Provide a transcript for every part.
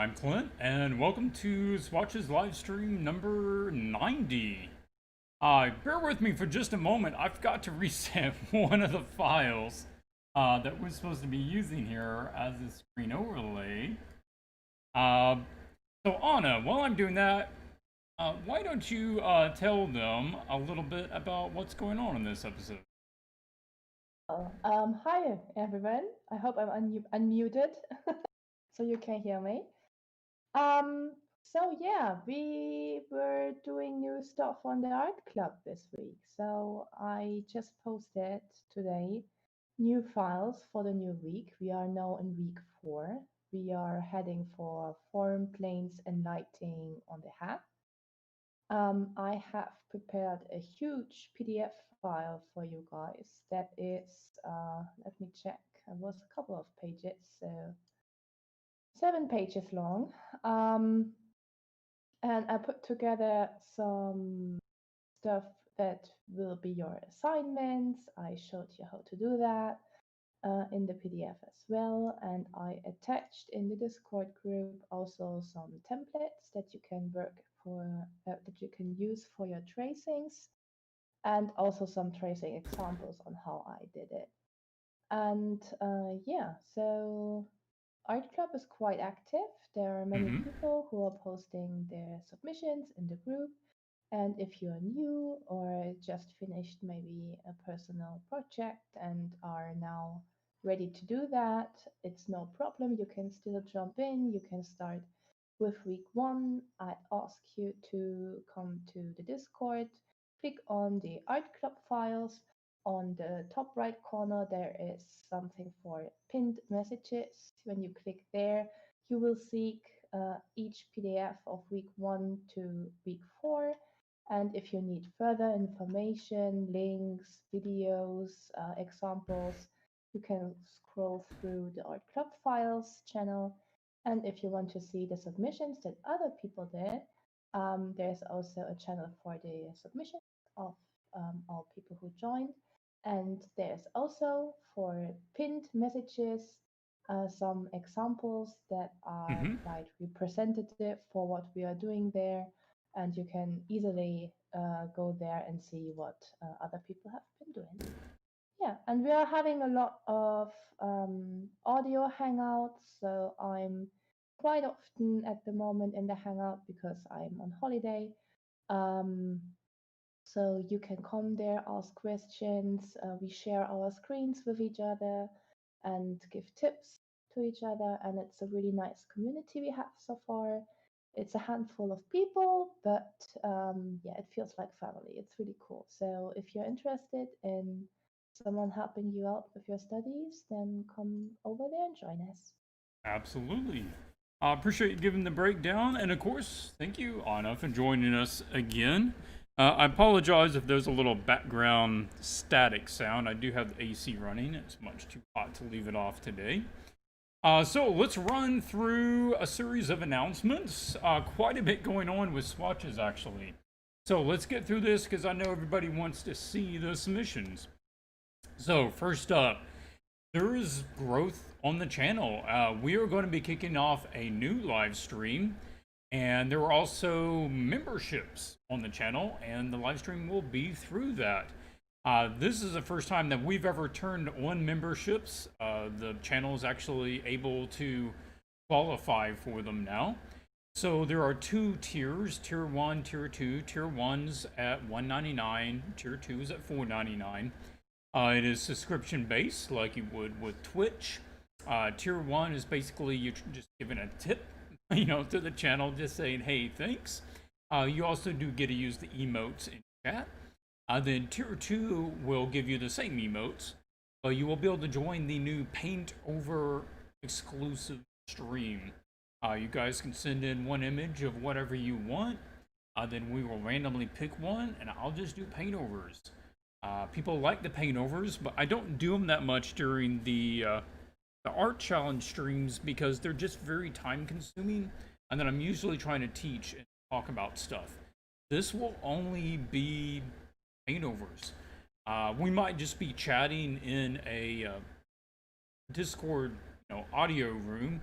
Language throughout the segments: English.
I'm Clint, and welcome to Swatches Livestream number 90. Bear with me for just a moment. I've got to reset one of the files that we're supposed to be using here as a screen overlay. Uh, so, Anna, while I'm doing that, why don't you tell them a little bit about what's going on in this episode? Hi everyone. I hope I'm unmuted so you can hear me. So yeah, we were doing new stuff on the art club this week. So I just posted today new files for the new week. We are now in week 4. We are heading for form, planes, and lighting on the hat. I have prepared a huge PDF file for you guys that is, let me check, it was a couple of pages, so 7 pages long. And I put together some stuff that will be your assignments. I showed you how to do that in the PDF as well. And I attached in the Discord group also some templates that you can work for, that you can use for your tracings, and also some tracing examples on how I did it. And yeah, so Art Club is quite active. There are many Mm-hmm. people who are posting their submissions in the group. And if you're new or just finished maybe a personal project and are now ready to do that, it's no problem. You can still jump in. You can start with week 1. I'd ask you to come to the Discord, click on the Art Club files. On the top right corner, there is something for pinned messages. When you click there, you will see each PDF of week 1 to week 4. And if you need further information, links, videos, examples, you can scroll through the Art Club Files channel. And if you want to see the submissions that other people did, there's also a channel for the submissions of all people who joined. And there's also for pinned messages some examples that are Mm-hmm. quite representative for what we are doing there, and you can easily go there and see what other people have been doing. Yeah, and we are having a lot of audio hangouts, so I'm quite often at the moment in the hangout because I'm on holiday. Um, so you can come there, ask questions. We share our screens with each other and give tips to each other. And it's a really nice community we have so far. It's a handful of people, but yeah, it feels like family. It's really cool. So if you're interested in someone helping you out with your studies, then come over there and join us. Absolutely. I appreciate you giving the breakdown. And of course, thank you, Anna, for joining us again. I apologize if there's a little background static sound. I do have the AC running. It's much too hot to leave it off today. So let's run through a series of announcements. Quite a bit going on with Swatches, actually. So let's get through this because I know everybody wants to see the submissions. So, first up, there is growth on the channel. We are going to be kicking off a new live stream, and there are also memberships on the channel, and the live stream will be through that. This is the first time that we've ever turned on memberships. The channel is actually able to qualify for them now. So there are 2 tiers: tier 1, tier 2. Tier 1's at $1.99, tier 2 is at $4.99. It is subscription based, like you would with Twitch. Tier 1 is basically you just giving a tip, to the channel, just saying, hey, thanks. You also do get to use the emotes in chat. Then Tier 2 will give you the same emotes, but you will be able to join the new Paint Over exclusive stream. You guys can send in one image of whatever you want. Then we will randomly pick one, and I'll just do paint overs. People like the paint overs, but I don't do them that much during the art challenge streams because they're just very time consuming, and then I'm usually trying to teach and talk about stuff. This will only be paint overs. We might just be chatting in a Discord, audio room,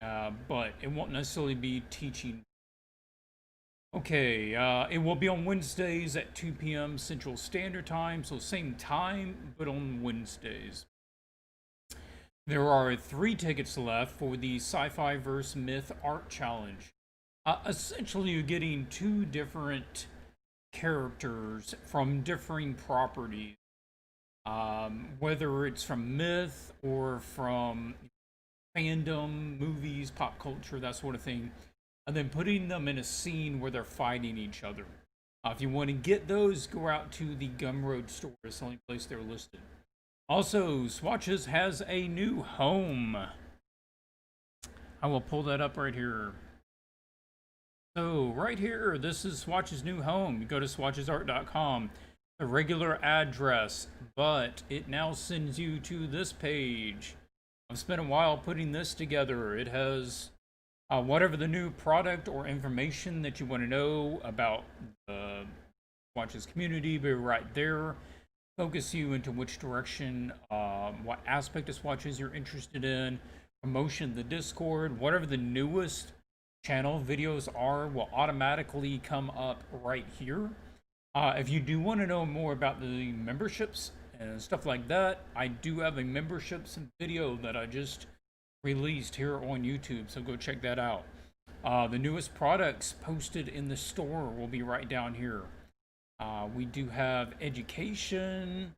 but it won't necessarily be teaching. Okay, it will be on Wednesdays at 2 p.m. Central Standard Time, so same time, but on Wednesdays. There are 3 tickets left for the Sci-Fi vs. Myth Art Challenge. Essentially, you're getting 2 different characters from differing properties, whether it's from myth or from fandom, movies, pop culture, that sort of thing, and then putting them in a scene where they're fighting each other. If you want to get those, go out to the Gumroad store. It's the only place they're listed. Also, Swatches has a new home. I will pull that up right here. So, right here, this is Swatches' new home. You go to swatchesart.com, the regular address, but it now sends you to this page. I've spent a while putting this together. It has whatever the new product or information that you want to know about the Swatches community, but right there. Focus you into which direction, what aspect of Swatches you're interested in, promotion, the Discord, whatever the newest channel videos are will automatically come up right here. If you do want to know more about the memberships and stuff like that, I do have a memberships video that I just released here on YouTube, so go check that out. The newest products posted in the store will be right down here. We do have education,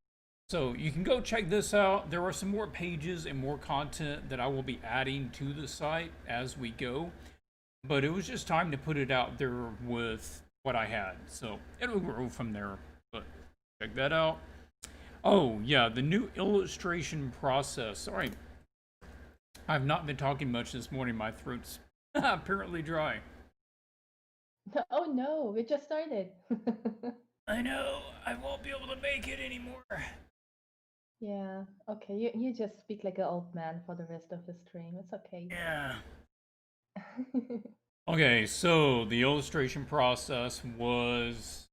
so you can go check this out. There are some more pages and more content that I will be adding to the site as we go, but it was just time to put it out there with what I had, so it'll grow from there, but check that out. Oh yeah, the new illustration process. All right, I've not been talking much this morning. My throat's apparently dry. Oh no, we just started. I know, I won't be able to make it anymore. Yeah, okay, you just speak like an old man for the rest of the stream. It's okay. Yeah. Okay, so the illustration process was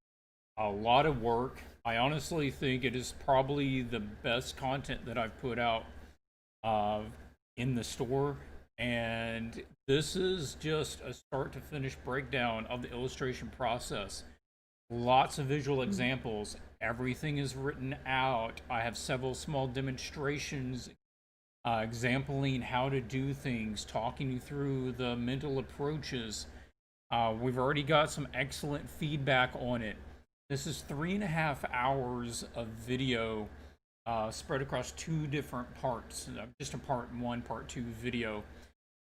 a lot of work. I honestly think it is probably the best content that I've put out in the store. And this is just a start to finish breakdown of the illustration process. Lots of visual examples. Everything is written out. I have several small demonstrations exampling how to do things, talking you through the mental approaches. We've already got some excellent feedback on it. This is 3.5 hours of video spread across 2 different parts. Just a part 1, part 2 video.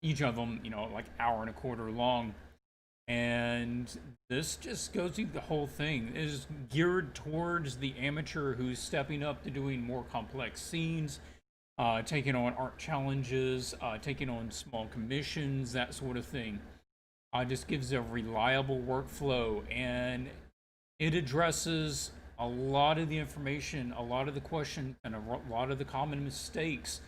Each of them, like hour and a quarter long. And this just goes through the whole thing. It is geared towards the amateur who's stepping up to doing more complex scenes, taking on art challenges, taking on small commissions, that sort of thing. Just gives a reliable workflow, and it addresses a lot of the information, a lot of the questions, and a lot of the common mistakes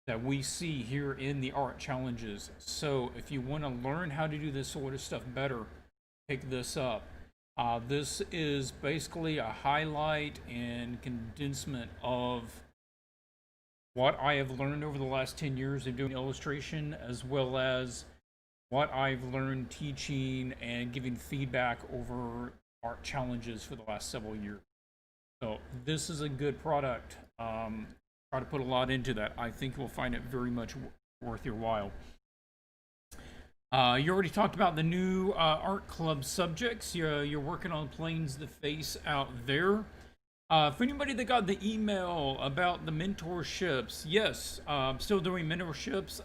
that we see here in the art challenges. So if you want to learn how to do this sort of stuff better, pick this up. This is basically a highlight and condensement of what I have learned over the last 10 years of doing illustration, as well as what I've learned teaching and giving feedback over art challenges for the last several years. So this is a good product. Try to put a lot into that. I think you'll find it very much worth your while. You already talked about the new art club subjects. You're working on Planes the Face out there. For anybody that got the email about the mentorships, yes, I'm still doing mentorships.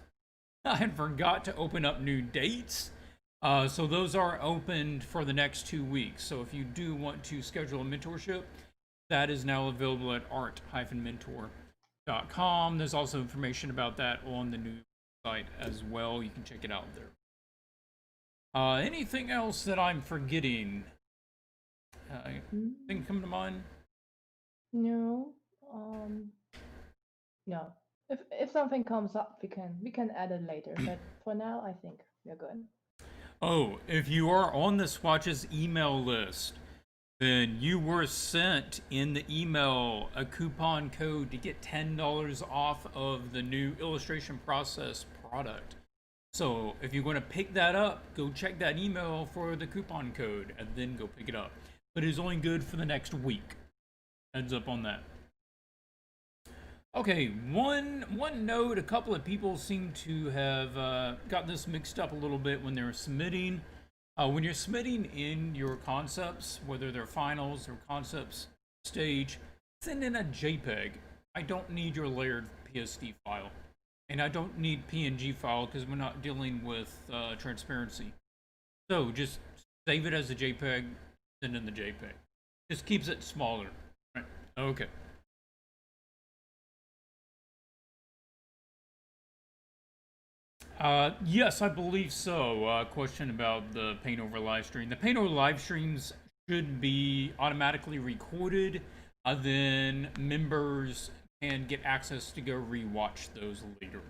I forgot to open up new dates. So those are opened for the next 2 weeks. So if you do want to schedule a mentorship, that is now available at art-mentor.com. There's also information about that on the new site as well. You can check it out there. Anything else that I'm forgetting? Anything come to mind? No. No. If something comes up, we can add it later. But for now, I think we're good. Oh, if you are on the Swatches email list, then you were sent in the email a coupon code to get $10 off of the new illustration process product. So if you're going to pick that up, go check that email for the coupon code and then go pick it up. But it's only good for the next week. Heads up on that. Okay, one note, a couple of people seem to have got this mixed up a little bit when they're submitting. When you're submitting in your concepts, whether they're finals or concepts stage, send in a JPEG. I don't need your layered PSD file. And I don't need PNG file because we're not dealing with transparency. So just save it as a JPEG, send in the JPEG. Just keeps it smaller. Right. Okay. Yes, I believe so. Question about the Paint Over live stream. The Paint Over live streams should be automatically recorded, then members can get access to go rewatch those later.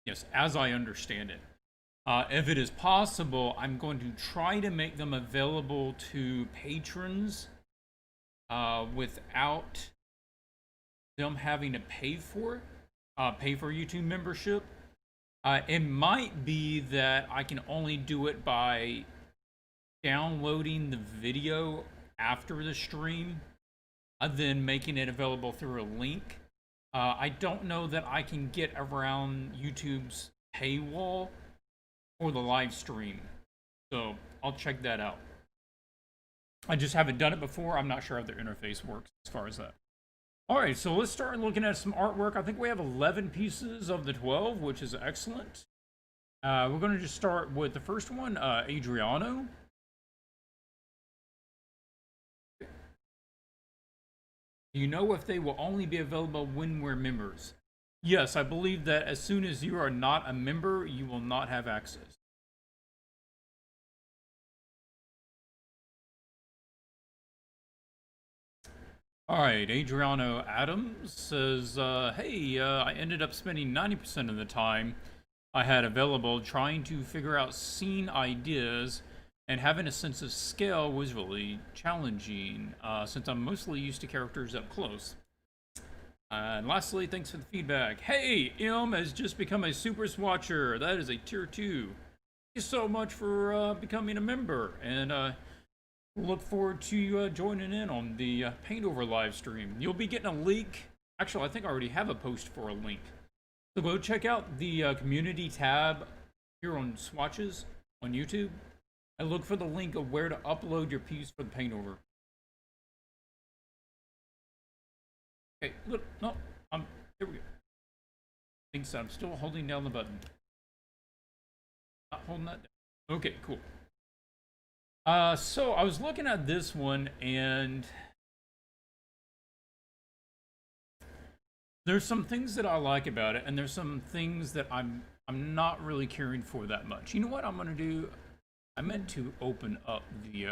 Yes, as I understand it. If it is possible, I'm going to try to make them available to patrons without them having to pay for it, pay for YouTube membership. It might be that I can only do it by downloading the video after the stream, then making it available through a link. I don't know that I can get around YouTube's paywall for the live stream, so I'll check that out. I just haven't done it before. I'm not sure how their interface works as far as that. All right, so let's start looking at some artwork. I think we have 11 pieces of the 12, which is excellent. We're going to just start with the first one, Adriano. Do you know if they will only be available when we're members? Yes, I believe that as soon as you are not a member, you will not have access. All right, Adriano Adams says, hey, I ended up spending 90% of the time I had available trying to figure out scene ideas, and having a sense of scale was really challenging since I'm mostly used to characters up close. And lastly, thanks for the feedback. Hey, M has just become a super swatcher. That is a tier 2. Thank you so much for becoming a member, and look forward to you joining in on the Paint Over live stream. You'll be getting a link. Actually, I think I already have a post for a link. So go check out the community tab here on Swatches on YouTube and look for the link of where to upload your piece for the Paint Over. Okay, look, no, here we go. Thinks I'm still holding down the button. Not holding that down. Okay, cool. So I was looking at this one, and there's some things that I like about it, and there's some things that I'm not really caring for that much. You know what I'm gonna do? I meant to open up the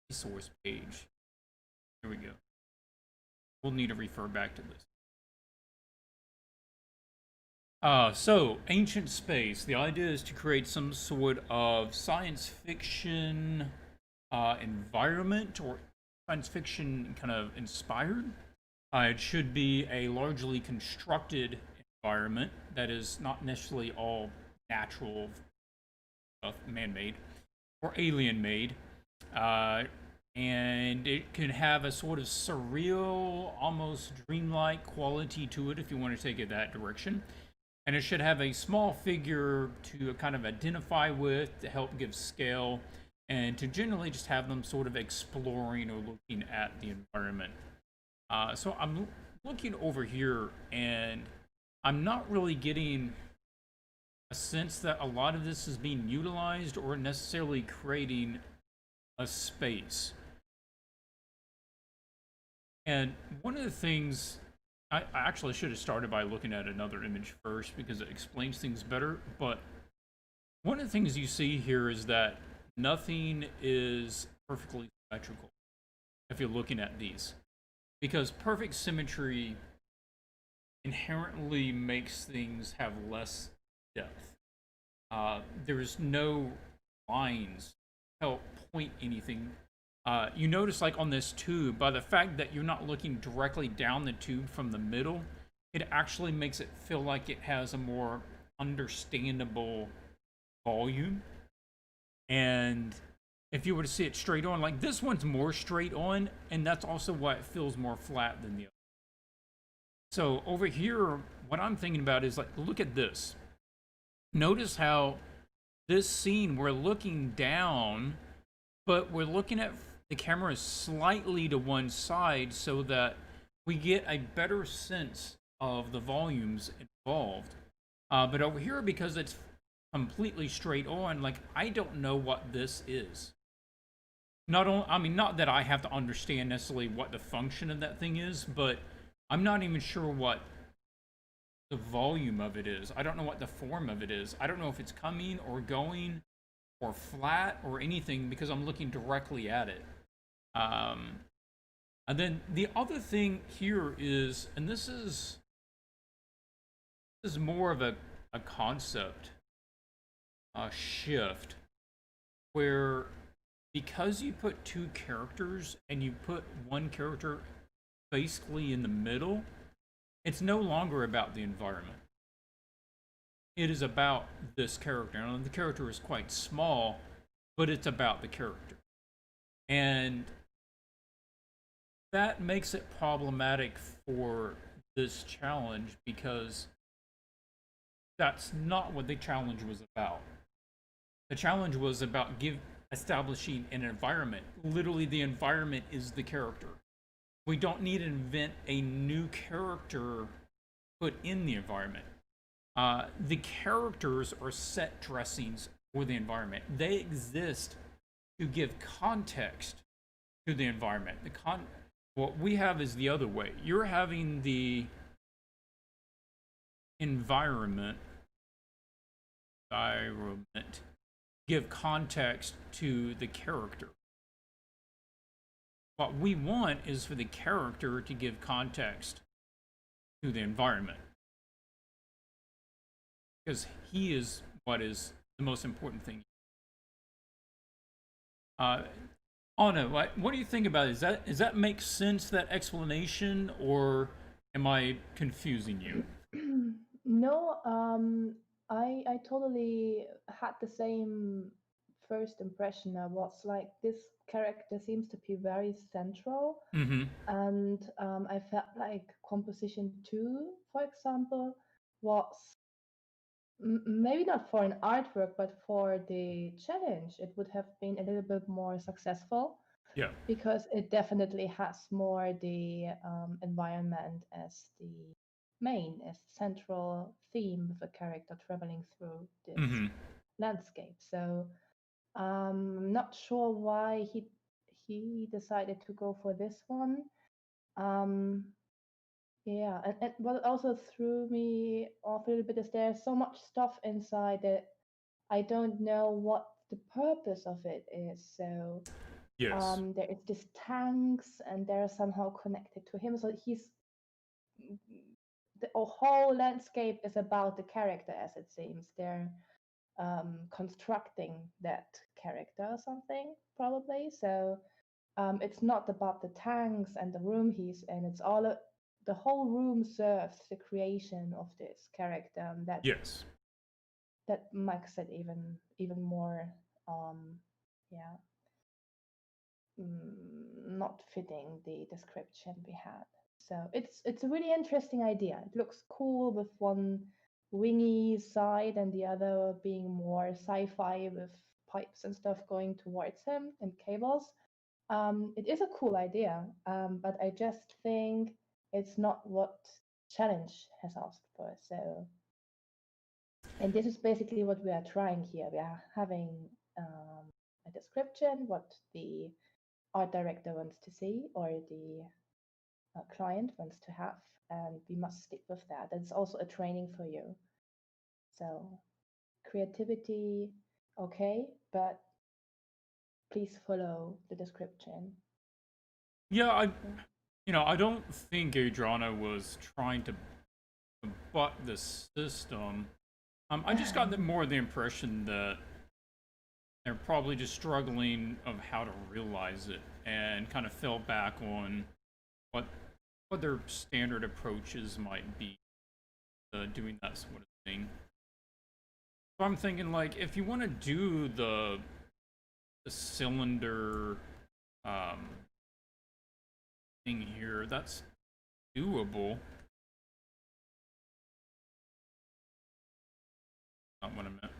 resource page. Here we go. We'll need to refer back to this. So, ancient space. The idea is to create some sort of science fiction environment, or science fiction kind of inspired. It should be a largely constructed environment that is not necessarily all natural stuff, man-made, or alien-made. And it can have a sort of surreal, almost dreamlike quality to it if you want to take it that direction. And it should have a small figure to kind of identify with, to help give scale, and to generally just have them sort of exploring or looking at the environment. So I'm looking over here, and I'm not really getting a sense that a lot of this is being utilized or necessarily creating a space. And one of the things, I actually should have started by looking at another image first because it explains things better, but one of the things you see here is that nothing is perfectly symmetrical if you're looking at these, because perfect symmetry inherently makes things have less depth. There's no lines to help point anything. You notice, like on this tube, by the fact that you're not looking directly down the tube from the middle, it actually makes it feel like it has a more understandable volume. And if you were to see it straight on, like this one's more straight on, and that's also why it feels more flat than the other. So over here, what I'm thinking about is like, look at this. Notice how this scene, we're looking down, but we're looking at the camera slightly to one side so that we get a better sense of the volumes involved. But over here, because it's completely straight on, like I don't know what this is. Not that I have to understand necessarily what the function of that thing is, but I'm not even sure what the volume of it is. I don't know what the form of it is. I don't know if it's coming or going or flat or anything because I'm looking directly at it. And then the other thing here is, and this is more of a concept shift, where because you put two characters and you put one character basically in the middle, it's no longer about the environment. It is about this character. Now, the character is quite small, but it's about the character. And that makes it problematic for this challenge because that's not what the challenge was about. The challenge was about establishing an environment. Literally, the environment is the character. We don't need to invent a new character put in the environment. The characters are set dressings for the environment. They exist to give context to the environment. What we have is the other way. You're having the environment give context to the character. What we want is for the character to give context to the environment, because he is what is the most important thing. Anna, what do you think about it? Does that make sense, that explanation, or am I confusing you? No, I totally had the same first impression. I was like, this character seems to be very central, Mm-hmm. and I felt like composition 2, for example, was maybe not for an artwork, but for the challenge, it would have been a little bit more successful Yeah. because it definitely has more the environment as the main, as the central theme of a character traveling through this Mm-hmm. landscape. So I'm not sure why he decided to go for this one. Um, yeah, and what also threw me off a little bit is there's so much stuff inside that I don't know what the purpose of it is. So Yes. there is this tanks, and they're somehow connected to him. So the whole landscape is about the character, as it seems. They're constructing that character or something, probably. So it's not about the tanks and the room he's in. It's the whole room serves the creation of this character, and Yes. that makes it even more, yeah, not fitting the description we had. So it's a really interesting idea. It looks cool with one wingy side and the other being more sci-fi with pipes and stuff going towards him and cables. It is a cool idea, but I just think it's not what challenge has asked for. So, and this is basically what we are trying here. We are having a description, what the art director wants to see or the client wants to have, and we must stick with that. It's also a training for you. So, creativity, okay, but please follow the description. Yeah, I don't think Adriana was trying to butt the system. I just got more of the impression that they're probably just struggling of how to realize it and kind of fell back on what their standard approaches might be doing that sort of thing. So I'm thinking, like, if you want to do the cylinder thing here, that's doable. Not what I meant.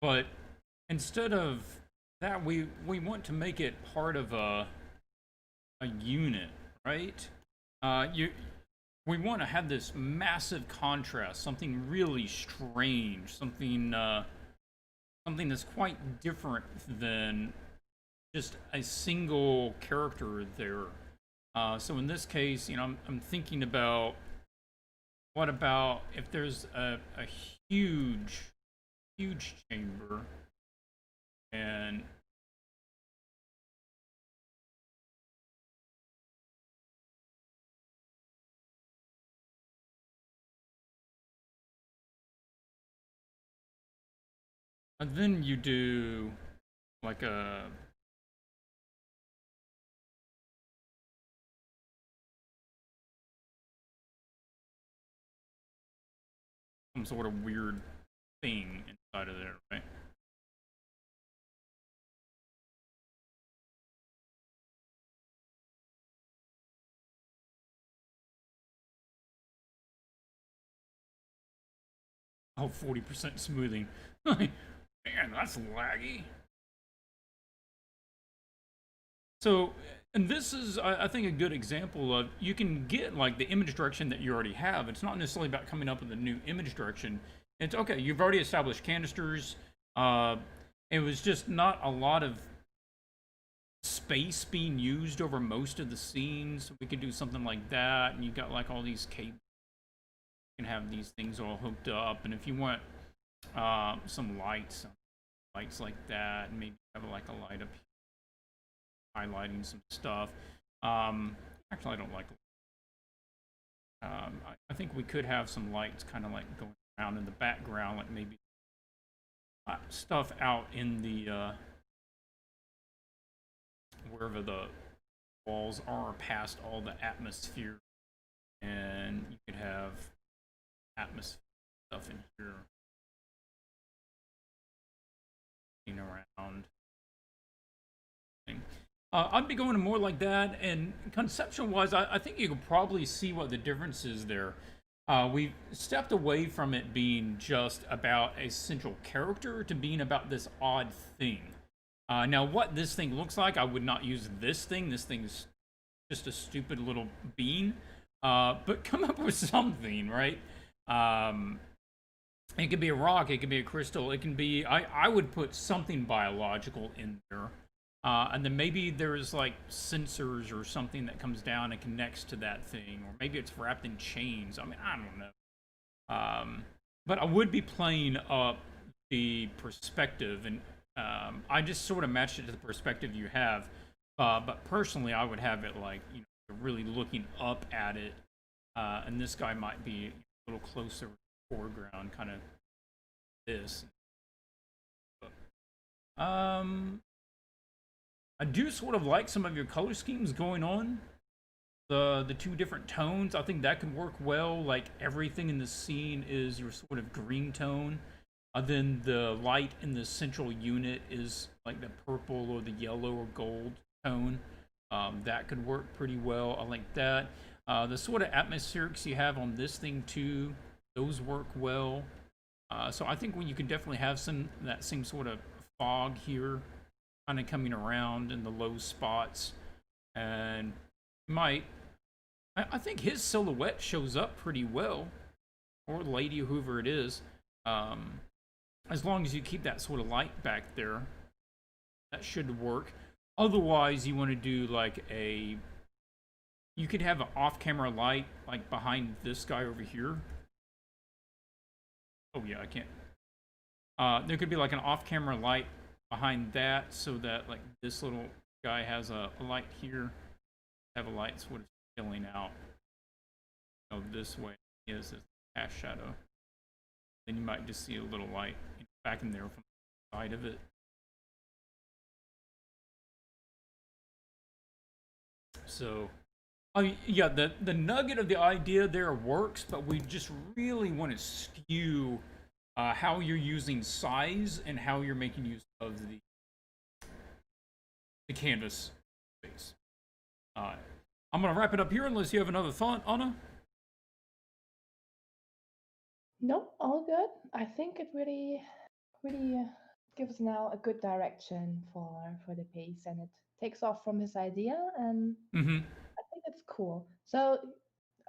But instead of that, we want to make it part of a unit, right? You we want to have this massive contrast, something really strange, something that's quite different than just a single character there. So in this case, I'm thinking about what about if there's a huge chamber and then you do like some sort of weird thing inside of there, right? Oh, 40% smoothing. Man, that's laggy. So, and this is, I think, a good example of you can get like the image direction that you already have. It's not necessarily about coming up with a new image direction. It's okay, you've already established canisters. Uh, it was just not a lot of space being used over most of the scenes. We could do something like that, and you got like all these cables. You can have these things all hooked up, and if you want some lights like that, and maybe have like a light up here, highlighting some stuff. Actually, I don't like. I think we could have some lights kind of like going around in the background, like maybe stuff out in the wherever the walls are past all the atmosphere, and you could have atmosphere stuff in here around. I'd be going to more like that, and conceptual-wise, I think you could probably see what the difference is there. We've stepped away from it being just about a central character to being about this odd thing. Now, what this thing looks like, I would not use this thing. This thing's just a stupid little bean. But come up with something, right? It could be a rock, it could be a crystal, it can be. I would put something biological in there. And then maybe there's like sensors or something that comes down and connects to that thing, or maybe it's wrapped in chains. I mean, I don't know. But I would be playing up the perspective, and I just sort of matched it to the perspective you have. But personally, I would have it like really looking up at it, and this guy might be a little closer to the foreground, kind of this. I do sort of like some of your color schemes going on. The two different tones, I think that could work well. Like everything in the scene is your sort of green tone. Then the light in the central unit is like the purple or the yellow or gold tone. That could work pretty well. I like that. The sort of atmospherics you have on this thing too, those work well. So I think when you can definitely have that same sort of fog here, kind of coming around in the low spots, and might. I think his silhouette shows up pretty well, or lady, whoever it is. As long as you keep that sort of light back there, that should work. Otherwise, you want to do like you could have an off-camera light like behind this guy over here. Oh yeah, I can't. There could be like an off-camera light behind that, so that like this little guy has a light here, have a light sort of filling out this way is a cast shadow. Then you might just see a little light back in there from side of it. So, yeah, the nugget of the idea there works, but we just really want to skew how you're using size and how you're making use of the canvas space. I'm gonna wrap it up here unless you have another thought, Anna. No, all good. I think it really gives now a good direction for the piece, and it takes off from his idea, and Mm-hmm. I think it's cool. So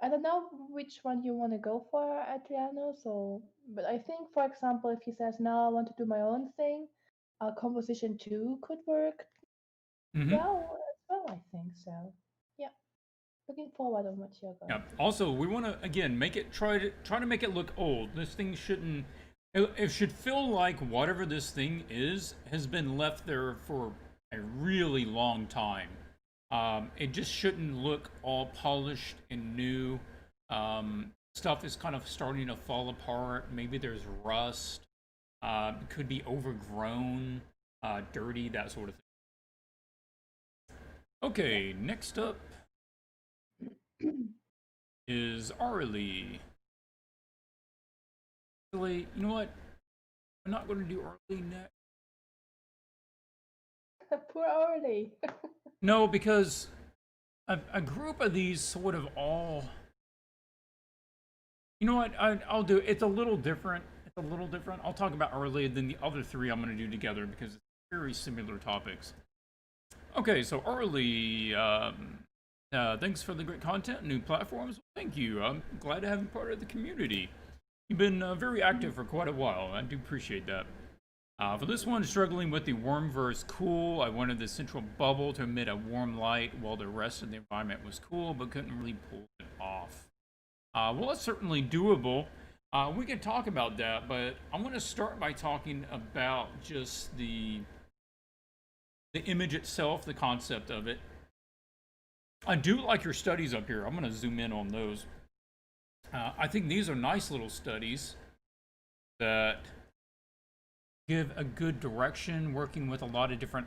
I don't know which one you want to go for, Adriano. So, but I think, for example, if he says, "No, I want to do my own thing," composition two could work Mm-hmm. well as well. I think so. Yeah, looking forward on what you're Yeah. going to do. Also, we want to again make it try to make it look old. This thing shouldn't. It should feel like whatever this thing is has been left there for a really long time. It just shouldn't look all polished and new. Stuff is kind of starting to fall apart. Maybe there's rust. Could be overgrown, dirty, that sort of thing. Okay, next up is Arlie. Actually, you know what? I'm not going to do Arlie next. Poor Orly. No, because a group of these sort of all. You know what? I'll do. It's a little different. It's a little different. I'll talk about Arlie, than the other three I'm going to do together because it's very similar topics. Okay, so Arlie, thanks for the great content, new platforms. Thank you. I'm glad to have you part of the community. You've been very active for quite a while. I do appreciate that. For this one, struggling with the Wormverse cool. I wanted the central bubble to emit a warm light while the rest of the environment was cool, but couldn't really pull it off. Well, that's certainly doable. We can talk about that, but I want to start by talking about just the image itself, the concept of it. I do like your studies up here. I'm going to zoom in on those. I think these are nice little studies that give a good direction, working with a lot of different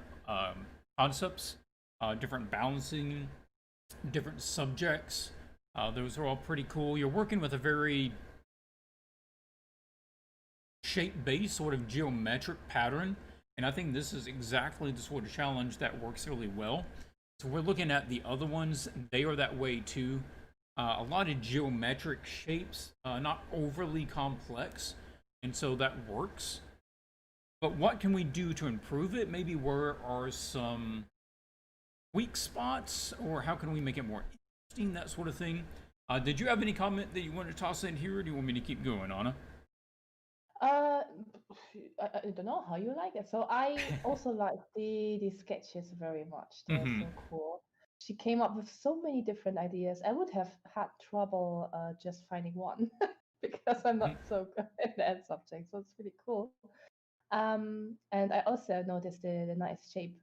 concepts, different balancing, different subjects. Those are all pretty cool. You're working with a very shape-based, sort of geometric pattern, and I think this is exactly the sort of challenge that works really well. So we're looking at the other ones; they are that way too. A lot of geometric shapes, not overly complex, and so that works. But what can we do to improve it? Maybe where are some weak spots, or how can we make it more interesting? That sort of thing. Did you have any comment that you want to toss in here, or do you want me to keep going, Anna? Uh, I don't know how you like it. So I also like the sketches very much. They're Mm-hmm. so cool. She came up with so many different ideas. I would have had trouble just finding one because I'm not so good at that subject. So it's really cool. And I also noticed the nice shape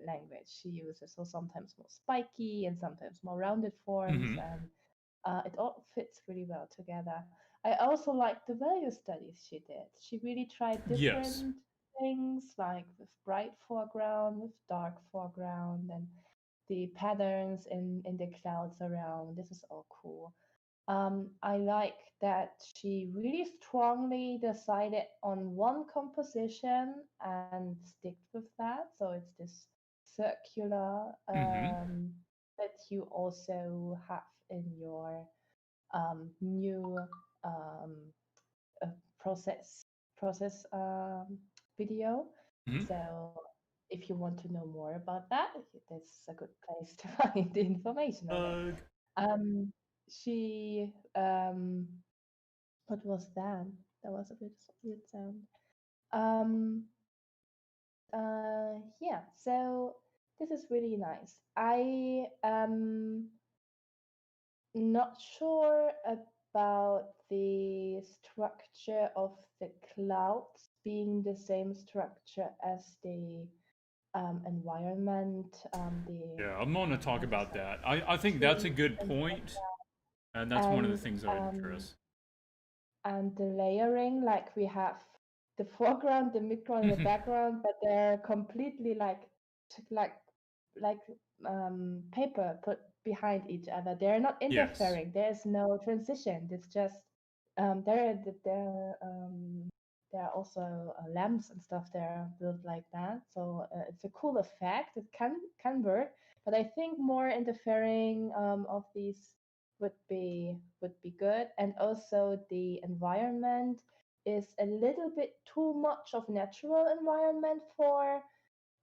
language she uses. So sometimes more spiky and sometimes more rounded forms, Mm-hmm. and it all fits really well together. I also like the value studies she did. She really tried Yes. different things, like with bright foreground, with dark foreground, and the patterns in the clouds around. This is all cool. I like that she really strongly decided on one composition and stick with that. So it's this circular Mm-hmm. that you also have in your new um, uh, process video. Mm-hmm. So if you want to know more about that, that's a good place to find the information on it. Doug. Um, she what was that? That was a bit weird sound. Um, yeah. So this is really nice. I am not sure about the structure of the clouds being the same structure as the environment, Yeah, I'm going to talk the about that. I think that's a trees good and stuff, point, and that's one of the and things that I'd um, address. and the layering, like we have the foreground, the midground, and the background, but they're completely like like paper put behind each other. They're not Yes. interfering. There's no transition. It's just there are also lamps and stuff that are built like that. So it's a cool effect. It can work, but I think more interfering of these would be good. And also the environment is a little bit too much of natural environment for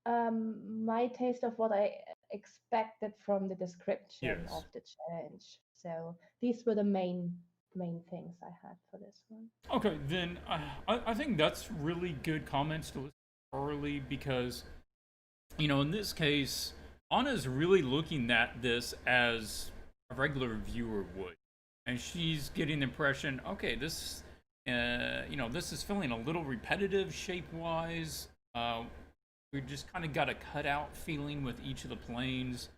my taste of what I expected from the description Yes. of the challenge. So these were the main things I had for this one. Okay, then I think that's really good comments to listen early because, in this case, Anna's really looking at this as a regular viewer would. And she's getting the impression, okay, this is feeling a little repetitive shape wise. We just kind of got a cutout feeling with each of the planes.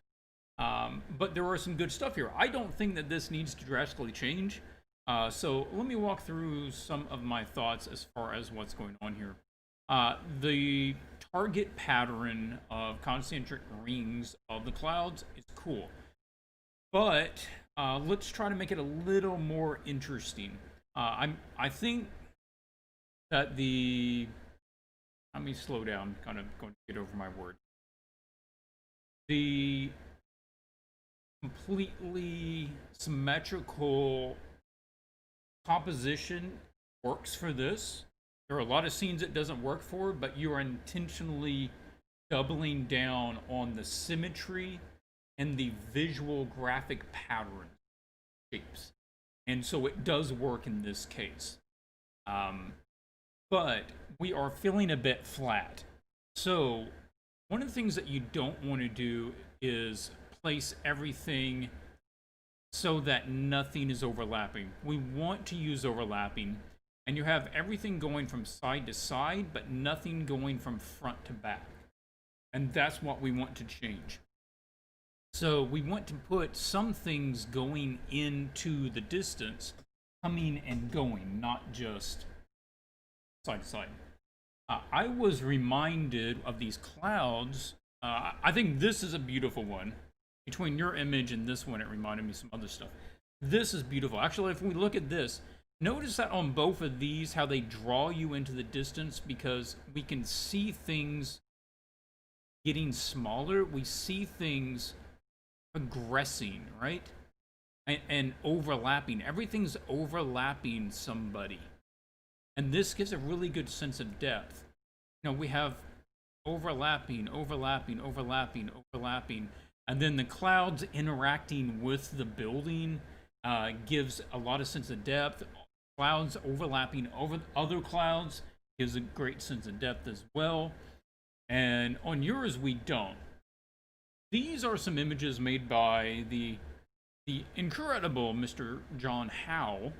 But there are some good stuff here. I don't think that this needs to drastically change. So let me walk through some of my thoughts as far as what's going on here. The target pattern of concentric rings of the clouds is cool. But let's try to make it a little more interesting. I think that let me slow down, kind of going to get over my word. The completely symmetrical composition works for this. There are a lot of scenes it doesn't work for, but you are intentionally doubling down on the symmetry and the visual graphic pattern shapes. And so it does work in this case. But we are feeling a bit flat. So one of the things that you don't want to do is place everything so that nothing is overlapping. We want to use overlapping, and you have everything going from side to side, but nothing going from front to back. And that's what we want to change. So we want to put some things going into the distance, coming and going, not just side to side. I was reminded of these clouds. I think this is a beautiful one. Between your image and this one, it reminded me of some other stuff. This is beautiful. Actually, if we look at this, notice that on both of these, how they draw you into the distance because we can see things getting smaller. We see things progressing, right? And overlapping. Everything's overlapping somebody. And this gives a really good sense of depth. We have overlapping, overlapping, overlapping, overlapping. And then the clouds interacting with the building gives a lot of sense of depth. Clouds overlapping over other clouds gives a great sense of depth as well. And on yours, we don't. These are some images made by the incredible Mr. John Howe,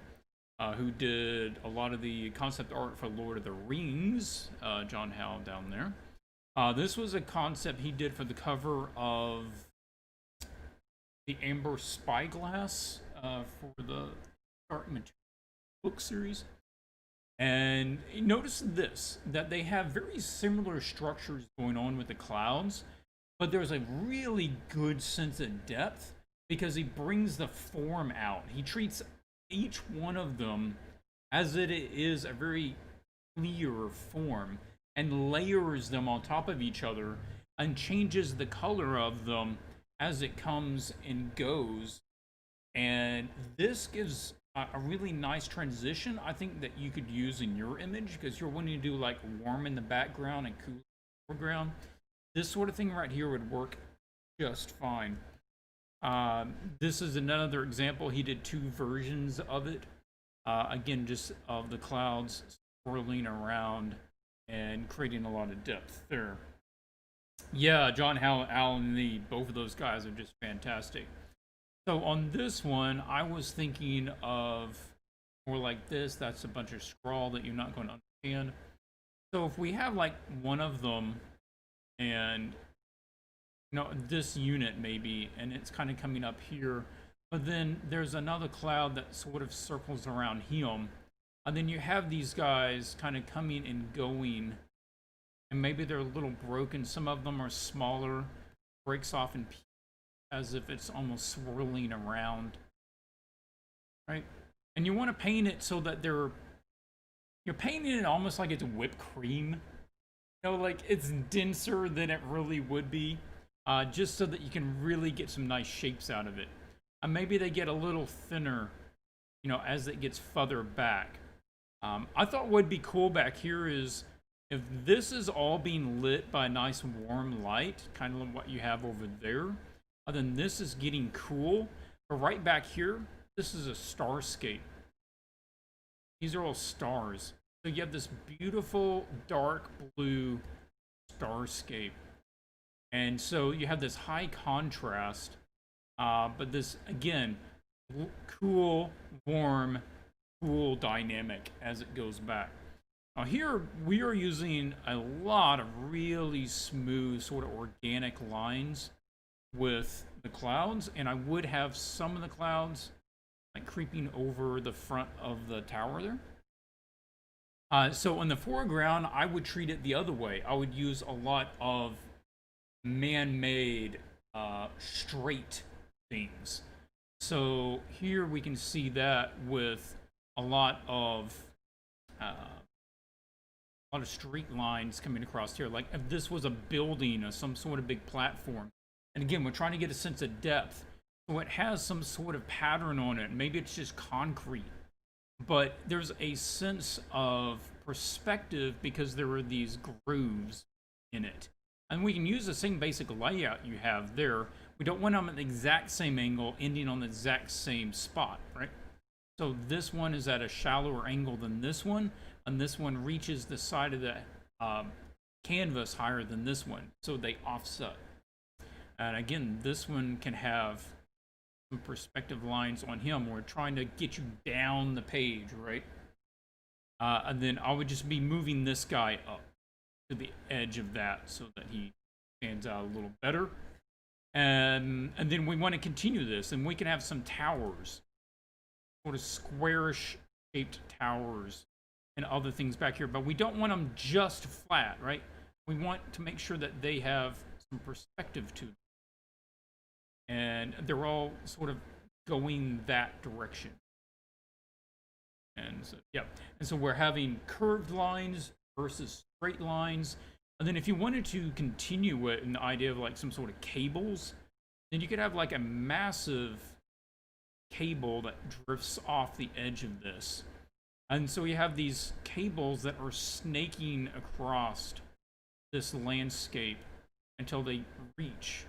who did a lot of the concept art for Lord of the Rings. John Howe down there. This was a concept he did for the cover of the Amber Spyglass for the Dark Material book series. And notice this, that they have very similar structures going on with the clouds, but there's a really good sense of depth because he brings the form out. He treats each one of them as it is a very clear form and layers them on top of each other and changes the color of them as it comes and goes. And this gives a really nice transition, I think, that you could use in your image because you're wanting to do like warm in the background and cool in the foreground. This sort of thing right here would work just fine. This is another example. He did two versions of it. Again, just of the clouds swirling around and creating a lot of depth there. Yeah, John Howe, Alan Lee, both of those guys are just fantastic. So on this one, I was thinking of more like this. That's a bunch of scrawl that you're not going to understand. So if we have like one of them and this unit maybe, and it's kind of coming up here, but then there's another cloud that sort of circles around him. And then you have these guys kind of coming and going, and maybe they're a little broken. Some of them are smaller, breaks off in pieces as if it's almost swirling around, right? And you want to paint it so that you're painting it almost like it's whipped cream. You know, like it's denser than it really would be, just so that you can really get some nice shapes out of it. And maybe they get a little thinner, as it gets further back. I thought what would be cool back here is if this is all being lit by a nice warm light, kind of like what you have over there, then this is getting cool. But right back here, this is a starscape. These are all stars. So you have this beautiful dark blue starscape. And so you have this high contrast, but this, again, cool, warm, cool dynamic as it goes back. Now here we are using a lot of really smooth sort of organic lines with the clouds, and I would have some of the clouds like creeping over the front of the tower there. So in the foreground, I would treat it the other way. I would use a lot of man-made straight things. So here we can see that with a lot of straight lines coming across here. Like if this was a building or some sort of big platform. And again, we're trying to get a sense of depth. So it has some sort of pattern on it. Maybe it's just concrete. But there's a sense of perspective because there are these grooves in it. And we can use the same basic layout you have there. We don't want them at the exact same angle, ending on the exact same spot, right? So this one is at a shallower angle than this one, and this one reaches the side of the canvas higher than this one, so they offset. And again, this one can have some perspective lines on him. We're trying to get you down the page, right? And then I would just be moving this guy up to the edge of that so that he stands out a little better. And then we want to continue this, and we can have some towers, sort of squarish shaped towers and other things back here, but we don't want them just flat, right? We want to make sure that they have some perspective to them. And they're all sort of going that direction. And so, yeah. And so we're having curved lines versus straight lines. And then if you wanted to continue it in the idea of like some sort of cables, then you could have like a massive cable that drifts off the edge of this. And so you have these cables that are snaking across this landscape until they reach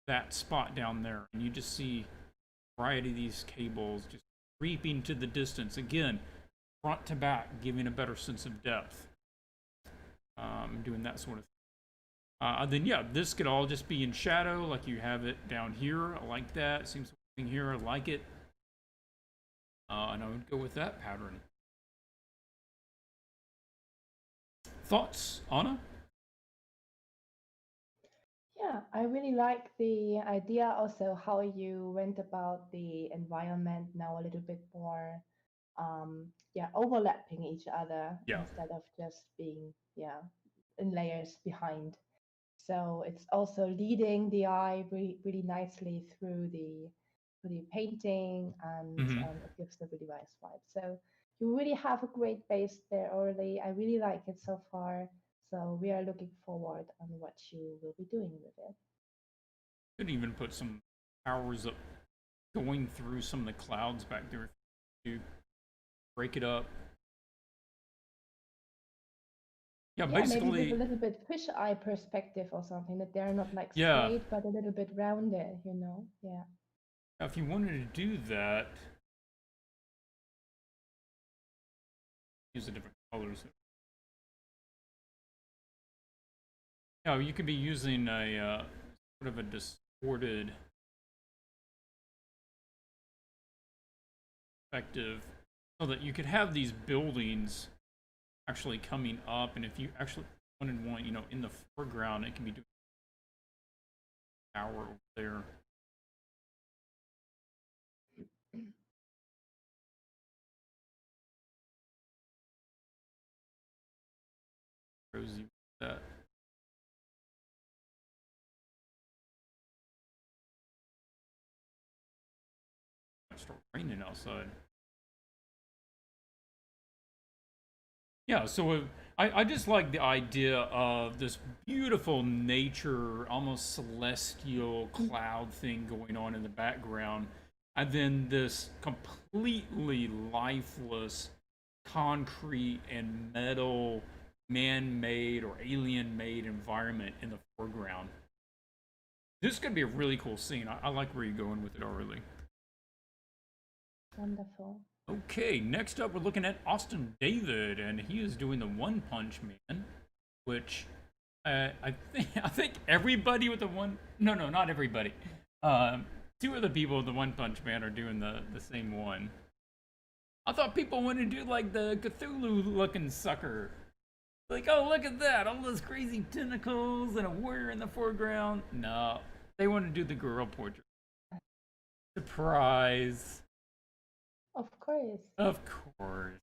that spot down there. And you just see a variety of these cables just creeping to the distance. Again, front to back, giving a better sense of depth. Doing that sort of thing. Then, yeah, this could all just be in shadow like you have it down here. I like that. Seems something here. I like it. And I would go with that pattern. Thoughts, Anna? Yeah, I really like the idea also how you went about the environment now a little bit more, overlapping each other Yeah. instead of just being, in layers behind. So it's also leading the eye really, really nicely through the painting, and Mm-hmm. it gives a really nice vibe. So you really have a great base there, Orly. I really like it so far. So we are looking forward on what you will be doing with it. Could even put some towers up going through some of the clouds back there to break it up. Yeah, Yeah, maybe with a basically, little bit fish eye perspective or something, that they're not like yeah. straight, but a little bit rounded, you know? Yeah. If you wanted to do that, use the different colors. Yeah, you could be using a sort of a distorted perspective so that you could have these buildings actually coming up, and if you actually wanted one, in the foreground, it can be doing a tower over there. that. It's start raining outside. Yeah, so I just like the idea of this beautiful nature, almost celestial cloud thing going on in the background, and then this completely lifeless concrete and metal man-made or alien-made environment in the foreground. This is going to be a really cool scene. I like where you're going with it already. Wonderful. Okay, next up we're looking at Austin David, and he is doing the One Punch Man, which I think everybody with the one no not everybody. Two of the people with the One Punch Man are doing the same one. I thought people wanted to do like the Cthulhu looking sucker. Like, oh, look at that, all those crazy tentacles and a warrior in the foreground. No, they want to do the girl portrait. Surprise. Of course. Of course.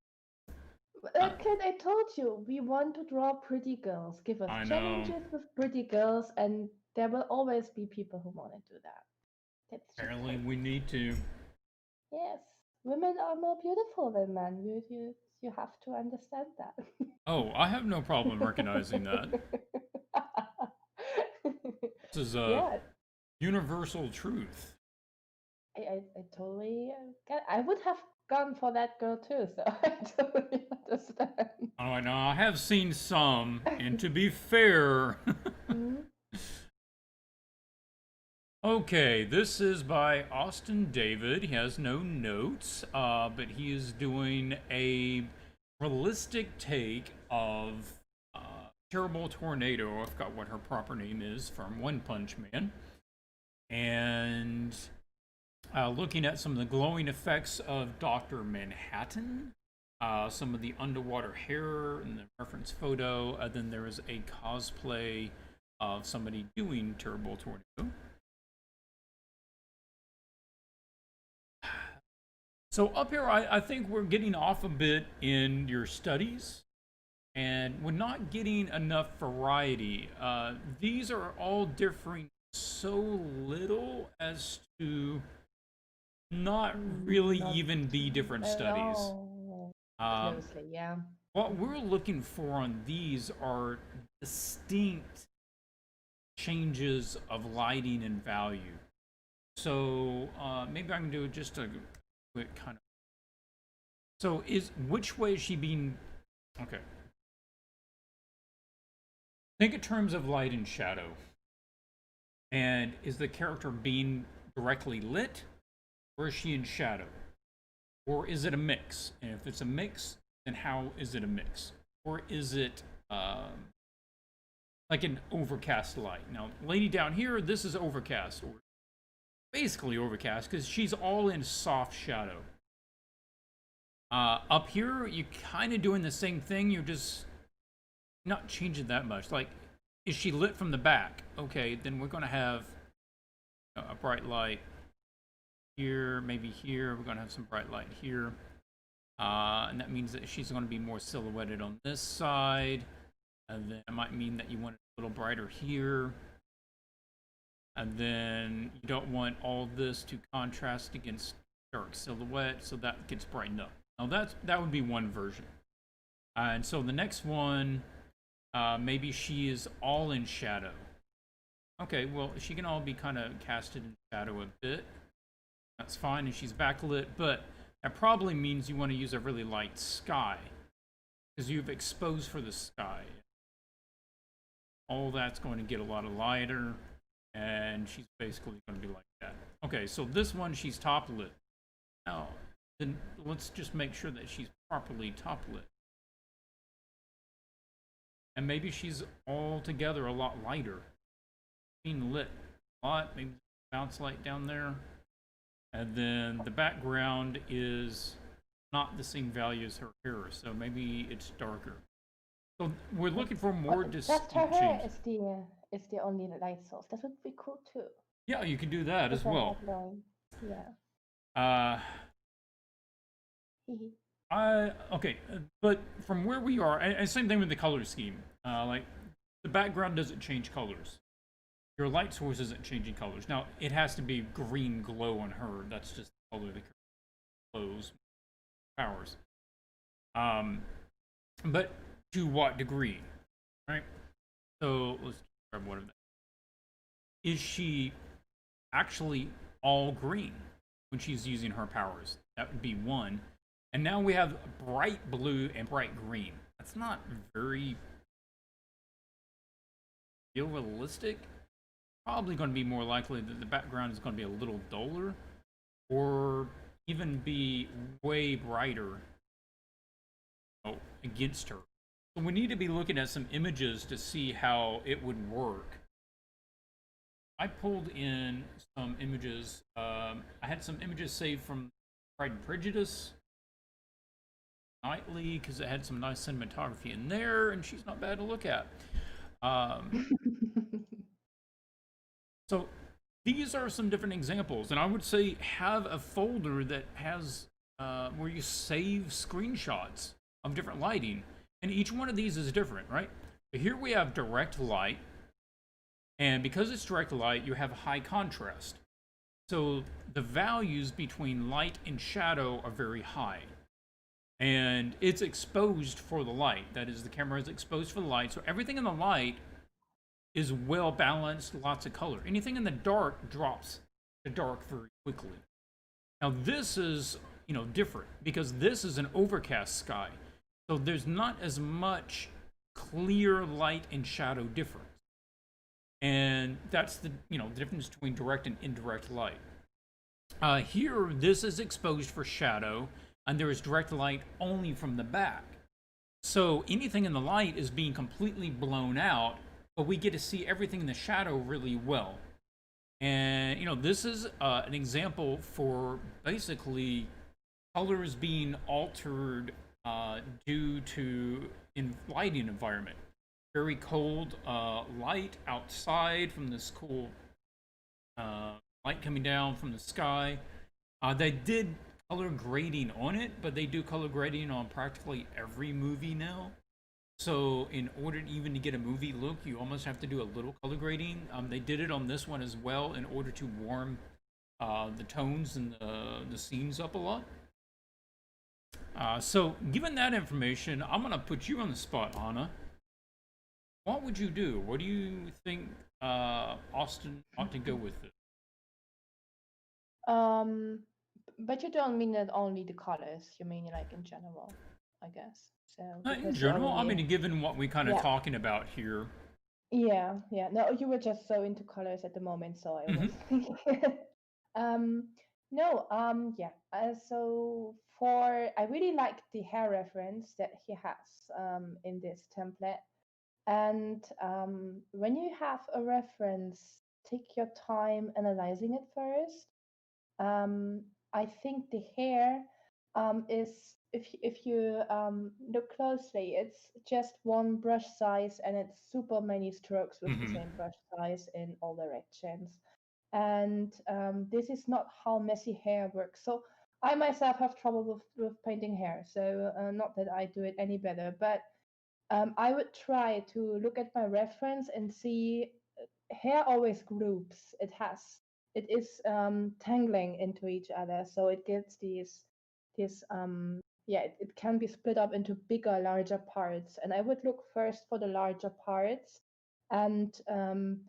Kid, I told you, we want to draw pretty girls. Give us I know. challenges with pretty girls, and there will always be people who want to do that. That's just Apparently, how it we is. need to. Yes, women are more beautiful than men. You have to understand that. Oh, I have no problem recognizing that. This is a Yeah, universal truth. I totally get. I would have gone for that girl too, so I totally understand. Oh, I know. I have seen some, and to be fair. Mhm. Okay, this is by Austin David. He has no notes, but he is doing a realistic take of Terrible Tornado. I forgot what her proper name is from One Punch Man. And looking at some of the glowing effects of Dr. Manhattan, some of the underwater hair in the reference photo, and then there is a cosplay of somebody doing Terrible Tornado. So up here, I think we're getting off a bit in your studies, and we're not getting enough variety. These are all differing so little as to not really Not even be different at studies. all. Um, Closely, yeah. what we're looking for on these are distinct changes of lighting and value. So maybe I can do just a quick kind of. So which way is she being? Okay. Think in terms of light and shadow. And is the character being directly lit, or is she in shadow? Or is it a mix? And if it's a mix, then how is it a mix? Or is it like an overcast light? Now, lady down here, this is overcast, or basically overcast, because she's all in soft shadow. Up here, you're kind of doing the same thing. You're just not changing that much. Like, is she lit from the back? Okay, then we're going to have a bright light here, maybe here. We're going to have some bright light here. And that means that she's going to be more silhouetted on this side. And then it might mean that you want it a little brighter here. And then you don't want all this to contrast against dark silhouette, so that gets brightened up. Now that would be one version. And so the next one, maybe she is all in shadow. Okay, well, she can all be kind of casted in shadow a bit. That's fine, and she's backlit, but that probably means you want to use a really light sky, because you've exposed for the sky. All that's going to get a lot of lighter, and she's basically going to be like that. Okay, so this one, she's top lit. Now, then let's just make sure that she's properly top lit. And maybe she's altogether a lot lighter. Being lit a lot, maybe bounce light down there. And then the background is not the same value as her hair, so maybe it's darker. So we're looking for more distinct Just her hair changes. is the only light source. That would be cool too. Yeah, you can do that as With well. that glowing. Yeah. Okay, but from where we are, and same thing with the color scheme. Like the background doesn't change colors. Your light source isn't changing colors. Now, it has to be green glow on her. That's just the color the glows powers. Um, but to what degree, right? So let's grab one of them. Is she actually all green when she's using her powers? That would be one. And now we have bright blue and bright green. That's not very realistic. Probably going to be more likely that the background is going to be a little duller or even be way brighter against her. So we need to be looking at some images to see how it would work. I pulled in some images. I had some images saved from Pride and Prejudice Nightly because it had some nice cinematography in there, and she's not bad to look at. So these are some different examples, and I would say have a folder that has where you save screenshots of different lighting, and each one of these is different, right? But here we have direct light, and because it's direct light, you have high contrast. So the values between light and shadow are very high. And it's exposed for the light. That is, the camera is exposed for the light. So everything in the light is well balanced, lots of color. Anything in the dark drops to dark very quickly. Now this is, different because this is an overcast sky. So there's not as much clear light and shadow difference. And that's the difference between direct and indirect light. Here, this is exposed for shadow, and there is direct light only from the back. So anything in the light is being completely blown out, but we get to see everything in the shadow really well. And this is an example for basically colors being altered due to lighting environment. Very cold light outside from this cool light coming down from the sky. They did color grading on it, but they do color grading on practically every movie now. So in order even to get a movie look, you almost have to do a little color grading. They did it on this one as well in order to warm the tones and the scenes up a lot. So given that information, I'm going to put you on the spot, Anna. What would you do? What do you think Austin ought to go with this? But you don't mean that only the colors. You mean like in general, I guess. So In because you general, I already, mean, given what we kind of yeah, talking about here. yeah. No, you were just so into colors at the moment, so I was thinking. um, no, yeah. So I really like the hair reference that he has in this template. And when you have a reference, take your time analyzing it first. I think the hair is, if you look closely, it's just one brush size and it's super many strokes with the same brush size in all directions. And this is not how messy hair works. So I myself have trouble with painting hair. So not that I do it any better, but I would try to look at my reference and see hair always groups. It is tangling into each other, so it gets these yeah, it can be split up into bigger, larger parts. And I would look first for the larger parts and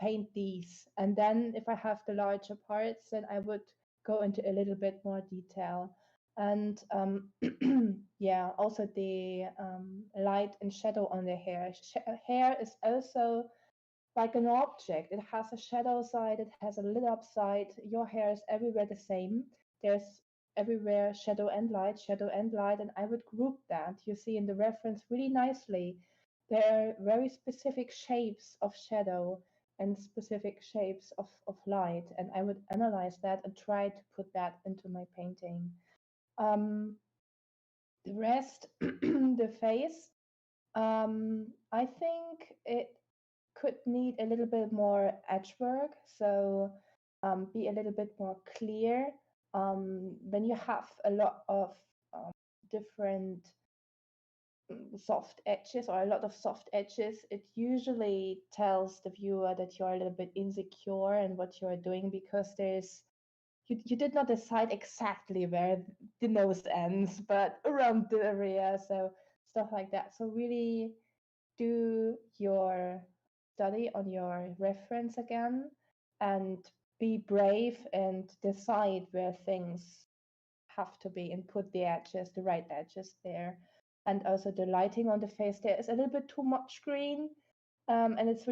paint these. And then if I have the larger parts, then I would go into a little bit more detail. And yeah, also the light and shadow on the hair. Hair is also like an object. It has a shadow side, it has a lit up side. Your hair is everywhere the same. There's everywhere shadow and light, and I would group that. You see in the reference really nicely. There are very specific shapes of shadow and specific shapes of light, and I would analyze that and try to put that into my painting. The rest, the face, I think it could need a little bit more edge work, so be a little bit more clear. When you have a lot of different soft edges or a lot of soft edges, it usually tells the viewer that you're a little bit insecure in what you're doing because you did not decide exactly where the nose ends, but around the area, so stuff like that. So really do your study on your reference again and be brave and decide where things have to be and put the edges, the right edges there. And also the lighting on the face there is a little bit too much green, and it's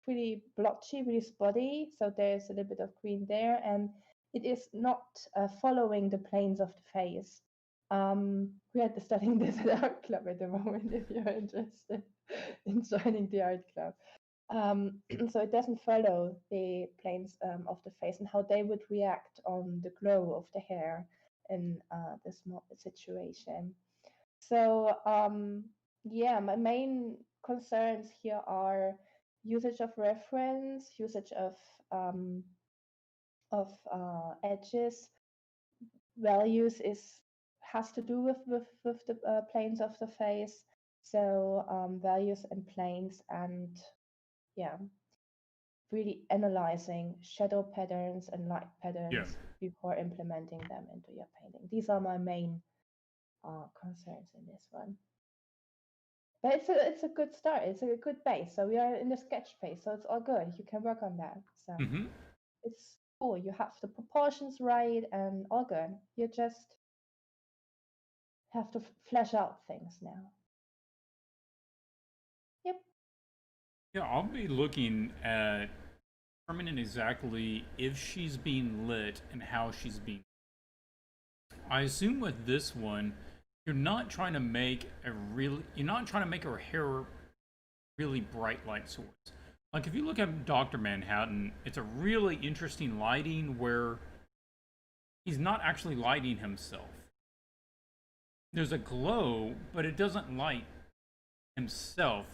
really blotchy, really spotty. So there's a little bit of green there, and it is not following the planes of the face. We are studying this at art club at the moment. If you're interested in joining the art club, so it doesn't follow the planes of the face and how they would react on the glow of the hair in this situation. So yeah, my main concerns here are usage of reference, usage of edges, values is has to do with the planes of the face. So values and planes, and yeah, really analyzing shadow patterns and light Yeah. patterns before implementing them into your painting. These are my main concerns in this one. But it's a good start. It's a good base. So we are in the sketch phase, so it's all good. You can work on that. So Mm-hmm. it's cool. You have the proportions right and all good. You just have to flesh out things now. Yep. Yeah, I'll be looking at determining exactly if she's being lit and how she's being. I assume with this one, you're not trying to make you're not trying to make her hair really bright light source. Like if you look at Dr. Manhattan, it's a really interesting lighting where he's not actually lighting himself. There's a glow, but it doesn't light himself.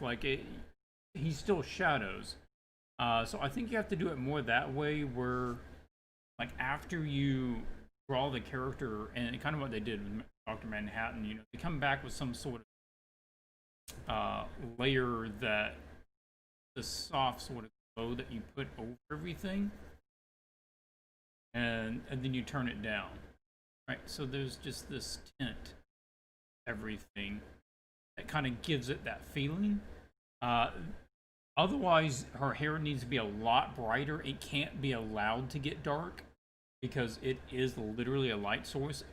He still shadows. So I think you have to do it more that way, where like after you draw the character, and kind of what they did with Dr. Manhattan, they come back with some sort of layer that the soft sort of glow that you put over everything, and then you turn it down, right? So there's just this tint, everything that kind of gives it that feeling. Uh, Otherwise, her hair needs to be a lot brighter. It can't be allowed to get dark because it is literally a light source.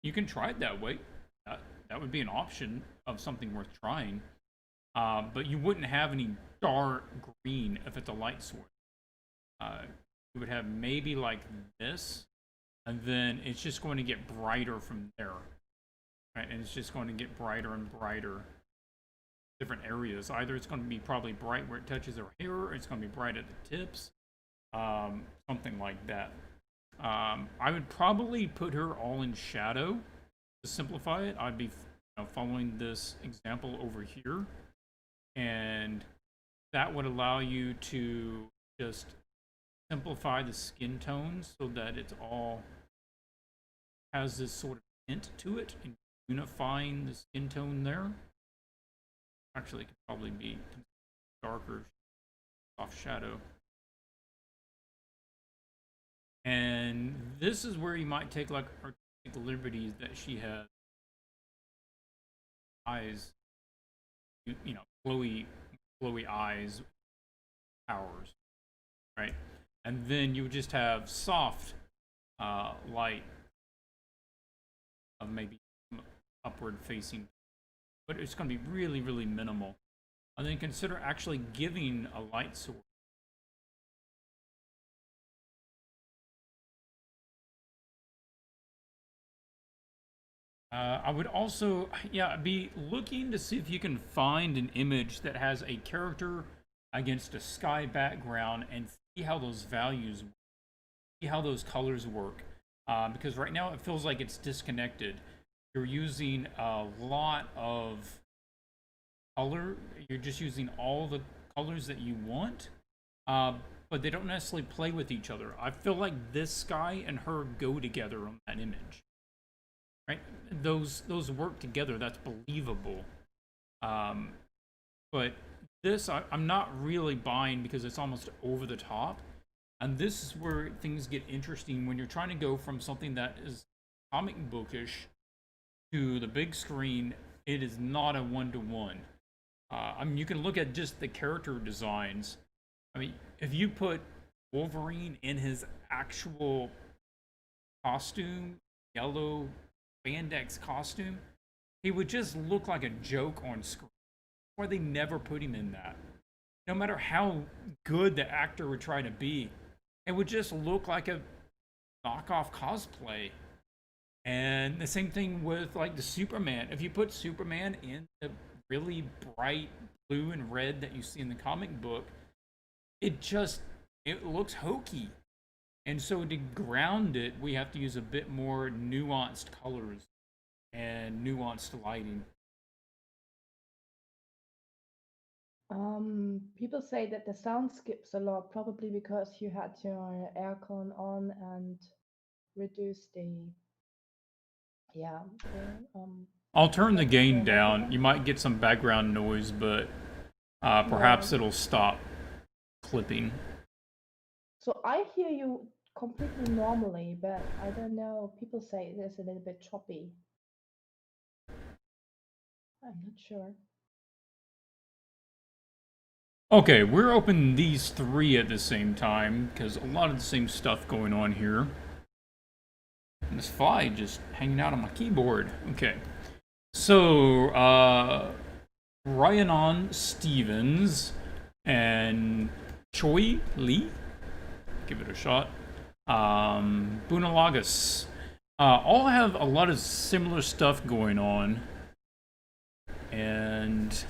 You can try it that way. That would be an option of something worth trying. But you wouldn't have any dark green if it's a light source. You would have maybe like this, and then it's just going to get brighter from there. Right? And it's just going to get brighter and brighter. Different areas. Either it's going to be probably bright where it touches her hair, or it's going to be bright at the tips. Something like that. I would probably put her all in shadow to simplify it. I'd be following this example over here, and that would allow you to just simplify the skin tones so that it's all has this sort of tint to it and unifying the skin tone there. Actually, it could probably be darker, soft shadow. And this is where you might take like artistic liberties that she has. Eyes, glowy eyes, powers, right? And then you would just have soft light of maybe upward facing, but it's going to be really, really minimal. And then consider actually giving a light source. I would also, be looking to see if you can find an image that has a character against a sky background and see how those values, see how those colors work. Because right now it feels like it's disconnected. You're using a lot of color. You're just using all the colors that you want, but they don't necessarily play with each other. I feel like this sky and her go together on that image. Right? Those work together. That's believable. But this I'm not really buying because it's almost over the top. And this is where things get interesting when you're trying to go from something that is comic bookish to the big screen. It is not a one-to-one. I mean, you can look at just the character designs. I mean, if you put Wolverine in his actual costume, yellow spandex costume, he would just look like a joke on screen. Why they never put him in that? No matter how good the actor would try to be, it would just look like a knockoff cosplay. And the same thing with like the Superman. If you put Superman in the really bright blue and red that you see in the comic book, it looks hokey. And so to ground it, we have to use a bit more nuanced colors and nuanced lighting. People say that the sound skips a lot, probably because you had your aircon on and reduced the I'll turn the gain the down. microphone. You might get some background noise, but perhaps Yeah. it'll stop clipping. So I hear you completely normally, but I don't know. People say it is a little bit choppy. I'm not sure. Okay, we're opening these three at the same time because a lot of the same stuff going on here. And this fly just hanging out on my keyboard. Okay. So, Ryanon Stevens and Choi Lee, give it a shot. Bunalagas, all have a lot of similar stuff going on. And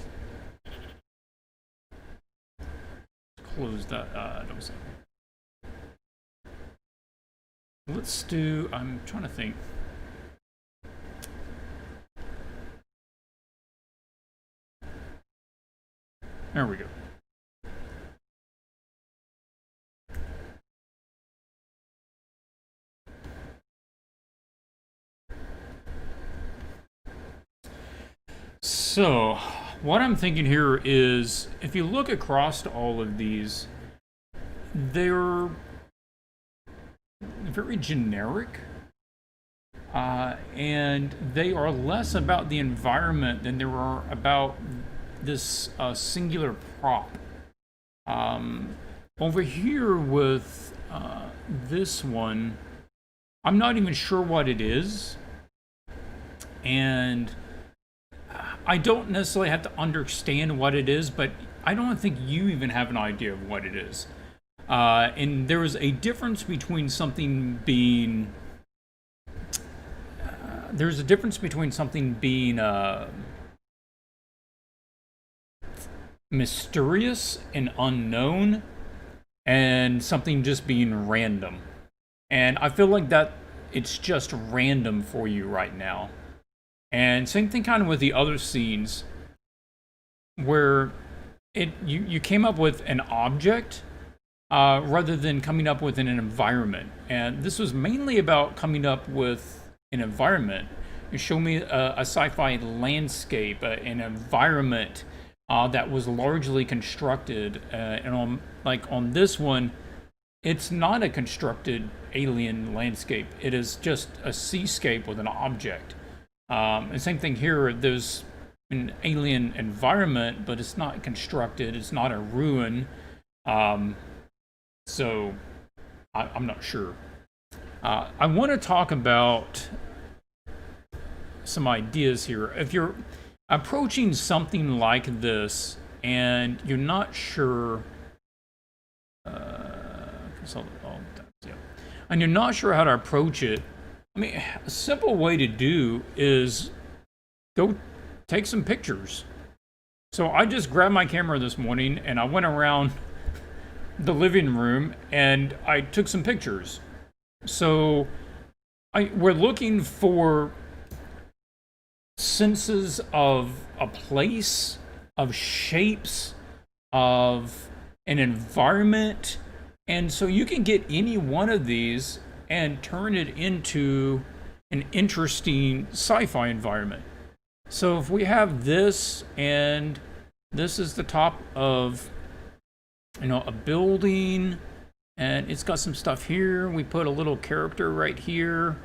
close that. Don't say. Let's do. I'm trying to think. There we go. So, what I'm thinking here is if you look across all of these, they're very generic. And they are less about the environment than they are about this singular prop. Over here with this one, I'm not even sure what it is. And I don't necessarily have to understand what it is, but I don't think you even have an idea of what it is. And there is a difference between something being mysterious and unknown and something just being random. And I feel like that it's just random for you right now. And same thing kind of with the other scenes where you came up with an object rather than coming up with an environment. And this was mainly about coming up with an environment. You show me a sci-fi landscape, an environment that was largely constructed. And on this one, it's not a constructed alien landscape. It is just a seascape with an object. And same thing here. There's an alien environment, but it's not constructed. It's not a ruin. So I'm not sure. I want to talk about some ideas here. If you're approaching something like this and you're not sure, and you're not sure how to approach it, I mean, a simple way to do is go take some pictures. So I just grabbed my camera this morning and I went around the living room and I took some pictures. So we're looking for senses of a place, of shapes, of an environment. And so you can get any one of these and turn it into an interesting sci-fi environment. So if we have this, and this is the top of, you know, a building, and it's got some stuff here. We put a little character right here,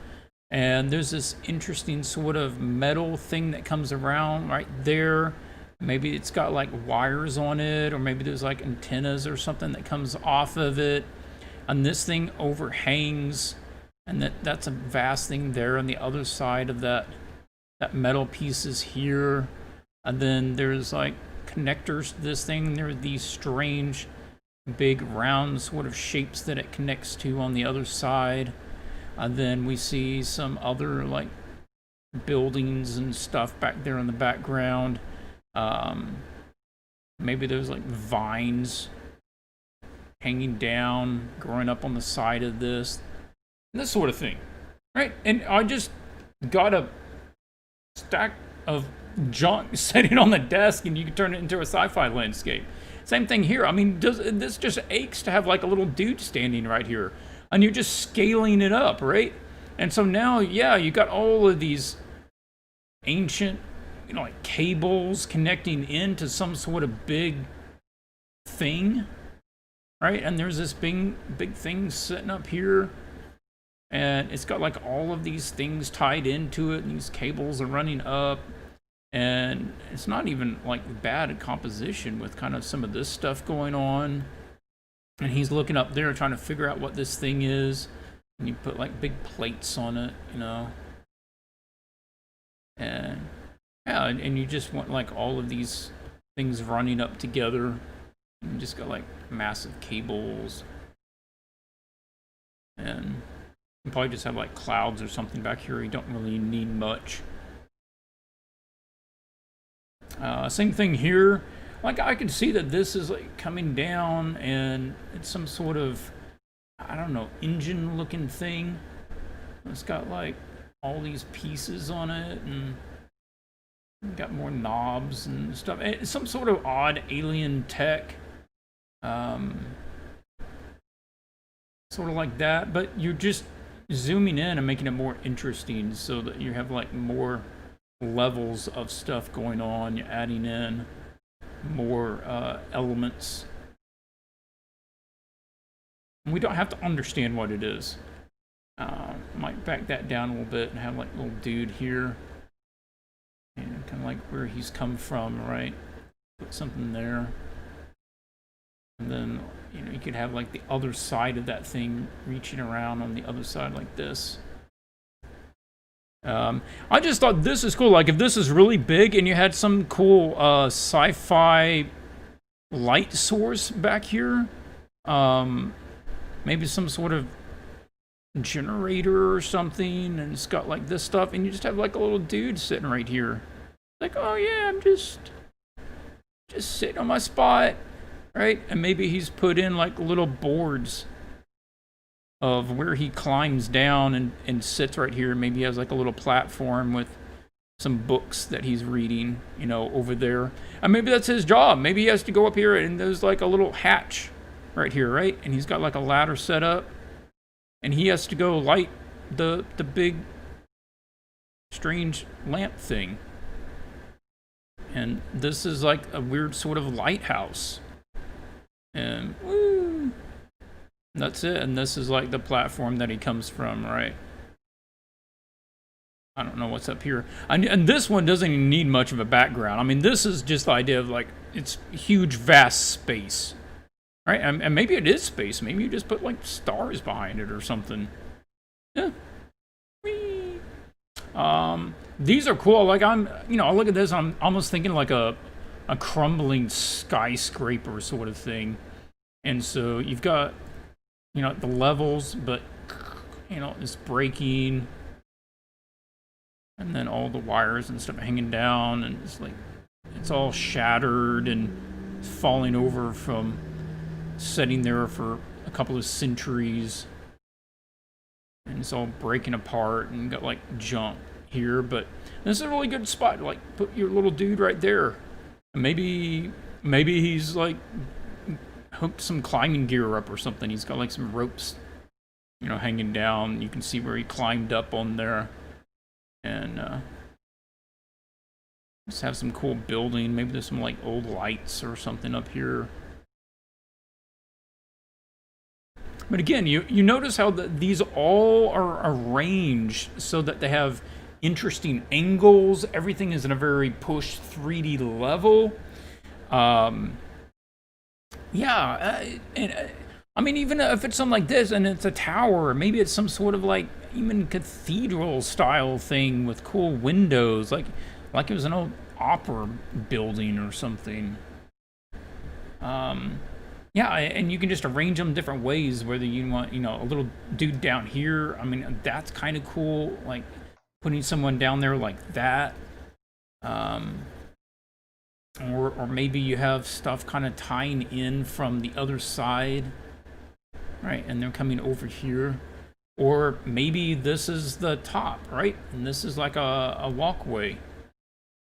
and there's this interesting sort of metal thing that comes around right there. Maybe it's got like wires on it, or maybe there's like antennas or something that comes off of it. And this thing overhangs, and that's a vast thing there on the other side of that metal piece is here. And then there's like connectors to this thing. There are these strange big round sort of shapes that it connects to on the other side. And then we see some other like buildings and stuff back there in the background. Maybe there's like vines hanging down, growing up on the side of this sort of thing, right? And I just got a stack of junk sitting on the desk, and you can turn it into a sci-fi landscape. Same thing here. I mean, this just aches to have like a little dude standing right here, and you're just scaling it up, right? And so now, yeah, you got all of these ancient, you know, like cables connecting into some sort of big thing, right? And there's this big thing sitting up here, and it's got like all of these things tied into it, and these cables are running up, and it's not even like bad composition with kind of some of this stuff going on. And he's looking up there trying to figure out what this thing is, and you put like big plates on it, you know, and yeah, and you just want like all of these things running up together. You just got like massive cables, and you probably just have like clouds or something back here. You don't really need much. Same thing here. Like I can see that this is like coming down, and it's some sort of, I don't know, engine looking thing. It's got like all these pieces on it, and got more knobs and stuff. It's some sort of odd alien tech. Sort of like that, but you're just zooming in and making it more interesting so that you have like more levels of stuff going on. You're adding in more elements. And we don't have to understand what it is. Might back that down a little bit and have like a little dude here, and kind of like where he's come from, right? Put something there. And then, you know, you could have like the other side of that thing reaching around on the other side like this. I just thought this is cool. Like if this is really big and you had some cool sci-fi light source back here, maybe some sort of generator or something, and it's got like this stuff, and you just have like a little dude sitting right here. Like, oh yeah, I'm just sitting on my spot. Right? And maybe he's put in like little boards of where he climbs down and sits right here. Maybe he has like a little platform with some books that he's reading, you know, over there. And maybe that's his job. Maybe he has to go up here, and there's like a little hatch right here, right? And he's got like a ladder set up, and he has to go light the big strange lamp thing. And this is like a weird sort of lighthouse. And woo, that's it. And this is like the platform that he comes from, right? I don't know what's up here. And this one doesn't even need much of a background. I mean, this is just the idea of like, it's huge, vast space, right? And maybe it is space. Maybe you just put like stars behind it or something. Yeah. Whee. These are cool. Like I look at this, I'm almost thinking like a crumbling skyscraper sort of thing. And so you've got, you know, the levels, but, you know, it's breaking. And then all the wires and stuff hanging down, and it's like, it's all shattered and falling over from sitting there for a couple of centuries. And it's all breaking apart, and got like junk here, but this is a really good spot. Like, put your little dude right there. Maybe he's like hooked some climbing gear up or something. He's got like some ropes, you know, hanging down. You can see where he climbed up on there, and Just have some cool building. Maybe there's some like old lights or something up here. But again, you notice how these all are arranged so that they have interesting angles. Everything is in a very push 3D level. I mean, even if it's something like this and it's a tower, maybe it's some sort of like even cathedral style thing with cool windows, like it was an old opera building or something. Yeah, and you can just arrange them different ways, whether you want, a little dude down here. I mean, that's kind of cool, like putting someone down there like that. Or maybe you have stuff kind of tying in from the other side, right? And they're coming over here. Or maybe this is the top, right? And this is like a walkway.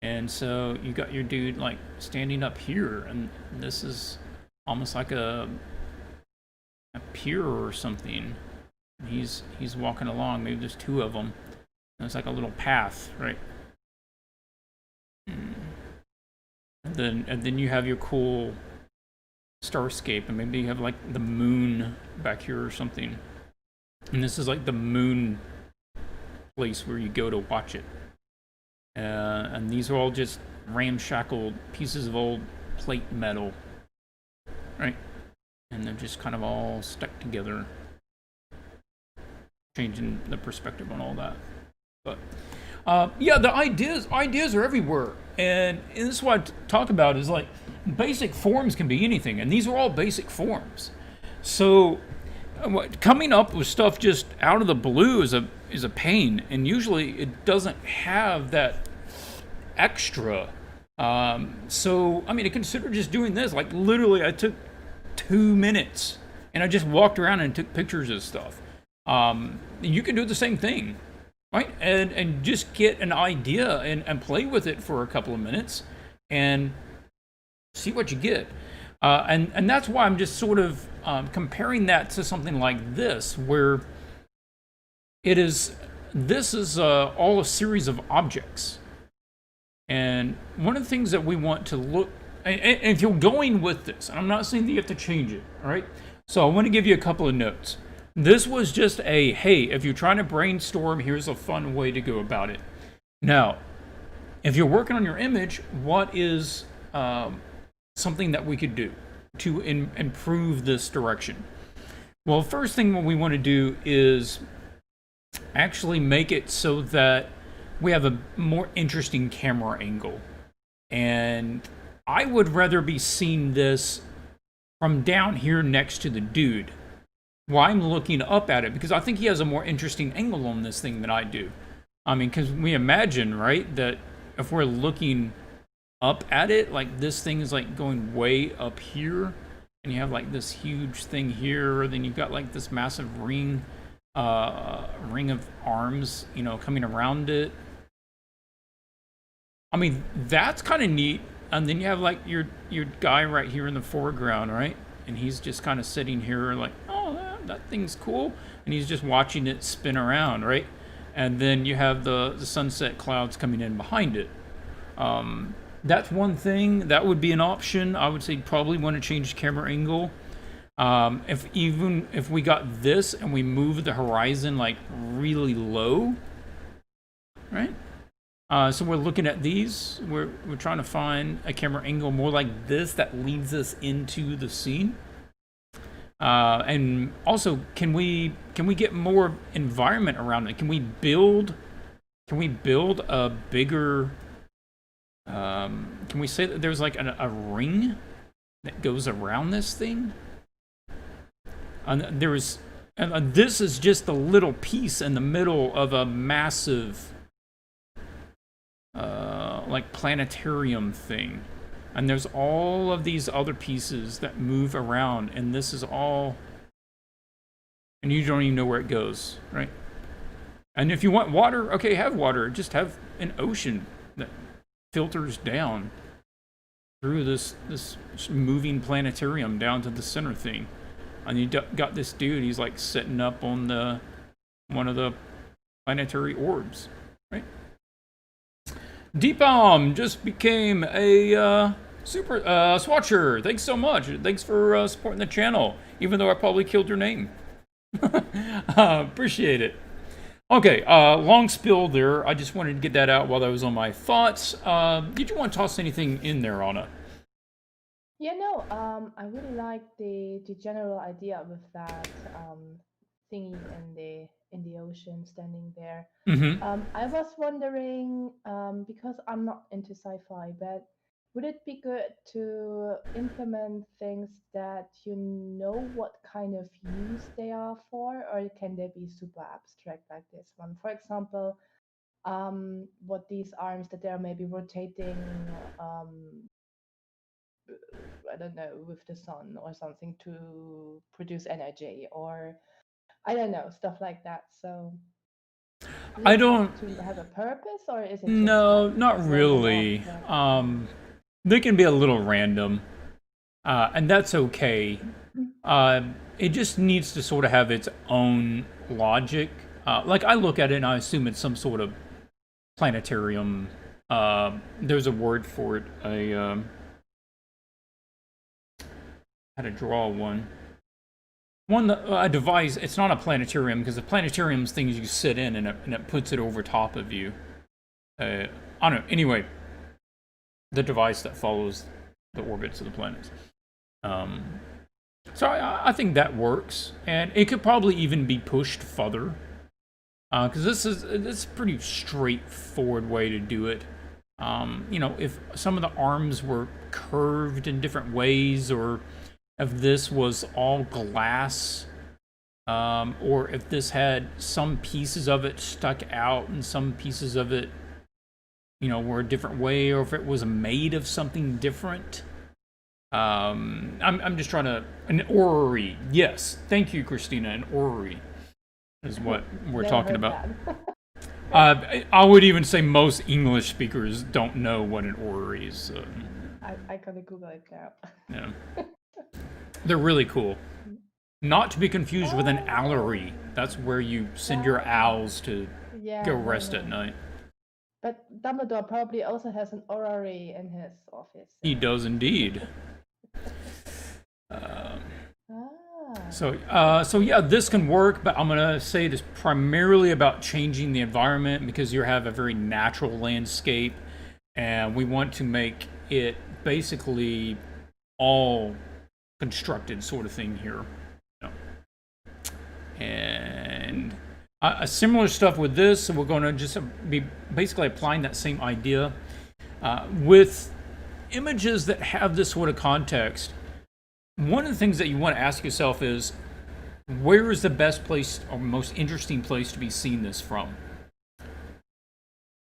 And so you got your dude like standing up here, and this is almost like a pier or something. He's walking along. Maybe there's two of them. And it's like a little path, right? And then you have your cool starscape, and maybe you have like the moon back here or something. And this is like the moon place where you go to watch it. And these are all just ramshackle pieces of old plate metal, right? And they're just kind of all stuck together, changing the perspective on all that. But yeah, the ideas are everywhere, and this is what I talk about is like basic forms can be anything, and these are all basic forms. So coming up with stuff just out of the blue is a pain, and usually it doesn't have that extra. So I mean, I consider just doing this. Like literally, I took 2 minutes and I just walked around and took pictures of stuff. You can do the same thing, right? And just get an idea and play with it for a couple of minutes and see what you get. And that's why I'm just sort of comparing that to something like this, where this is all a series of objects. And one of the things that we want to look, and if you're going with this, and I'm not saying that you have to change it, all right? So I want to give you a couple of notes. This was just hey, if you're trying to brainstorm, here's a fun way to go about it. Now, if you're working on your image, what is something that we could do to improve this direction? Well, first thing what we want to do is actually make it so that we have a more interesting camera angle. And I would rather be seeing this from down here next to the dude while I'm looking up at it, because I think he has a more interesting angle on this thing than I do. I mean, because we imagine, right, that if we're looking up at it, like this thing is like going way up here, and you have like this huge thing here, then you've got like this massive ring of arms, coming around it. I mean, that's kind of neat. And then you have like your guy right here in the foreground, right? And he's just kind of sitting here like, oh, that thing's cool. And he's just watching it spin around, right? And then you have the sunset clouds coming in behind it. That's one thing. That would be an option. I would say probably want to change camera angle. If we got this and we move the horizon like really low, right? So we're looking at these. We're trying to find a camera angle more like this that leads us into the scene. And also, can we get more environment around it? Can we build a bigger? Can we say that there's like a ring that goes around this thing? And this is just a little piece in the middle of a massive like planetarium thing, and there's all of these other pieces that move around, and this is all, and you don't even know where it goes, right? And if you want water, okay, have water. Just have an ocean that filters down through this moving planetarium down to the center thing. And you got this dude, he's like sitting up on one of the planetary orbs, right? Deepalm just became a super swatcher. Thanks so much. Thanks for supporting the channel, even though I probably killed your name. Appreciate it. Okay, long spill there. I just wanted to get that out while I was on my thoughts. Did you want to toss anything in there, Anna? Yeah, no, I really like the general idea with that thingy in the ocean standing there. Mm-hmm. I was wondering, because I'm not into sci-fi, but would it be good to implement things that you know what kind of use they are for, or can they be super abstract like this one? For example, what these arms that they're maybe rotating, I don't know, with the sun or something to produce energy, or I don't know, stuff like that. So does I it have don't. to have a purpose, or is it just No, like not random really. objects? They can be a little random, and that's okay. It just needs to sort of have its own logic. Like I look at it and I assume it's some sort of planetarium. There's a word for it. How to draw one. A device. It's not a planetarium because the planetarium's things you sit in and it puts it over top of you. I don't know. Anyway, the device that follows the orbits of the planets. So I think that works, and it could probably even be pushed further, because this is a pretty straightforward way to do it. If some of the arms were curved in different ways, or if this was all glass, or if this had some pieces of it stuck out and some pieces of it, were a different way, or if it was made of something different. I'm just trying to an orrery. Yes, thank you, Christina. An orrery is what we're Never talking heard about. that. I would even say most English speakers don't know what an orrery is. I gotta Google it now. Yeah, they're really cool. Not to be confused with an Oh, owlery. That's where you send your owls to yeah, go no, rest at no. night. But Dumbledore probably also has an orrery in his office. He does indeed. Ah, So yeah, this can work, but I'm gonna say it is primarily about changing the environment because you have a very natural landscape, and we want to make it basically all constructed sort of thing here. And a similar stuff with this, so we're going to just be basically applying that same idea with images that have this sort of context. One of the things that you want to ask yourself is, where is the best place or most interesting place to be seeing this from?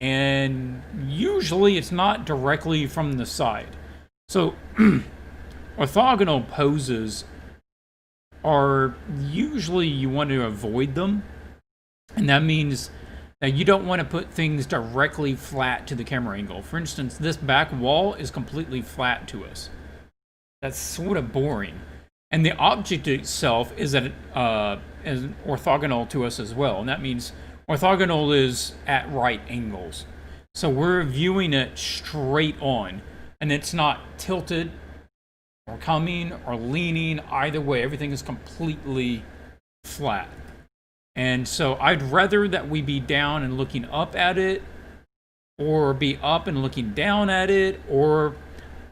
And usually it's not directly from the side. So orthogonal poses are usually, you want to avoid them. And that means that you don't want to put things directly flat to the camera angle. For instance, this back wall is completely flat to us. That's sort of boring. And the object itself is orthogonal to us as well. And that means orthogonal is at right angles. So we're viewing it straight on. And it's not tilted or coming or leaning either way. Everything is completely flat. And so I'd rather that we be down and looking up at it, or be up and looking down at it, or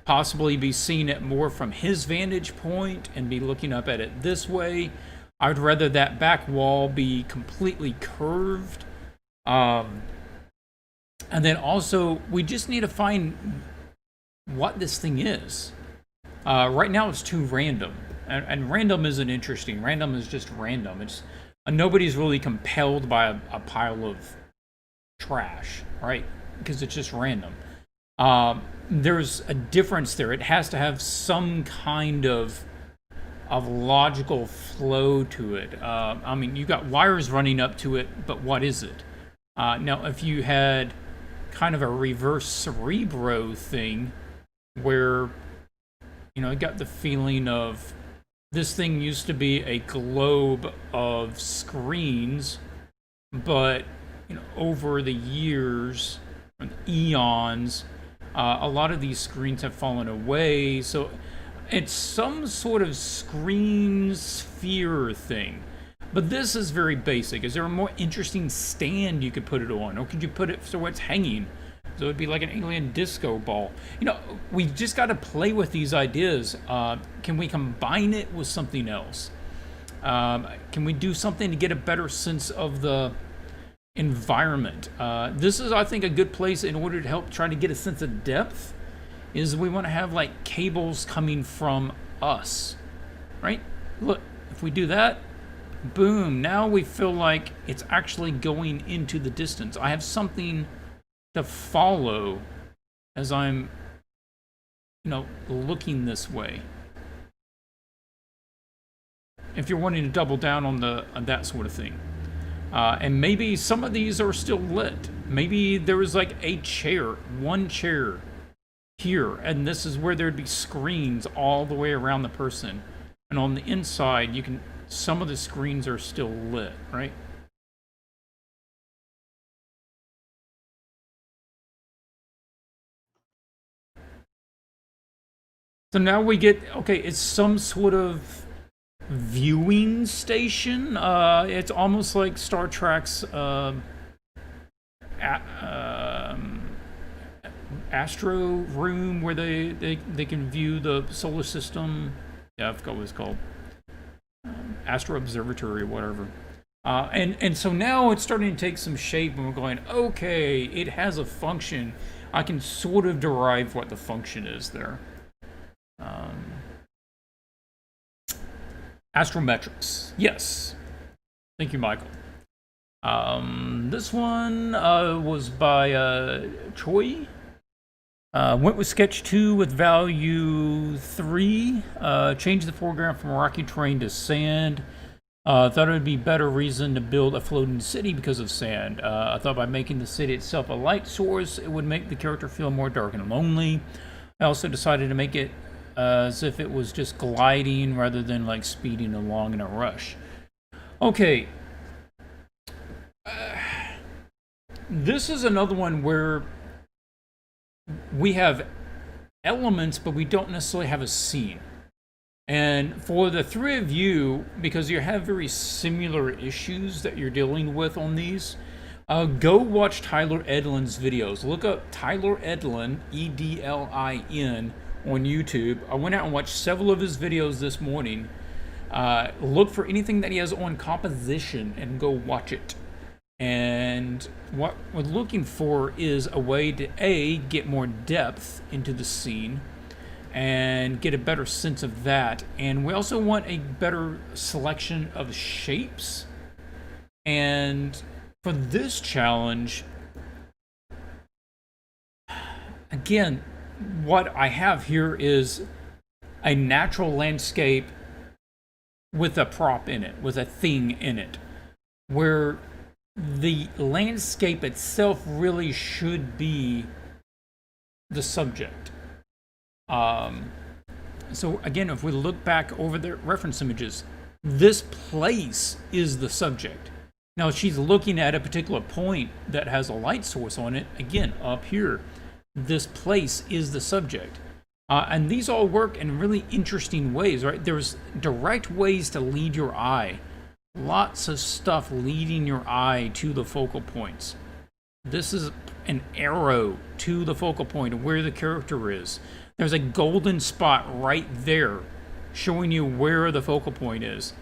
possibly be seeing it more from his vantage point and be looking up at it this way. I'd rather that back wall be completely curved. And then also, we just need to find what this thing is. Right now it's too random. And random isn't interesting. Random is just random. It's nobody's really compelled by a pile of trash, right? Because it's just random. There's a difference there. It has to have some kind of logical flow to it. I mean, you got wires running up to it, but what is it? Now, if you had kind of a reverse Cerebro thing, where I got the feeling of this thing used to be a globe of screens, but over the years eons. A lot of these screens have fallen away, so it's some sort of screen sphere thing. But this is very basic. Is there a more interesting stand you could put it on? Or could you put it so it's hanging? So it'd be like an alien disco ball. You know, we just got to play with these ideas. Can we combine it with something else? Can we do something to get a better sense of the environment? This is, I think, a good place in order to help try to get a sense of depth. Is we want to have like cables coming from us, right? Look, if we do that, boom, now we feel like it's actually going into the distance. I have something to follow as I'm, looking this way. If you're wanting to double down on that sort of thing. And maybe some of these are still lit. Maybe there was like one chair here, and this is where there'd be screens all the way around the person. And on the inside, some of the screens are still lit, right? So now we get, okay, it's some sort of viewing station. It's almost like Star Trek's Astro room where they can view the solar system. Yeah, I forgot what it's called. Astro Observatory or whatever. And so now it's starting to take some shape, and we're going, okay, it has a function. I can sort of derive what the function is there. Astrometrics. Yes. Thank you, Michael. This one was by Choi. Went with sketch 2 with value 3. Changed the foreground from rocky terrain to sand. Thought it would be better reason to build a floating city because of sand. I thought by making the city itself a light source, it would make the character feel more dark and lonely. I also decided to make it as if it was just gliding rather than like speeding along in a rush. Okay. This is another one where we have elements, but we don't necessarily have a scene. And for the three of you, because you have very similar issues that you're dealing with on these, go watch Tyler Edlin's videos. Look up Tyler Edlin, Edlin, on YouTube. I went out and watched several of his videos this morning. Look for anything that he has on composition and go watch it. And what we're looking for is a way to get more depth into the scene and get a better sense of that. And we also want a better selection of shapes. And for this challenge, again, what I have here is a natural landscape with a prop in it, with a thing in it, where the landscape itself really should be the subject. So again, if we look back over the reference images, this place is the subject. Now she's looking at a particular point that has a light source on it. Again, up here, this place is the subject. And these all work in really interesting ways, right? There's direct ways to lead your eye. Lots of stuff leading your eye to the focal points. This is an arrow to the focal point of where the character is. There's a golden spot right there showing you where the focal point is.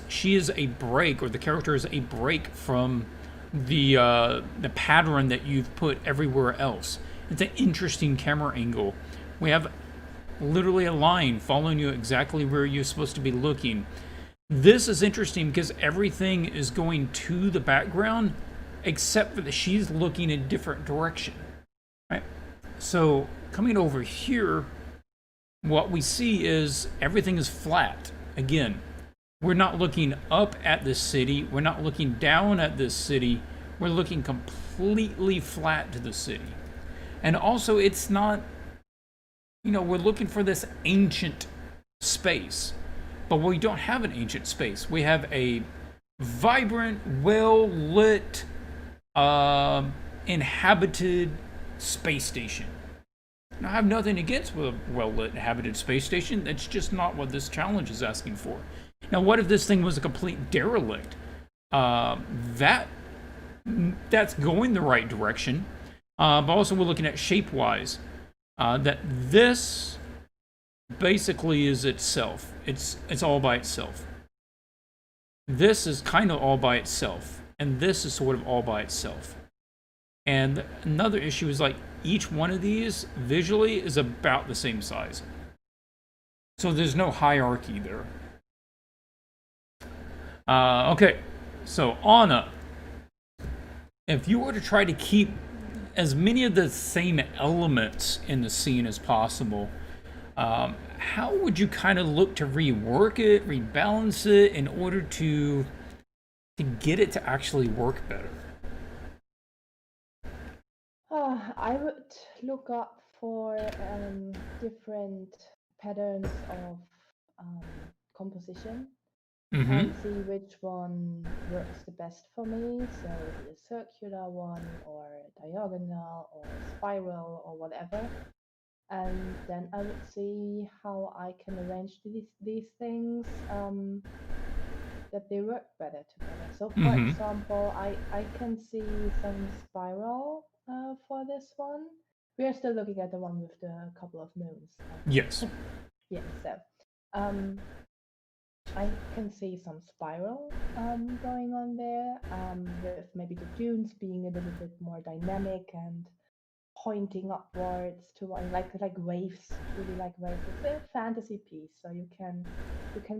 She is a break, or the character is a break from the pattern that you've put everywhere else. It's an interesting camera angle. We have literally a line following you exactly where you're supposed to be looking. This is interesting because everything is going to the background except for that she's looking in a different direction, right? So coming over here, what we see is everything is flat. Again, we're not looking up at this city. We're not looking down at this city. We're looking completely flat to the city. And also it's not, we're looking for this ancient space. But we don't have an ancient space. We have a vibrant, well-lit inhabited space station. Now, I have nothing against a well-lit inhabited space station. That's just not what this challenge is asking for. Now, what if this thing was a complete derelict? That's going the right direction. But also we're looking at shape-wise. That this basically is itself. It's all by itself. This is kind of all by itself. And this is sort of all by itself. And another issue is like each one of these visually is about the same size. So there's no hierarchy there. Okay, so Anna, if you were to try to keep as many of the same elements in the scene as possible, how would you kind of look to rework it, rebalance it in order to get it to actually work better? I would look up for different patterns of composition and see which one works the best for me. So a circular one or diagonal or spiral or whatever. And then I would see how I can arrange these things that they work better together. So for example, I can see some spiral for this one. We are still looking at the one with the couple of moons. Yes. Yeah, so I can see some spiral going on there, with maybe the dunes being a little bit more dynamic and pointing upwards to like waves, really like waves. It's a fantasy piece, so you can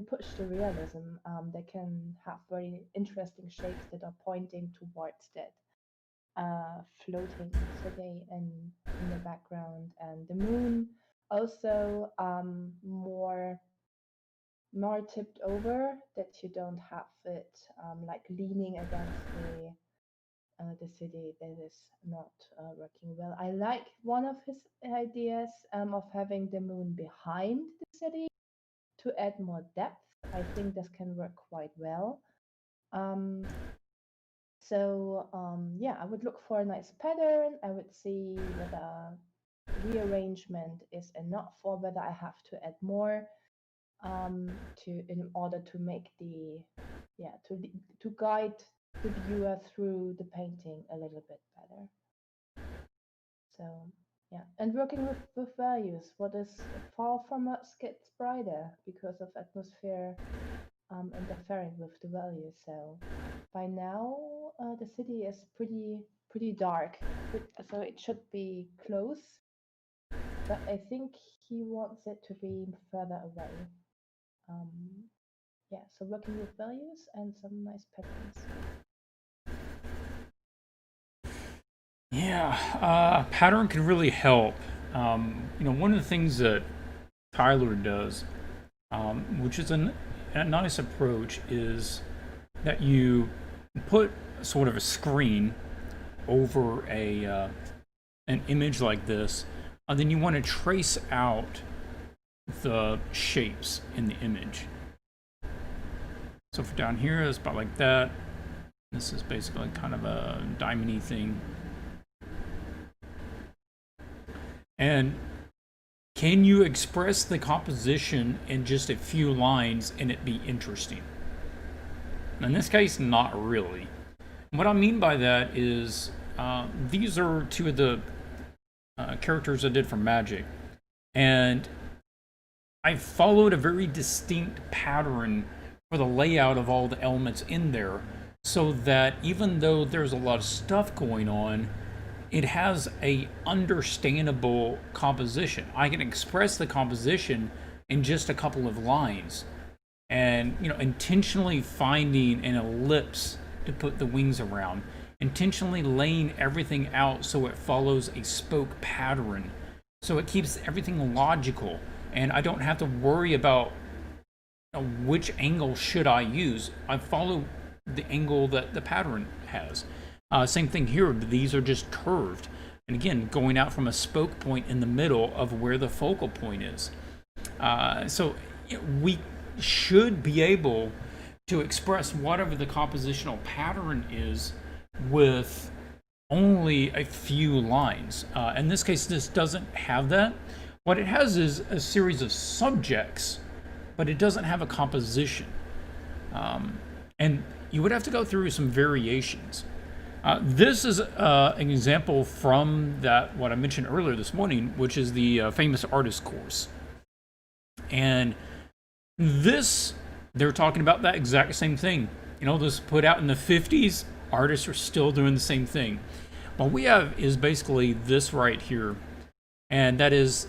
push the realism. They can have very interesting shapes that are pointing towards that floating city in the background, and the moon also more tipped over, that you don't have it like leaning against the city. That is not working well. I like one of his ideas of having the moon behind the city to add more depth. I think this can work quite well. Yeah, I would look for a nice pattern. I would see whether rearrangement is enough or whether I have to add more in order to make to guide the viewer through the painting a little bit better. So yeah, and working with values. What is far from us gets brighter because of atmosphere interfering with the values. So by now the city is pretty dark, so it should be close. But I think he wants it to be further away. Yeah, so working with values and some nice patterns. Yeah, pattern can really help. One of the things that Tyler does, which is a nice approach, is that you put sort of a screen over an image like this, and then you want to trace out the shapes in the image. So for down here, it's about like that. This is basically kind of a diamond-y thing. And can you express the composition in just a few lines and it be interesting? In this case, not really. What I mean by that is these are two of the characters I did for Magic. And I followed a very distinct pattern for the layout of all the elements in there, so that even though there's a lot of stuff going on, it has a understandable composition. I can express the composition in just a couple of lines, and intentionally finding an ellipse to put the wings around, intentionally laying everything out so it follows a spoke pattern, so it keeps everything logical, and I don't have to worry about which angle should I use. I follow the angle that the pattern has. Same thing here. These are just curved, and again, going out from a spoke point in the middle of where the focal point is. So we should be able to express whatever the compositional pattern is with only a few lines. In this case, this doesn't have that. What it has is a series of subjects, but it doesn't have a composition. And you would have to go through some variations. This is an example from that what I mentioned earlier this morning, which is the famous artist course. And this, they're talking about that exact same thing. You know, this put out in the 50s, artists are still doing the same thing. What we have is basically this right here. And that is,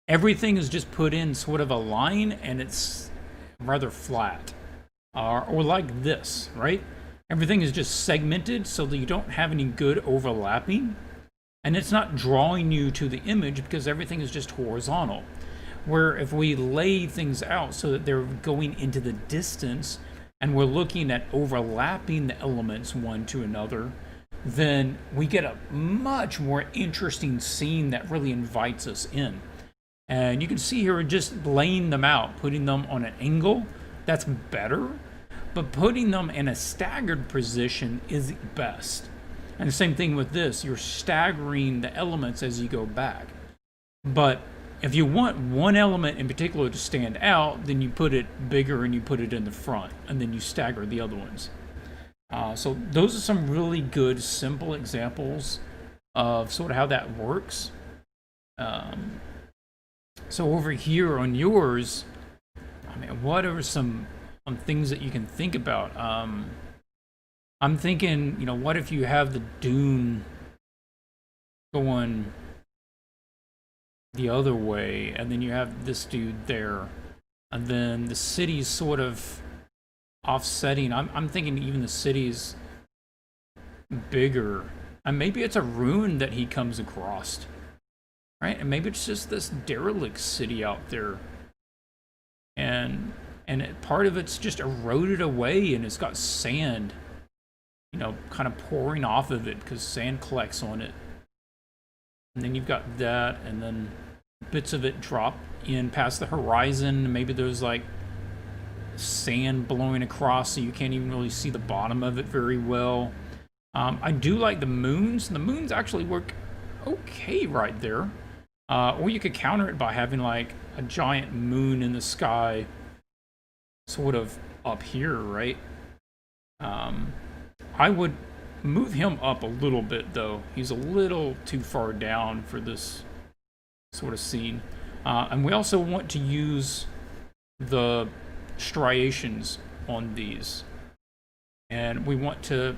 everything is just put in sort of a line, and it's rather flat. Or like this, right? Everything is just segmented so that you don't have any good overlapping. And it's not drawing you to the image because everything is just horizontal. Where if we lay things out so that they're going into the distance and we're looking at overlapping the elements one to another, then we get a much more interesting scene that really invites us in. And you can see here just laying them out, putting them on an angle, that's better. But putting them in a staggered position is best. And the same thing with this, you're staggering the elements as you go back. But if you want one element in particular to stand out, then you put it bigger and you put it in the front, and then you stagger the other ones. So those are some really good, simple examples of sort of how that works. So over here on yours, I mean, what are some things that you can think about? I'm thinking, you know, what if you have the dune going the other way, and then you have this dude there, and then the city's sort of offsetting. I'm thinking even the city's bigger, and maybe it's a ruin that he comes across, right? And maybe it's just this derelict city out there, and part of it's just eroded away, and it's got sand, you know, kind of pouring off of it because sand collects on it. And then you've got that, and then bits of it drop in past the horizon. Maybe there's like sand blowing across, so you can't even really see the bottom of it very well. I do like the moons. The moons actually work okay right there. Or you could counter it by having like a giant moon in the sky sort of up here, right? I would move him up a little bit, though. He's a little too far down for this sort of scene. And we also want to use the striations on these. And we want to,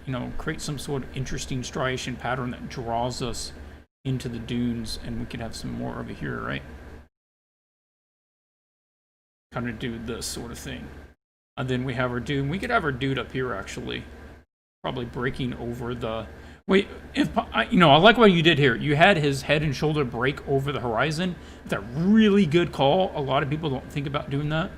you know, create some sort of interesting striation pattern that draws us into the dunes, and we could have some more over here, right? Kind of do this sort of thing. And then we have our dude. We could have our dude up here, actually. Probably breaking over the... Wait, you know, I like what you did here. You had his head and shoulder break over the horizon. That's a really good call. A lot of people don't think about doing that.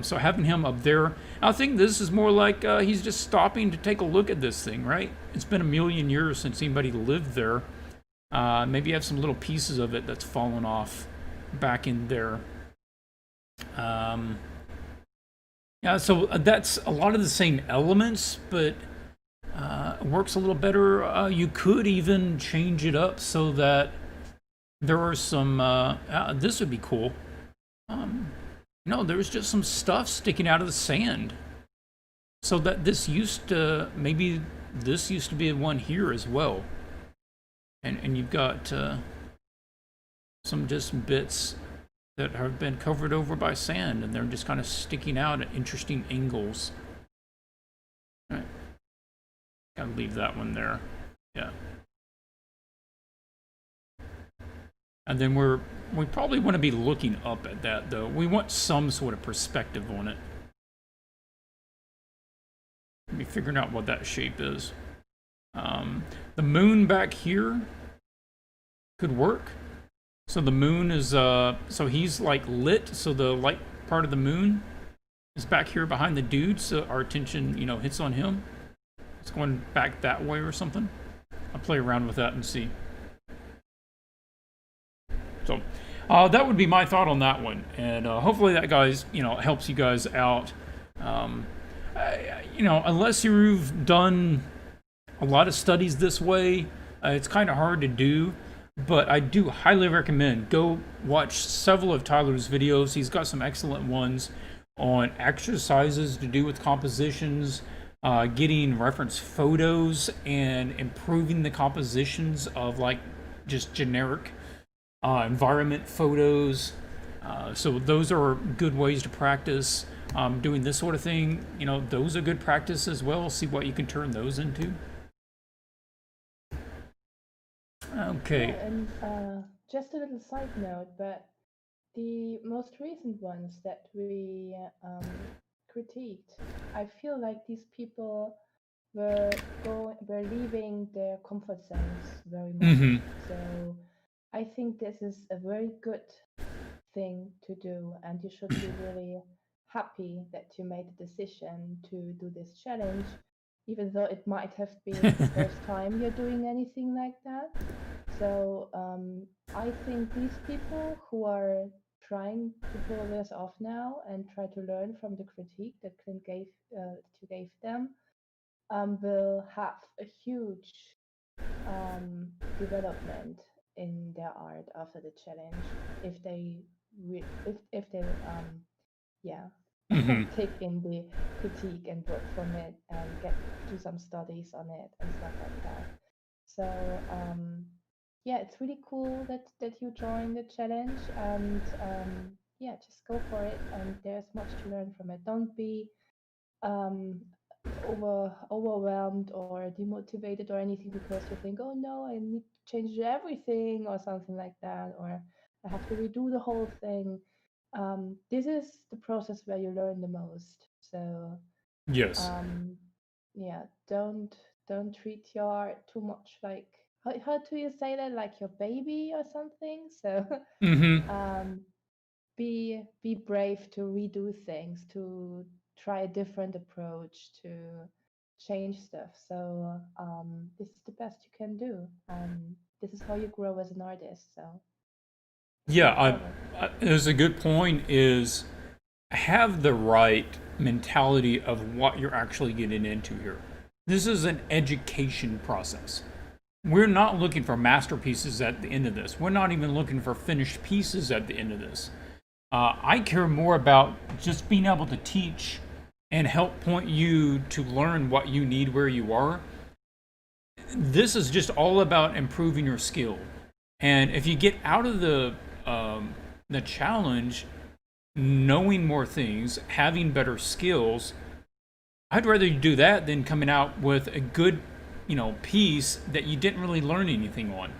So having him up there, I think this is more like he's just stopping to take a look at this thing, right? It's been a million years since anybody lived there. Maybe you have some little pieces of it that's fallen off back in there. Yeah, so that's a lot of the same elements, but it works a little better. You could even change it up so that there are some... this would be cool. No, there's just some stuff sticking out of the sand. So that this used to... Maybe this used to be one here as well. And you've got some just bits that have been covered over by sand, and they're just kind of sticking out at interesting angles. All right. Gotta leave that one there. Yeah. And then we probably want to be looking up at that, though. We want some sort of perspective on it. Maybe figuring out what that shape is. The moon back here could work. So the moon is, so he's like lit, so the light part of the moon is back here behind the dude, so our attention, you know, hits on him. It's going back that way or something. I'll play around with that and see. So that would be my thought on that one, and hopefully that, guys, you know, helps you guys out. You know, unless you've done a lot of studies this way. It's kind of hard to do, but I do highly recommend go watch several of Tyler's videos. He's got some excellent ones on exercises to do with compositions, getting reference photos, and improving the compositions of like just generic environment photos. So those are good ways to practice doing this sort of thing. You know, those are good practice as well. See what you can turn those into. Okay. Yeah, and just a little side note, but the most recent ones that we critiqued, I feel like these people were leaving their comfort zones very much. Mm-hmm. So I think this is a very good thing to do, and you should be really happy that you made the decision to do this challenge, even though it might have been the first time you're doing anything like that. So I think these people who are trying to pull this off now and try to learn from the critique that Clint gave them will have a huge development in their art after the challenge if they if they yeah Mm-hmm. take in the critique and work from it and get do some studies on it and stuff like that. So yeah, it's really cool that you joined the challenge, and yeah, just go for it. And there's much to learn from it. Don't be um, overwhelmed or demotivated or anything because you think, oh no, I need to change everything or something like that, or I have to redo the whole thing. This is the process where you learn the most. So Yes. um, yeah, don't treat your art too much like how do you say that, like your baby or something. So Mm-hmm. um, be brave to redo things, to try a different approach, to change stuff. So this is the best you can do, and this is how you grow as an artist. So Yeah, go forward. there's a good point is have the right mentality of what you're actually getting into here. This is an education process. We're not looking for masterpieces at the end of this. We're not even looking for finished pieces at the end of this. I care more about just being able to teach and help point you to learn what you need where you are. This is just all about improving your skill. And if you get out of the challenge, knowing more things, having better skills, I'd rather you do that than coming out with a good, piece that you didn't really learn anything on.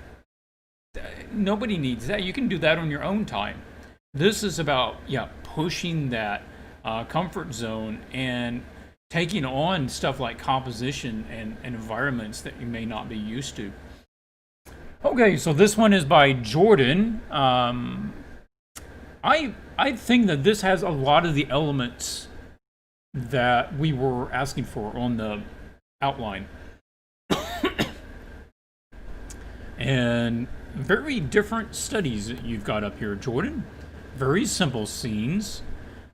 Nobody needs that. You can do that on your own time. This is about, yeah, pushing that comfort zone and taking on stuff like composition and environments that you may not be used to. Okay, so this one is by Jordan. I think that this has a lot of the elements that we were asking for on the outline. And very different studies that you've got up here, Jordan. Very simple scenes.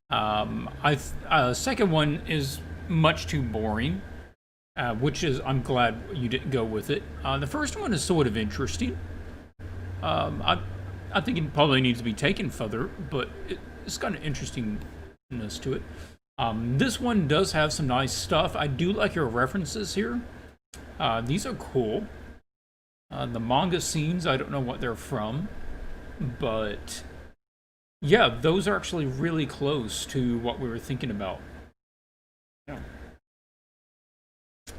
Second one is much too boring, which is I'm glad you didn't go with it. The first one is sort of interesting. I think it probably needs to be taken further, but it's got an interestingness to it. This one does have some nice stuff. I do like your references here. These are cool. The manga scenes, I don't know what they're from, but yeah, those are actually really close to what we were thinking about. Yeah.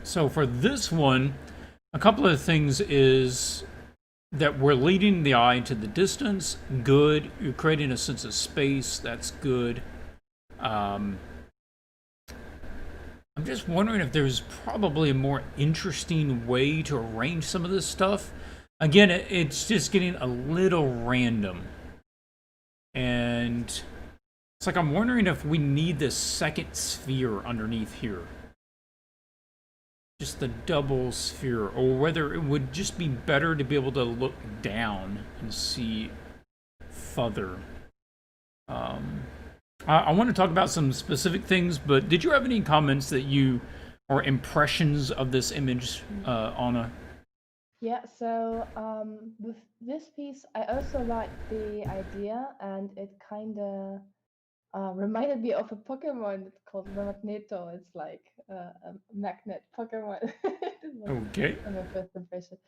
So for this one, a couple of things is that we're leading the eye into the distance. Good. You're creating a sense of space. That's good. I'm just wondering if there's probably a more interesting way to arrange some of this stuff. Again, it's just getting a little random. And it's like I'm wondering if we need this second sphere underneath here. Just the double sphere, or whether it would just be better to be able to look down and see further. I want to talk about some specific things, but did you have any comments that you or impressions of this image, Anna? Yeah, so with this piece, I also like the idea, and it kind of reminded me of a Pokemon called Magneto. It's like a magnet Pokemon. This was Okay. my first impression.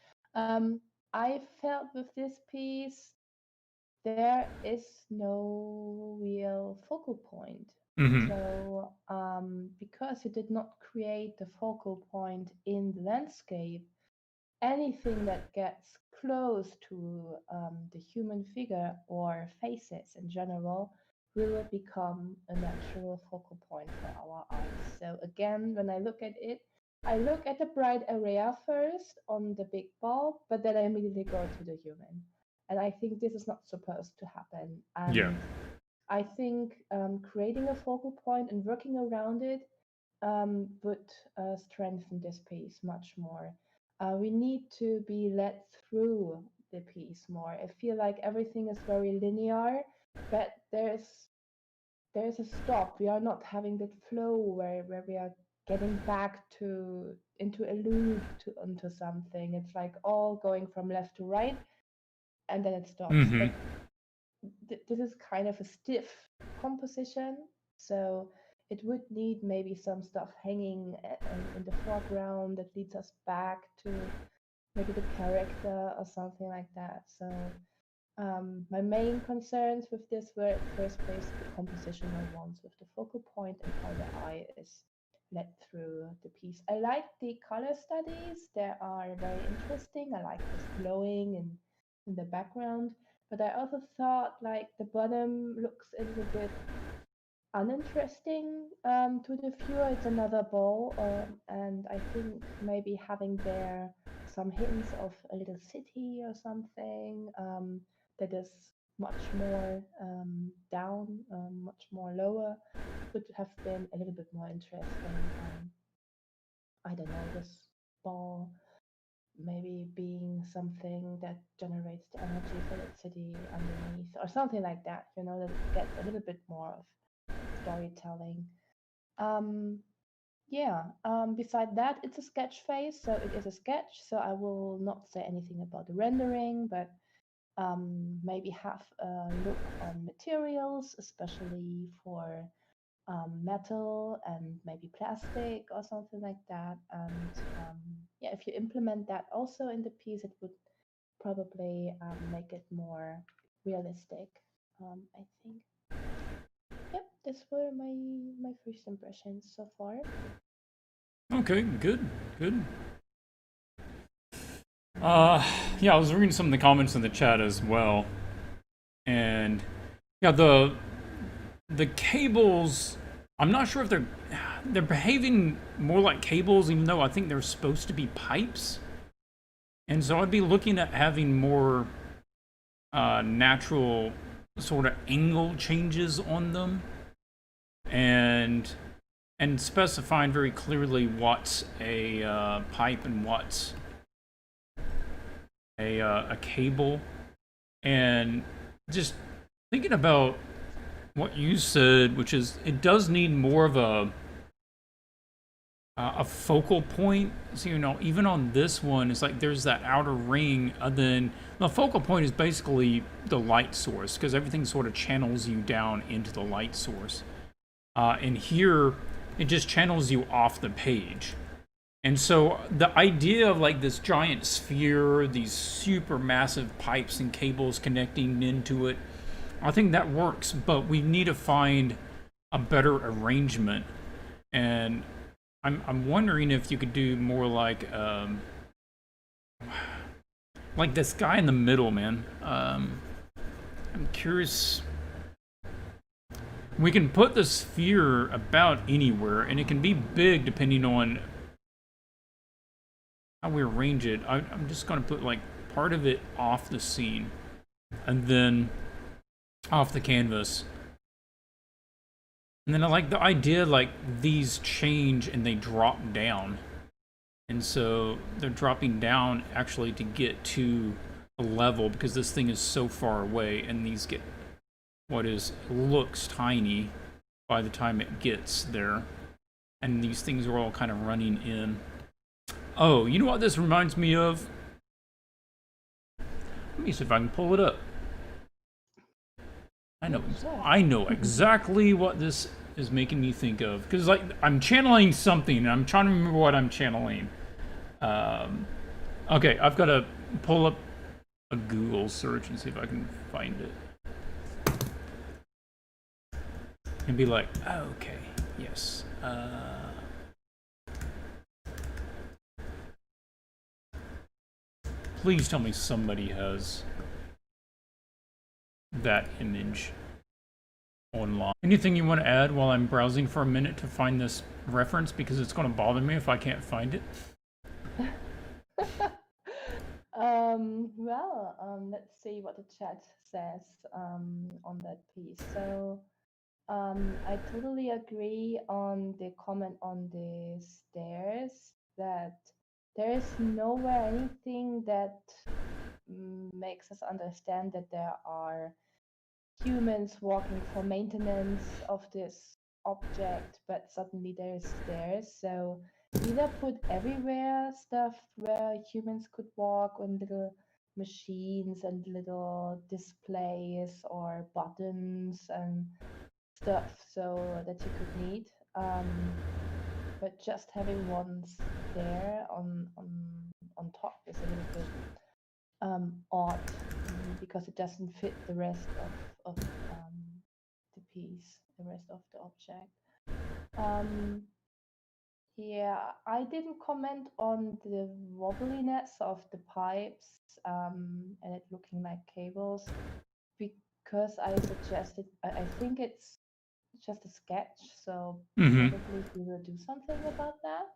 I felt with this piece, there is no real focal point. Mm-hmm. So, because you did not create the focal point in the landscape, anything that gets close to the human figure or faces in general will become a natural focal point for our eyes. So again, when I look at it, I look at the bright area first on the big bulb, but then I immediately go to the human. And I think this is not supposed to happen. Yeah. And I think creating a focal point and working around it would strengthen this piece much more. We need to be led through the piece more. I feel like everything is very linear, but there's a stop. We are not having that flow where we are getting back to into a loop to onto something. It's like all going from left to right, and then it stops. Mm-hmm. But this is kind of a stiff composition, so it would need maybe some stuff hanging in the foreground that leads us back to maybe the character or something like that. So my main concerns with this were at first place the compositional ones with the focal point and how the eye is led through the piece. I like the color studies, they are very interesting. I like this glowing in the background, but I also thought like the bottom looks a little bit uninteresting to the viewer. It's another ball, and I think maybe having there some hints of a little city or something that is much more down, much more lower, would have been a little bit more interesting. I don't know, this ball maybe being something that generates the energy for that city underneath or something like that, that it gets a little bit more of storytelling. Um, yeah, beside that, it's a sketch phase, so it is a sketch, so I will not say anything about the rendering, but maybe have a look on materials, especially for metal and maybe plastic or something like that. And yeah, if you implement that also in the piece, it would probably make it more realistic, I think. Yep, these were my first impressions so far. Okay, good, good. Yeah, I was reading some of the comments in the chat as well, and yeah, the cables. I'm not sure if they're behaving more like cables, even though I think they're supposed to be pipes. And so I'd be looking at having more natural sort of angle changes on them, and specifying very clearly what's a pipe and what's a cable, and just thinking about what you said, which is it does need more of a focal point. So even on this one, it's like there's that outer ring, and then the focal point is basically the light source because everything sort of channels you down into the light source. And here, it just channels you off the page. And so the idea of like this giant sphere, these super massive pipes and cables connecting into it, I think that works, but we need to find a better arrangement. And I'm wondering if you could do more like this guy in the middle, man. I'm curious. We can put the sphere about anywhere, and it can be big depending on how we arrange it. I'm just going to put like part of it off the scene and then off the canvas. And then I like the idea like these change and they drop down. And so they're dropping down actually to get to a level because this thing is so far away, and these get looks tiny by the time it gets there. and these things are all kind of running in. Oh, you know what this reminds me of? Let me see if I can pull it up. I know exactly what this is making me think of, because like I'm channeling something, and I'm trying to remember what I'm channeling. Okay, I've got to pull up a Google search and see if I can find it, and be like, oh, okay, yes. Please tell me somebody has that image online. Anything you want to add while I'm browsing for a minute to find this reference, because it's going to bother me if I can't find it? Let's see what the chat says on that piece. So I totally agree on the comment on the stairs, that there is nowhere anything that makes us understand that there are humans walking for maintenance of this object, but suddenly there's stairs. So either put everywhere stuff where humans could walk, on little machines and little displays or buttons and stuff, so that you could need. But just having one stair on top is a little bit odd, because it doesn't fit the rest of the piece, the rest of the object. Yeah, I didn't comment on the wobbliness of the pipes and it looking like cables, because I suggested, I think it's just a sketch, so probably he will do something about that.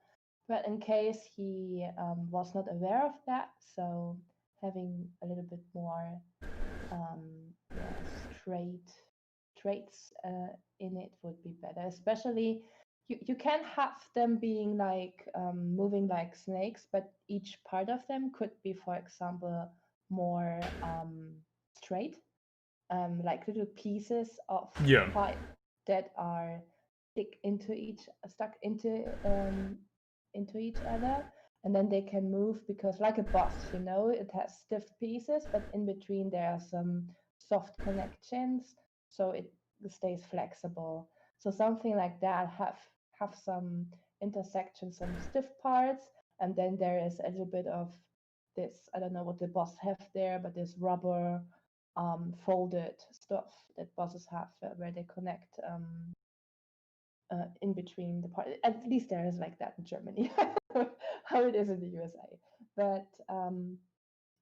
But in case he was not aware of that, so having a little bit more straight traits in it would be better. Especially, you can have them being like moving like snakes, but each part of them could be, for example, more straight, like little pieces of pipe that are stuck into each other, and then they can move, because like a bus, it has stiff pieces, but in between there are some soft connections, so it stays flexible. So something like that, have some intersections, some stiff parts, and then there is a little bit of this, I don't know what the bus have there, but this rubber folded stuff that buses have, where they connect in between the part. At least there is like that in Germany, how it is in the USA. But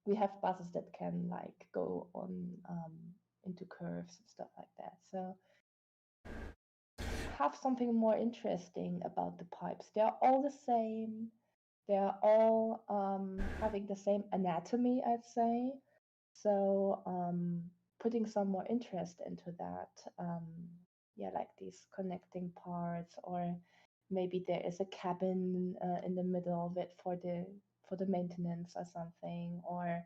we have buses that can like go on into curves and stuff like that. So have something more interesting about the pipes. They are all the same. They are all having the same anatomy, I'd say. So putting some more interest into that, like these connecting parts, or maybe there is a cabin in the middle of it for the maintenance or something, or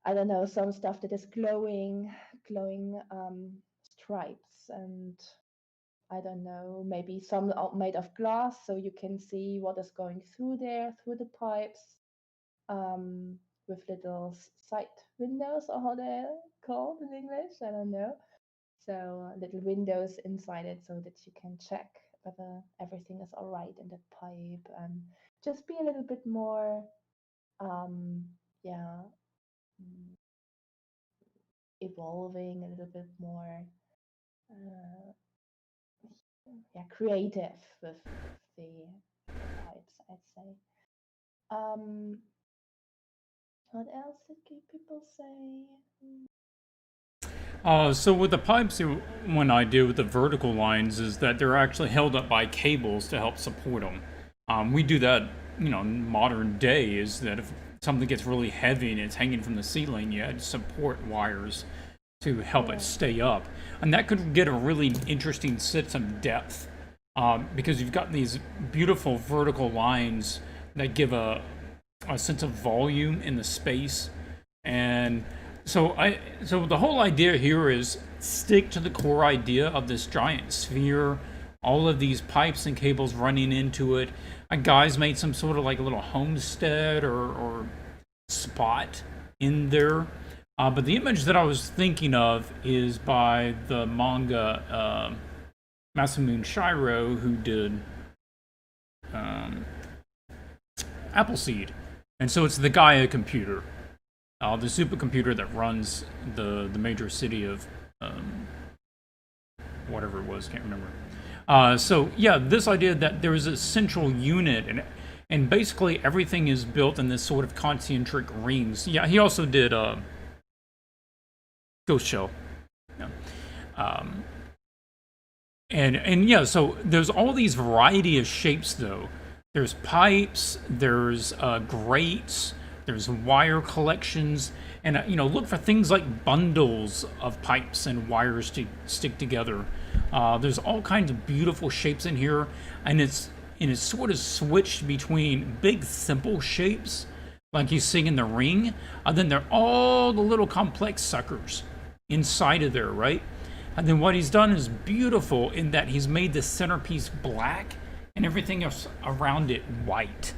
I don't know, some stuff that is glowing stripes, and I don't know, maybe some are made of glass, so you can see what is going through there, through the pipes, with little side windows, or how they're called in English, I don't know. So little windows inside it, so that you can check whether everything is all right in the pipe, and just be a little bit more, yeah, evolving, a little bit more, creative with the pipes, I'd say. What else did people say? So with the pipes, one idea with the vertical lines is that they're actually held up by cables to help support them. We do that, in modern day, is that if something gets really heavy and it's hanging from the ceiling, you add support wires to help it stay up. And that could get a really interesting sense of depth, because you've got these beautiful vertical lines that give a sense of volume in the space. And so the whole idea here is stick to the core idea of this giant sphere all of these pipes and cables running into it. A guy's made some sort of like a little homestead or spot in there. But the image that I was thinking of is by the manga Masamune Shiro, who did Appleseed. And so it's the Gaia computer, the supercomputer that runs the major city of whatever it was, can't remember. So yeah, this idea that there is a central unit, and basically everything is built in this sort of concentric rings. Yeah, he also did Ghost Shell. Yeah. And yeah, so there's all these variety of shapes though. There's pipes, there's grates, there's wire collections, and look for things like bundles of pipes and wires to stick together. There's all kinds of beautiful shapes in here, and it's sort of switched between big simple shapes like you see in the ring, and then there are all the little complex suckers inside of there, right? And then what he's done is beautiful in that he's made the centerpiece black and everything else around it white.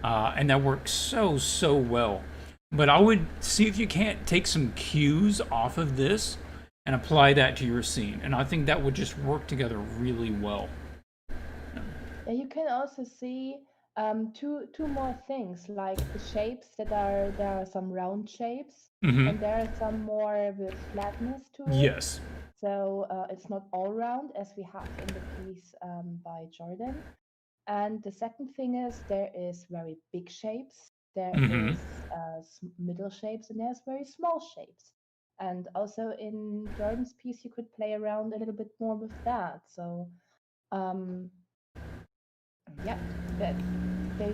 And that works so well. But I would see if you can't take some cues off of this and apply that to your scene. And I think that would just work together really well. Yeah, you can also see two more things, like the shapes there are some round shapes, and there are some more with flatness to it. Yes. So it's not all round as we have in the piece by Jordan. And the second thing is there is very big shapes, there is middle shapes, and there's very small shapes. And also in Jordan's piece, you could play around a little bit more with that. So yeah, that they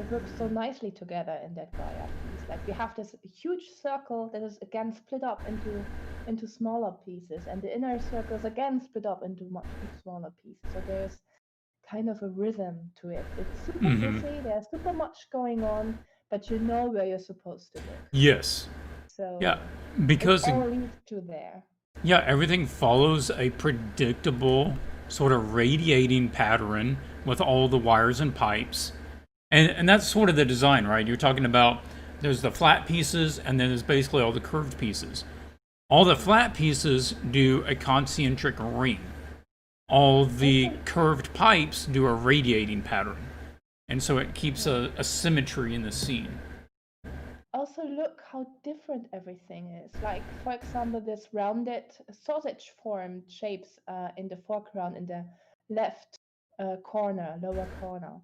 work so nicely together in that Gaia piece. Like we have this huge circle that is again split up into smaller pieces, and the inner circle is again split up into much smaller pieces. So there's kind of a rhythm to it. It's super busy. There's super much going on, but you know where you're supposed to look. Yes. So yeah, because it all leads to there. Yeah, everything follows a predictable sort of radiating pattern with all the wires and pipes. And that's sort of the design, right? You're talking about there's the flat pieces and then there's basically all the curved pieces. All the flat pieces do a concentric ring. All the curved pipes do a radiating pattern. And so it keeps a symmetry in the scene. Also, look how different everything is. Like, for example, this rounded sausage formed shapes in the foreground in the left lower corner.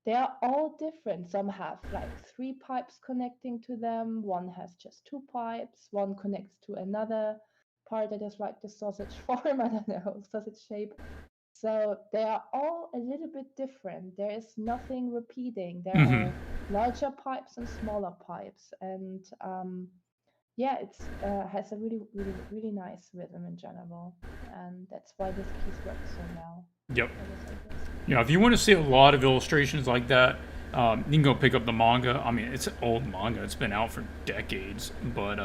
They are all different. Some have like 3 pipes connecting to them, one has just 2 pipes, one connects to another part that is like the sausage form, I don't know, sausage shape. So they are all a little bit different. There is nothing repeating. There are larger pipes and smaller pipes, and yeah, it's has a really nice rhythm in general, and that's why this piece works so well. Yep. Yeah, if you want to see a lot of illustrations like that, you can go pick up the manga. I mean, it's an old manga. It's been out for decades, but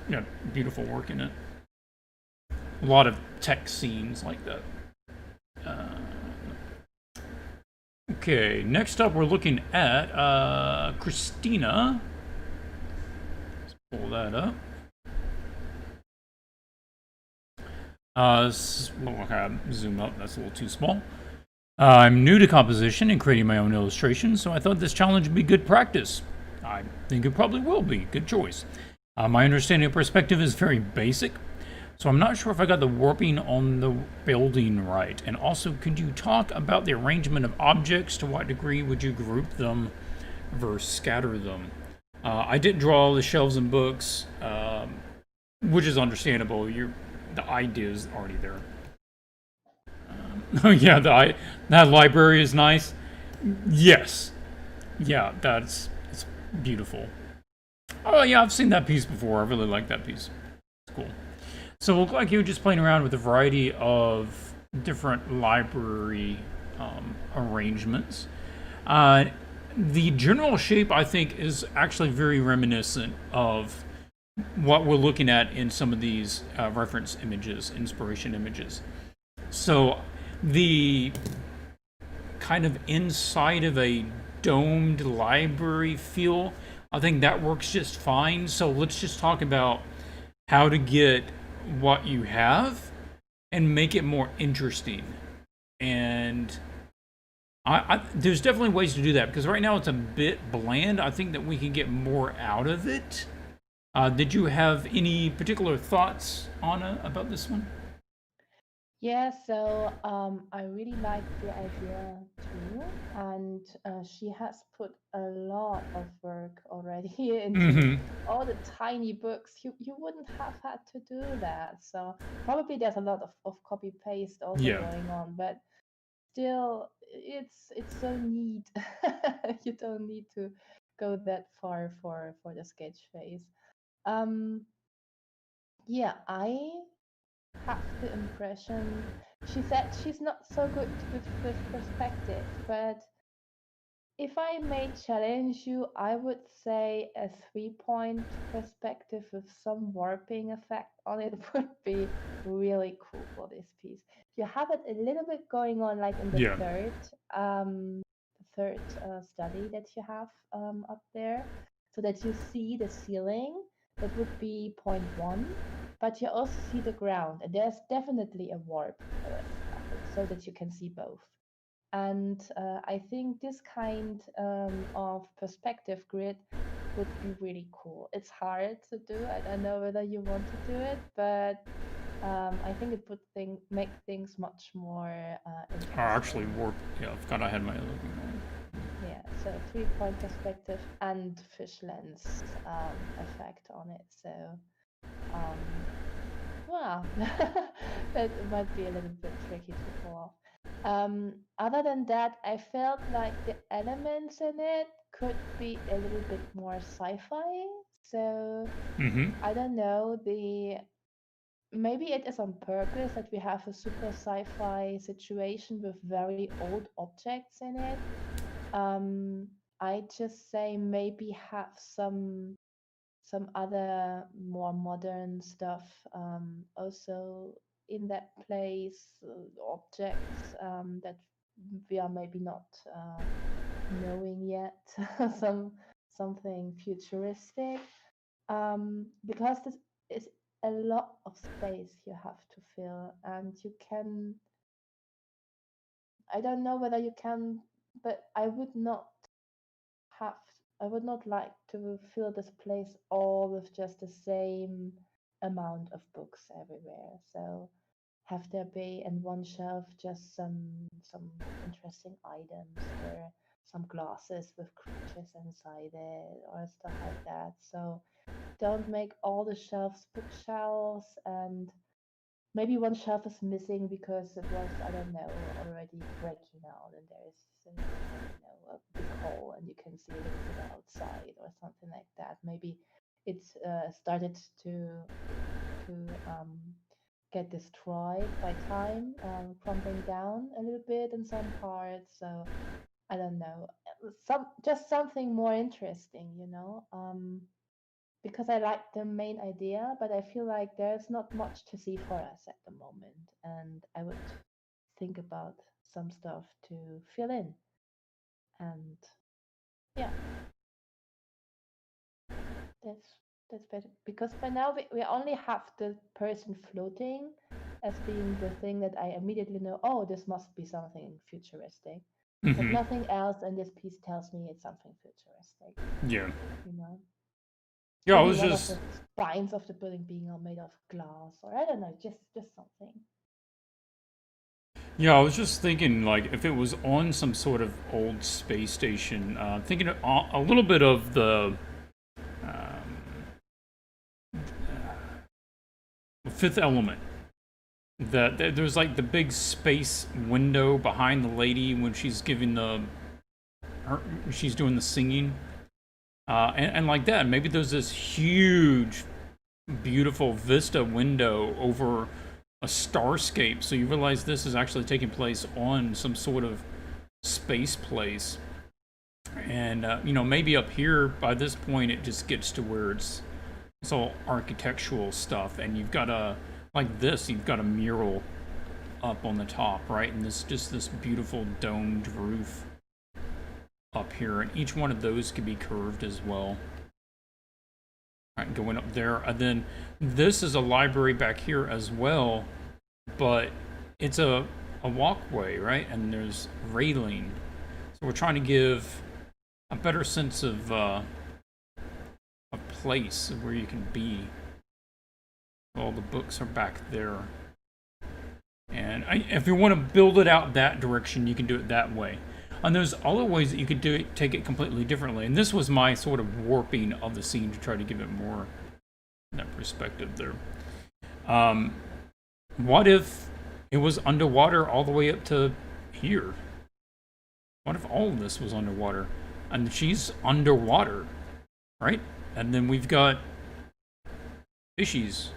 yeah, beautiful work in it. A lot of tech scenes like that. Okay, next up we're looking at Christina. Let's pull that up. Okay, zoom up, that's a little too small. I'm new to composition and creating my own illustrations, so I thought this challenge would be good practice. I think it probably will be. Good choice. My understanding of perspective is very basic, so I'm not sure if I got the warping on the building right. And also, could you talk about the arrangement of objects? To what degree would you group them versus scatter them? I didn't draw all the shelves and books, which is understandable. The idea is already there. Oh yeah, that library is nice. Yes. Yeah, it's beautiful. Oh yeah, I've seen that piece before. I really like that piece. It's cool. So it looked like you were just playing around with a variety of different library arrangements. The general shape, I think, is actually very reminiscent of what we're looking at in some of these reference images, inspiration images. So the kind of inside of a domed library feel, I think that works just fine. So let's just talk about how to get what you have and make it more interesting. And there's definitely ways to do that because right now it's a bit bland. I think that we can get more out of it. Did you have any particular thoughts, Anna, about this one? Yeah, so I really like the idea too, and she has put a lot of work already into Mm-hmm. all the tiny books. You wouldn't have had to do that. So probably there's a lot of copy paste also Yeah. going on, but still, it's so neat. You don't need to go that far for the sketch phase. Um, yeah, I have the impression she said she's not so good with perspective, but if I may challenge you, I would say a 3 point perspective with some warping effect on it would be really cool for this piece. You have it a little bit going on like in Yeah. the third study that you have up there, so that you see the ceiling. That would be point one, but you also see the ground, and there's definitely a warp so that you can see both. And I think this kind of perspective grid would be really cool. It's hard to do. I don't know whether you want to do it, but I think it would make things much more Actually, interesting. warp. Yeah, I forgot I had my other thing on. Yeah, so 3 point perspective and fish lens effect on it. So um, well, that might be a little bit tricky to pull off. Other than that, I felt like the elements in it could be a little bit more sci-fi. So Mm-hmm. I don't know, the maybe it is on purpose that we have a super sci-fi situation with very old objects in it. Um, I just say maybe have some other more modern stuff also in that place, objects that we are maybe not knowing yet, some something futuristic, because this is a lot of space you have to fill, and you can. I don't know whether you can, but have I would not like to fill this place all with just the same amount of books everywhere. So have there be in one shelf just some interesting items or some glasses with creatures inside it or stuff like that. So don't make all the shelves bookshelves, and maybe one shelf is missing because it was, I don't know, already breaking out, and there is, a big hole and you can see a little bit outside or something like that. Maybe it's started to get destroyed by time, crumbling down a little bit in some parts. So I don't know, just something more interesting, because I like the main idea, but I feel like there's not much to see for us at the moment, and I would think about some stuff to fill in. And yeah, that's that's better because by now we only have the person floating as being the thing that I immediately know. Oh, this must be something futuristic, but Mm-hmm. nothing else in this piece tells me it's something futuristic. Yeah. You know. Yeah, I Maybe was one of just the spines of the building being all made of glass, or I don't know, just something. Yeah, I was just thinking, like, if it was on some sort of old space station, thinking a little bit of the Fifth Element. There's like the big space window behind the lady when she's giving she's doing the singing, and like that. Maybe there's this huge, beautiful vista window over a starscape, so you realize this is actually taking place on some sort of space place. And maybe up here by this point it just gets to where it's all architectural stuff, and you've got a like this, you've got a mural up on the top, right? And this just this beautiful domed roof up here, and each one of those could be curved as well. All right, going up there, and then this is a library back here as well, but it's a walkway, right? And there's railing, so we're trying to give a better sense of a place where you can be. All the books are back there. And if you want to build it out that direction, you can do it that way. And there's other ways that you could do it, take it completely differently. And this was my sort of warping of the scene to try to give it more that perspective there. What if it was underwater all the way up to here? What if all of this was underwater? And she's underwater, right? And then we've got fishies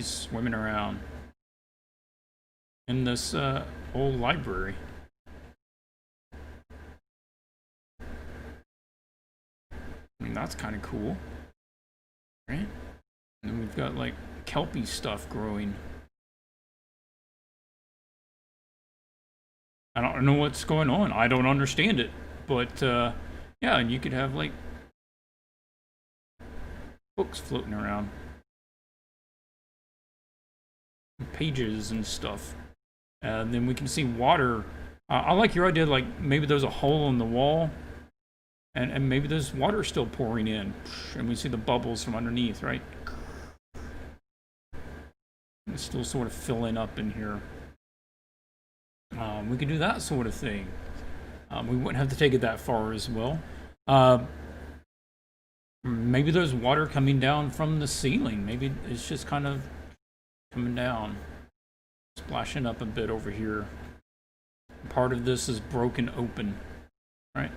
swimming around in this old library. I mean, that's kind of cool, right? And then we've got like kelpie stuff growing. I don't know what's going on. I don't understand it, but yeah, and you could have like books floating around, pages and stuff. And then we can see water. I like your idea, like maybe there's a hole in the wall, and maybe there's water still pouring in, and we see the bubbles from underneath, right? It's still sort of filling up in here. We could do that sort of thing. We wouldn't have to take it that far as well. Maybe there's water coming down from the ceiling. Maybe it's just kind of coming down, splashing up a bit over here. Part of this is broken open, right?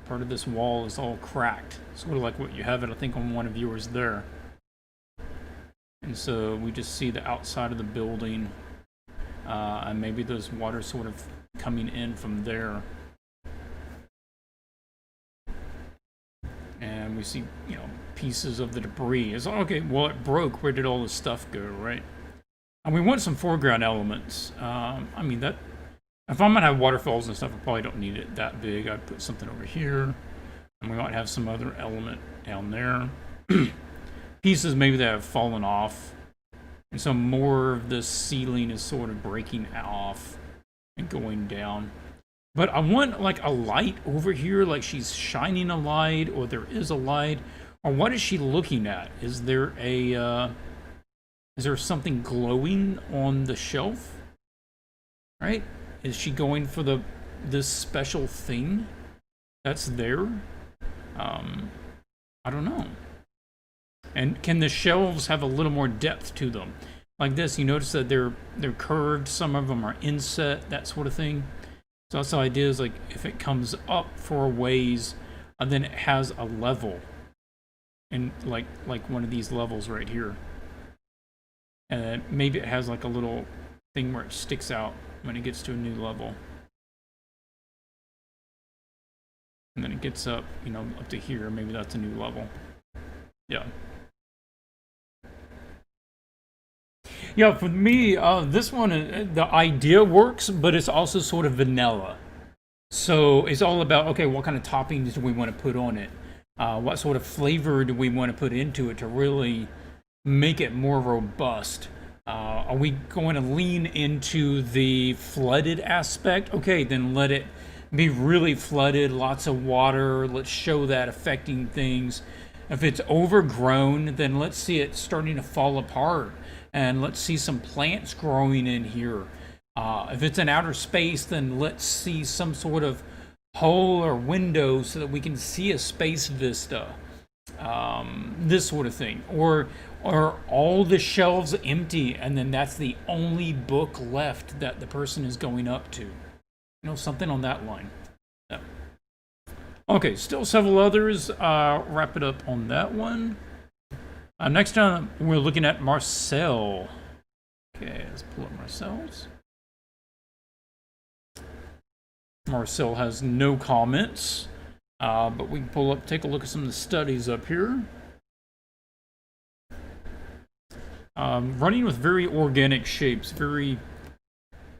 Part of this wall is all cracked, sort of like what you have it, I think, on one of yours there. And so we just see the outside of the building, and maybe there's water sort of coming in from there. And we see, you know, pieces of the debris. It's like, okay, well, it broke. Where did all this stuff go, right? And we want some foreground elements. I mean, that if I'm gonna have waterfalls and stuff, I probably don't need it that big. I'd put something over here, and we might have some other element down there. Pieces maybe that have fallen off, and so more of the ceiling is sort of breaking off and going down. But I want like a light over here, like she's shining a light, or there is a light, or what is she looking at? Is there something glowing on the shelf? Right? Is she going for this special thing that's there? I don't know. And can the shelves have a little more depth to them? Like this, you notice that they're curved. Some of them are inset, that sort of thing. So that's the idea, is like if it comes up for a ways, and then it has a level, and like one of these levels right here. And maybe it has like a little thing where it sticks out when it gets to a new level. And then it gets up, you know, up to here. Maybe that's a new level. Yeah. Yeah, for me, this one, the idea works, but it's also sort of vanilla. So it's all about, okay, what kind of toppings do we want to put on it? What sort of flavor do we want to put into it to really make it more robust? Are we going to lean into the flooded aspect? Okay, then let it be really flooded, lots of water. Let's show that affecting things. If it's overgrown, then let's see it starting to fall apart. And let's see some plants growing in here. If it's in outer space, then let's see some sort of hole or window so that we can see a space vista. This sort of thing. Or all the shelves empty, and then that's the only book left that the person is going up to. You know, something on that line. Yeah. Okay, still several others. Wrap it up on that one. Next time, we're looking at Marcel. Okay, let's pull up Marcel's. Marcel has no comments, but we can take a look at some of the studies up here. running with very organic shapes, very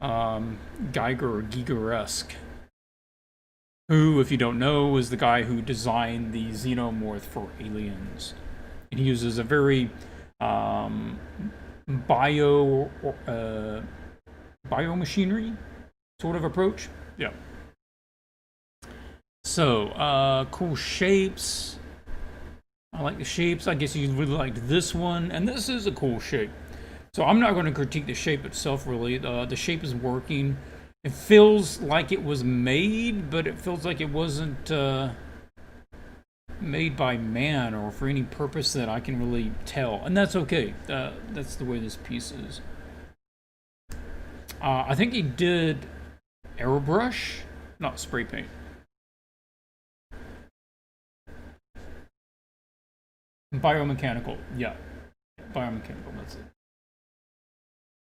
Geiger or Giger-esque. Who, if you don't know, was the guy who designed the xenomorph for Aliens. And he uses a very biomachinery sort of approach. Yeah. So, cool shapes. I like the shapes. I guess you really liked this one. And this is a cool shape. So I'm not going to critique the shape itself, really. The shape is working. It feels like it was made, but it feels like it wasn't made by man or for any purpose that I can really tell. And that's okay. That's the way this piece is. I think he did airbrush, not spray paint. Biomechanical, yeah. Biomechanical, that's it.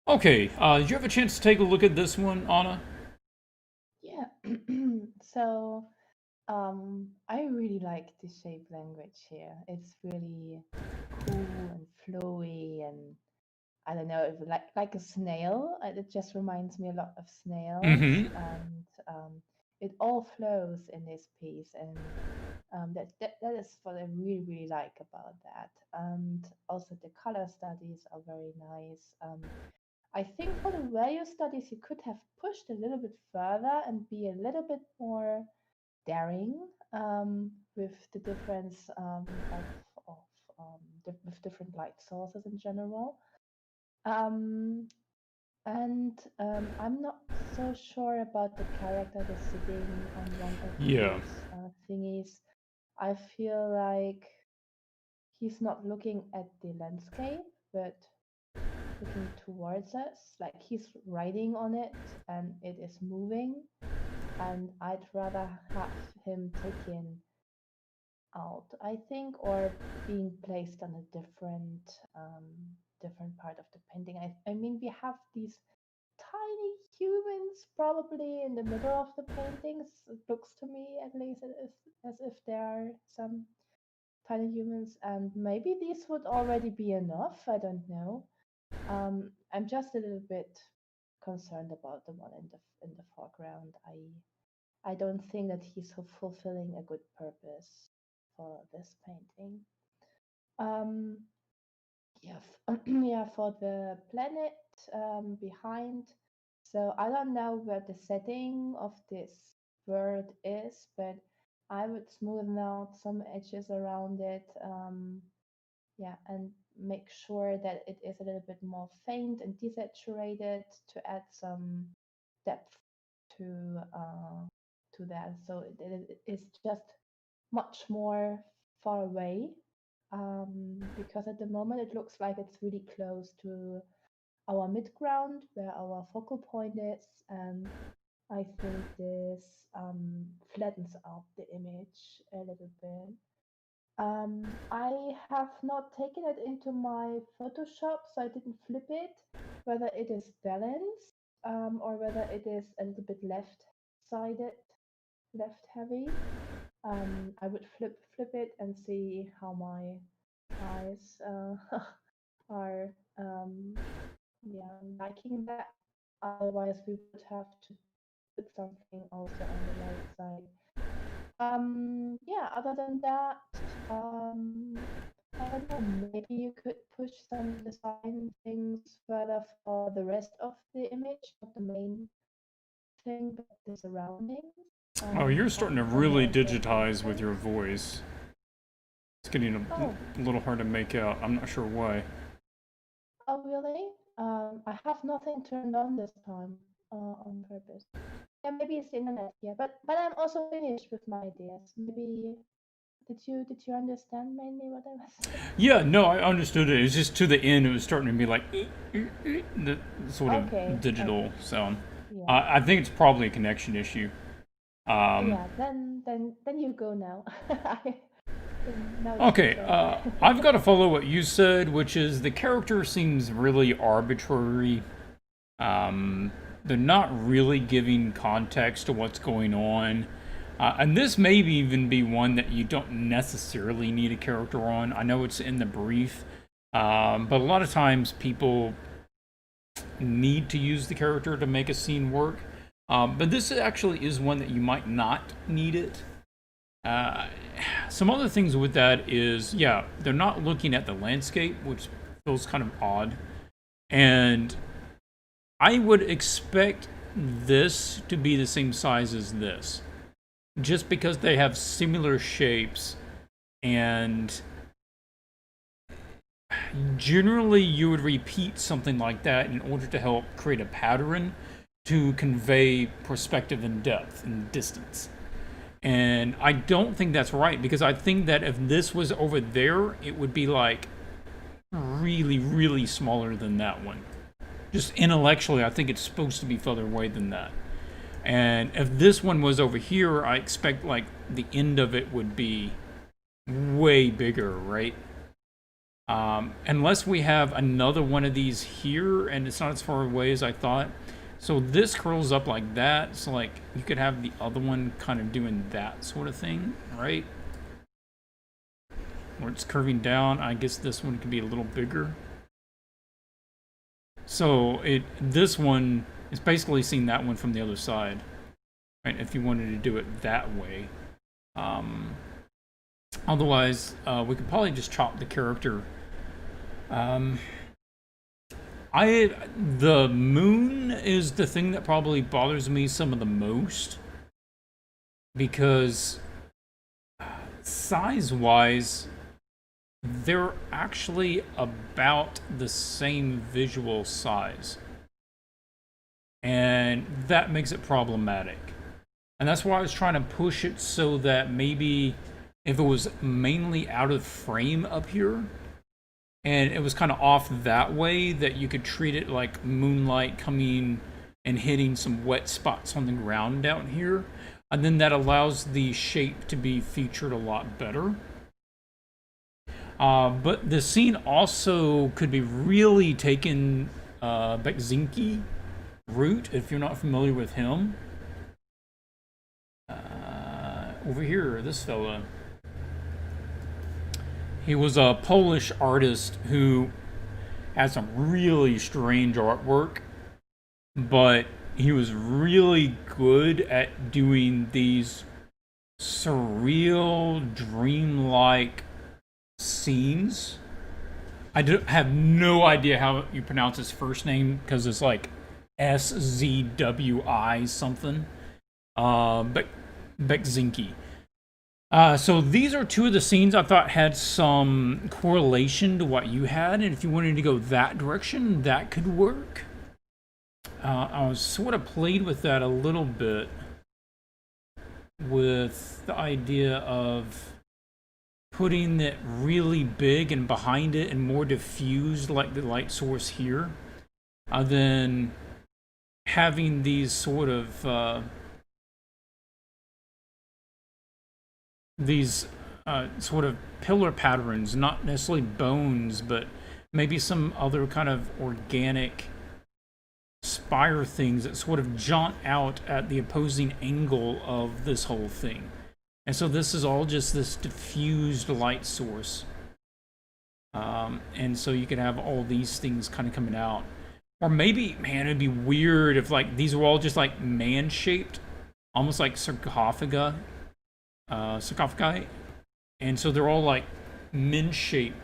Okay, did you have a chance to take a look at this one, Anna? Yeah. So I really like the shape language here. It's really cool and flowy, and I don't know, if like a snail. It just reminds me a lot of snails, Mm-hmm. and it all flows in this piece, and that is what I really really like about that. And also the color studies are very nice. I think for the value studies, you could have pushed a little bit further and be a little bit more daring with the difference of with different light sources in general. Um, and I'm not so sure about the character that's sitting on one of Yeah. these thingies. I feel like he's not looking at the landscape, but looking towards us, like he's riding on it and it is moving. And I'd rather have him taken out, I think, or being placed on a um, different part of the painting. I mean, we have these tiny humans probably in the middle of the paintings. It looks to me, at least, as if there are some tiny humans, and maybe these would already be enough. I don't know. I'm just a little bit concerned about the one in the foreground. I don't think that he's fulfilling a good purpose for this painting. Um, yeah, yeah, for the planet behind. So I don't know where the setting of this bird is, but I would smoothen out some edges around it. Yeah, and make sure that it is a little bit more faint and desaturated to add some depth to that. So it is just much more far away, because at the moment it looks like it's really close to our midground where our focal point is, and I think this flattens out the image a little bit. I have not taken it into my Photoshop, so I didn't flip it, whether it is balanced, or whether it is a little bit left-sided, left heavy. I would flip it and see how my eyes are yeah, liking that. Otherwise, we would have to put something also on the right side. Yeah, other than that, I don't know, maybe you could push some design things further for the rest of the image, not the main thing, but the surroundings. Oh, you're Of starting to the really more digitize with things. your voice. It's getting Oh, a little hard to make out. I'm not sure why. oh, really? I have nothing turned on this time, on purpose. Yeah, maybe it's the internet here, but I'm also finished with my ideas. Maybe did you understand mainly what I was saying? Yeah, no, I understood it. It was just to the end, it was starting to be like the sort of Okay, digital okay, sound. yeah, I think it's probably a connection issue. Um, yeah. Then you go now. Now it's your okay, turn. I've got to follow what you said, which is the character seems really arbitrary. They're not really giving context to what's going on. And this may even be one that you don't necessarily need a character on. I know it's in the brief, But a lot of times people need to use the character to make a scene work. But this actually is one that you might not need it. Some other things with that is, yeah, they're not looking at the landscape, which feels kind of odd. And I would expect this to be the same size as this, just because they have similar shapes, and generally you would repeat something like that in order to help create a pattern to convey perspective and depth and distance. And I don't think that's right, because I think that if this was over there, it would be like really, really smaller than that one. Just intellectually, I think it's supposed to be further away than that. And if this one was over here, I expect like the end of it would be way bigger, right? Unless we have another one of these here, and it's not as far away as I thought. So this curls up like that, so like you could have the other one kind of doing that sort of thing, right? Where it's curving down. I guess this one could be a little bigger. So this one is basically seeing that one from the other side, right? If you wanted to do it that way. Otherwise, we could probably just chop the character. The moon is the thing that probably bothers me some of the most, because size-wise, they're actually about the same visual size. And that makes it problematic. And that's why I was trying to push it so that maybe if it was mainly out of frame up here, and it was kind of off that way, that you could treat it like moonlight coming and hitting some wet spots on the ground down here. And then that allows the shape to be featured a lot better. But the scene also could be really taken Bekzinski route, if you're not familiar with him. Over here, this fella. He was a Polish artist who had some really strange artwork, but he was really good at doing these surreal, dreamlike scenes. I have no idea how you pronounce his first name, because it's like SZWI something. Bekzinski. So these are two of the scenes I thought had some correlation to what you had, and if you wanted to go that direction, that could work. I was sort of played with that a little bit, with the idea of putting it really big and behind it and more diffused like the light source here, then having these sort of pillar patterns, not necessarily bones, but maybe some other kind of organic spire things that sort of jaunt out at the opposing angle of this whole thing. And so this is all just this diffused light source. And so you could have all these things kind of coming out. Or maybe, man, it'd be weird if like these were all just like man-shaped, almost like sarcophagi. And so they're all like men-shaped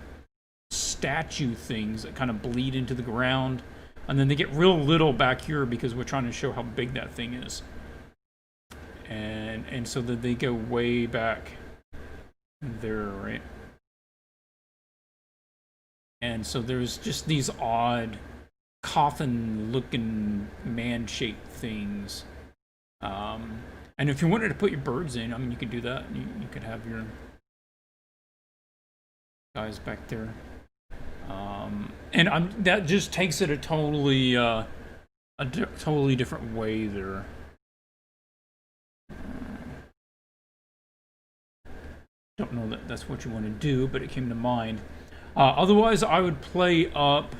statue things that kind of bleed into the ground. And then they get real little back here because we're trying to show how big that thing is. And so that they go way back there, right? And so there's just these odd coffin-looking man-shaped things. And if you wanted to put your birds in, I mean, you could do that. You could have your guys back there. And that just takes it a totally different way there. Don't know that that's what you want to do, but it came to mind. Otherwise, I would play up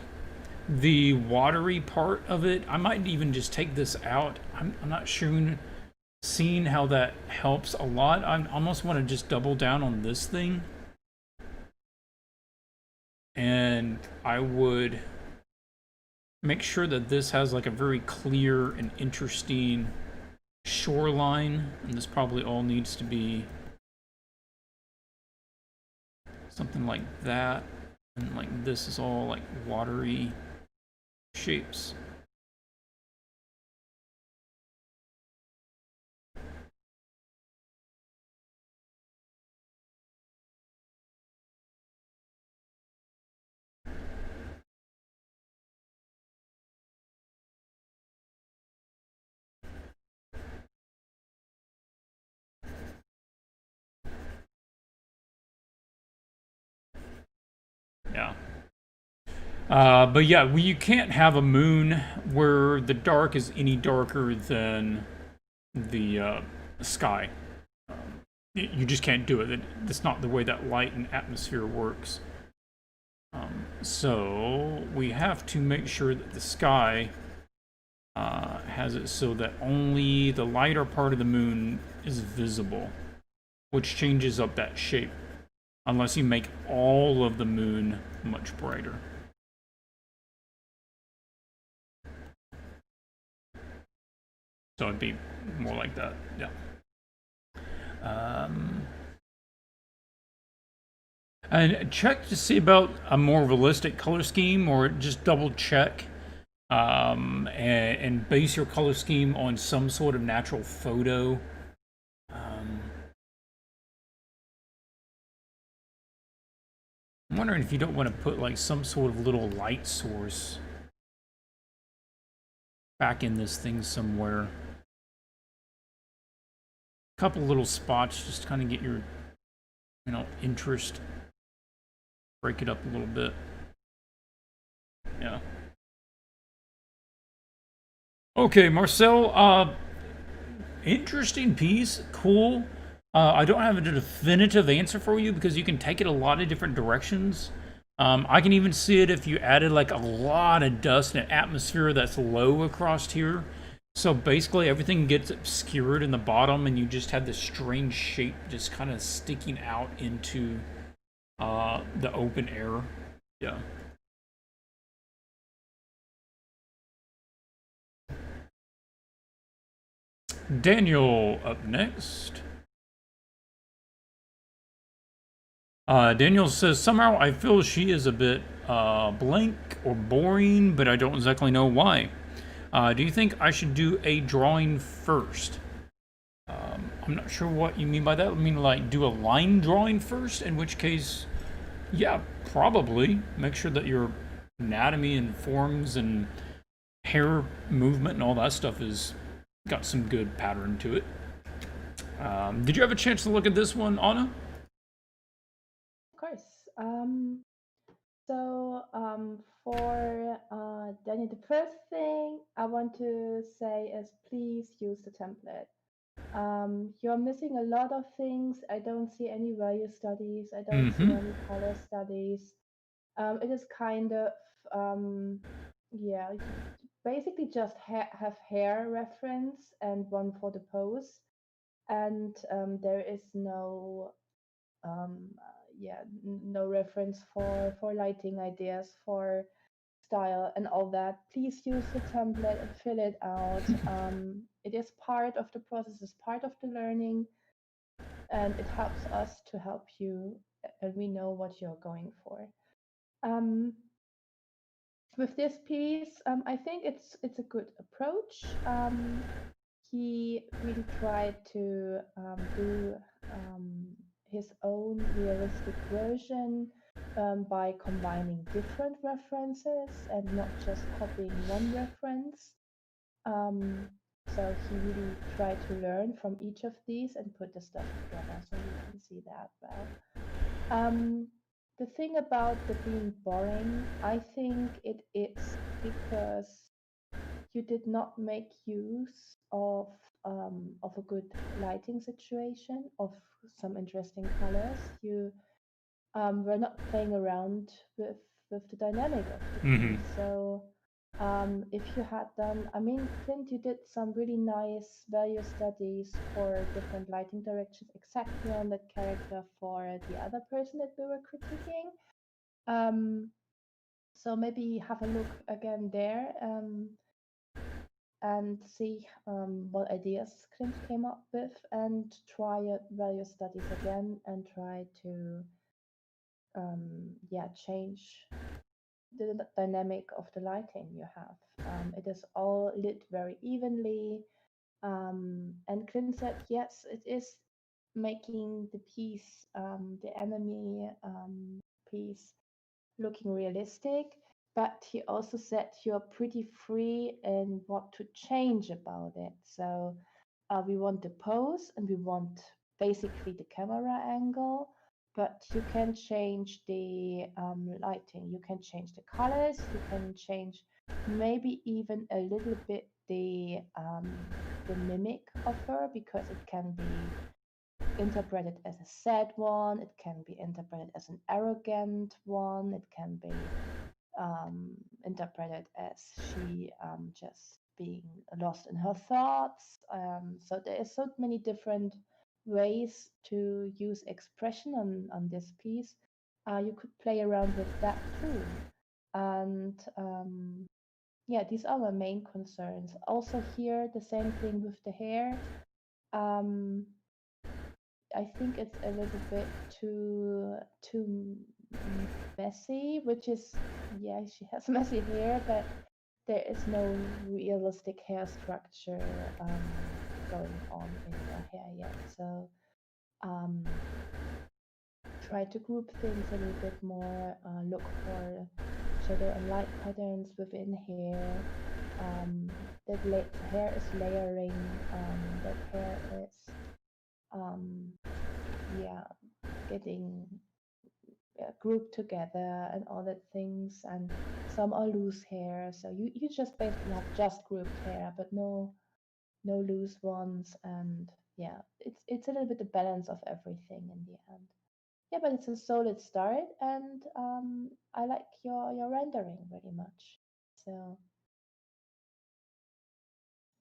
the watery part of it. I might even just take this out. I'm not sure. Seeing how that helps a lot. I almost want to just double down on this thing. and I would make sure that this has like a very clear and interesting shoreline, and this probably all needs to be something like that, and like this is all like watery shapes. Yeah. But yeah, you can't have a moon where the dark is any darker than the sky. You just can't do it. That's not the way that light and atmosphere works. So we have to make sure that the sky has it so that only the lighter part of the moon is visible, which changes up that shape, unless you make all of the moon much brighter. So it'd be more like that, yeah. And check to see about a more realistic color scheme, or just double check and base your color scheme on some sort of natural photo. I'm wondering if you don't want to put like some sort of little light source back in this thing somewhere. A couple little spots just to kind of get your, interest. Break it up a little bit. Yeah. Okay, Marcel, interesting piece, cool. I don't have a definitive answer for you because you can take it a lot of different directions. I can even see it if you added like a lot of dust and atmosphere that's low across here. So basically everything gets obscured in the bottom and you just have this strange shape just kind of sticking out into the open air. Yeah. Daniel up next. Daniel says, somehow I feel she is a bit blank or boring, but I don't exactly know why. Do you think I should do a drawing first? I'm not sure what you mean by that. I mean, like, do a line drawing first? In which case, yeah, probably. Make sure that your anatomy and forms and hair movement and all that stuff is got some good pattern to it. Did you have a chance to look at this one, Anna? Of course. For Daniel, the first thing I want to say is please use the template. You're missing a lot of things. I don't see any value studies. I don't see any color studies. It is kind of, yeah, basically just have hair reference and one for the pose. And there is no no reference for lighting ideas, for style and all that. Please use the template and fill it out. It is part of the process, is part of the learning, and it helps us to help you, and we know what you're going for. um, with this piece, I think it's a good approach. He really tried to do his own realistic version by combining different references and not just copying one reference. So he really tried to learn from each of these and put the stuff together. So you can see that well. The thing about the being boring, I think it is because you did not make use of a good lighting situation, of some interesting colors. You were not playing around with the dynamic of the piece. So if you had done, I mean, Clint, you did some really nice value studies for different lighting directions exactly on that character for the other person that we were critiquing. So maybe have a look again there and see what ideas Clint came up with, and try various studies again and try to change the dynamic of the lighting you have. It is all lit very evenly. And Clint said, yes, it is making the piece, the enemy piece, looking realistic. But he also said you're pretty free in what to change about it. So we want the pose and we want basically the camera angle, but you can change the lighting, you can change the colors, you can change maybe even a little bit the mimic of her, because it can be interpreted as a sad one, it can be interpreted as an arrogant one, it can be interpreted as she just being lost in her thoughts. So there is so many different ways to use expression on this piece. You could play around with that too. And yeah, these are my main concerns. Also here, the same thing with the hair. Um, I think it's a little bit too messy, which is, yeah, she has messy hair, but there is no realistic hair structure going on in her hair yet. So try to group things a little bit more, look for shadow and light patterns within hair. That hair is layering, that hair is yeah, getting grouped together and all that things, and some are loose hair, so you just basically have just grouped hair but no loose ones. And yeah, it's a little bit the balance of everything in the end. Yeah, but it's a solid start, and I like your rendering very much. So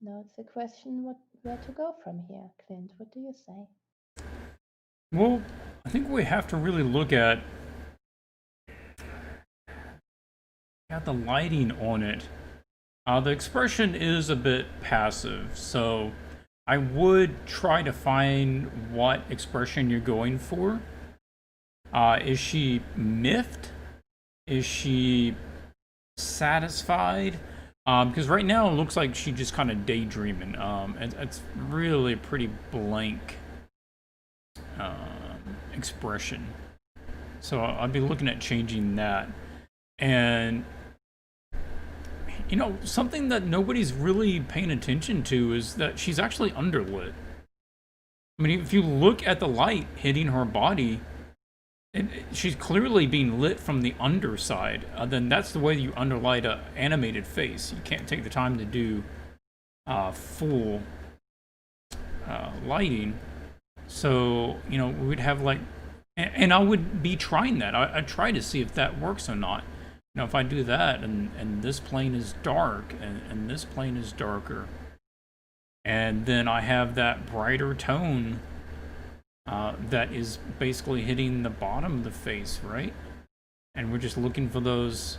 now it's a question where to go from here. Clint, what do you say? Well, I think we have to really look at the lighting on it. The expression is a bit passive, so I would try to find what expression you're going for. Is she miffed? Is she satisfied? Because right now it looks like she's just kind of daydreaming. It's really a pretty blank expression. So I'd be looking at changing that. And you know, something that nobody's really paying attention to is that she's actually underlit. I mean, if you look at the light hitting her body, she's clearly being lit from the underside. Then that's the way you underlight an animated face. You can't take the time to do full lighting. So, you know, we'd have like, and I would be trying that. I'd try to see if that works or not. You know, if I do that and this plane is dark and this plane is darker, and then I have that brighter tone that is basically hitting the bottom of the face, right? And we're just looking for those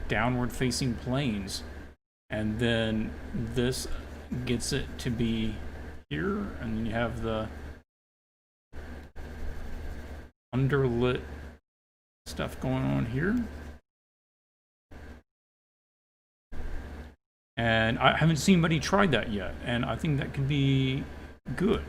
downward facing planes. And then this gets it to be here, and then you have the underlit stuff going on here. And I haven't seen anybody try that yet, and I think that could be good.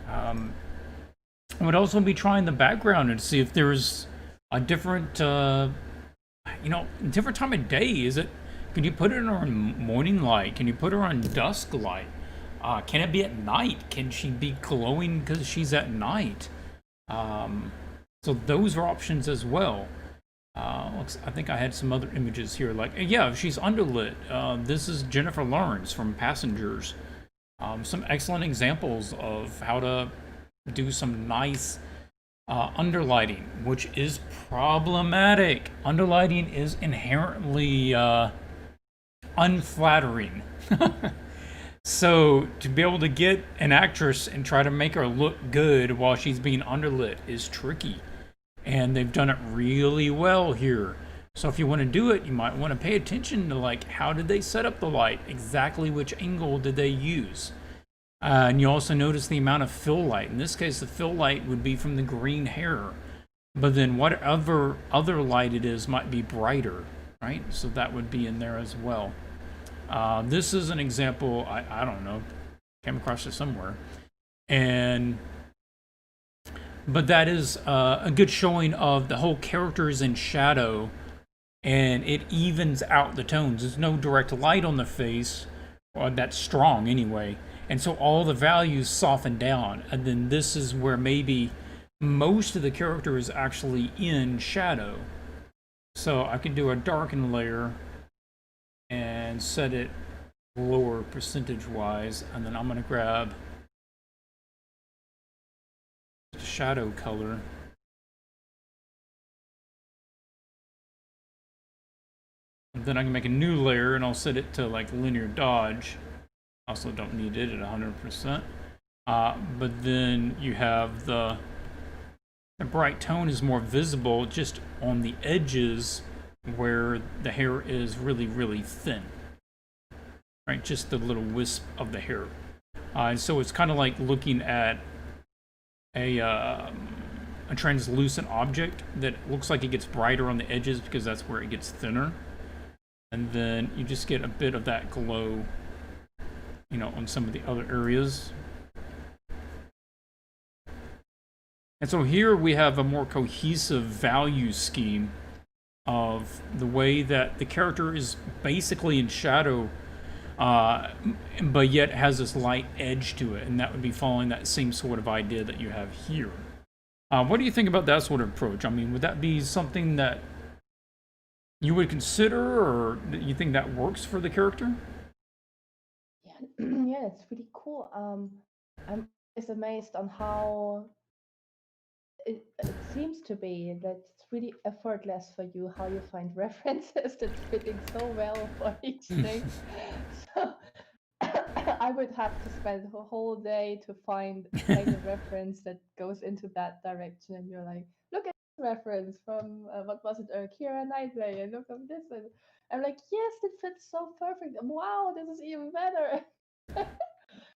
I would also be trying the background and see if there's a different, you know, different time of day. Is it? Can you put it on morning light? Can you put her on dusk light? Can it be at night? Can she be glowing because she's at night? So those are options as well. I think I had some other images here. Like, yeah, if she's underlit. This is Jennifer Lawrence from Passengers. Some excellent examples of how to do some nice underlighting, which is problematic. Underlighting is inherently unflattering. So to be able to get an actress and try to make her look good while she's being underlit is tricky. And they've done it really well here. So if you want to do it, you might want to pay attention to like how did they set up the light? Exactly which angle did they use? And you also notice the amount of fill light. In this case, the fill light would be from the green hair. But then whatever other light it is might be brighter, right? So that would be in there as well. This is an example, I don't know, came across it somewhere. But that is a good showing of the whole characters in shadow, and it evens out the tones. There's no direct light on the face, or that's strong anyway. And so all the values soften down. And then this is where maybe most of the character is actually in shadow. So I can do a darken layer and set it lower percentage wise, and then I'm going to grab the shadow color. And then I can make a new layer and I'll set it to like linear dodge. Also don't need it at 100%. But then you have the bright tone is more visible just on the edges where the hair is really, really thin. Right, just the little wisp of the hair. And so it's kind of like looking at a translucent object that looks like it gets brighter on the edges because that's where it gets thinner. And then you just get a bit of that glow, you know, on some of the other areas. And so here we have a more cohesive value scheme of the way that the character is basically in shadow, but yet has this light edge to it, and that would be following that same sort of idea that you have here. What do you think about that sort of approach? I mean, would that be something that you would consider, or you think that works for the character? Yeah, yeah, it's pretty cool. I'm just amazed on how it seems to be that it's really effortless for you how you find references that's fitting so well for each thing. So I would have to spend a whole day to find a kind of reference that goes into that direction, and you're like, look at this reference from what was it, Kira Knightley, and look at this, and I'm like, yes, it fits so perfect. Wow, this is even better.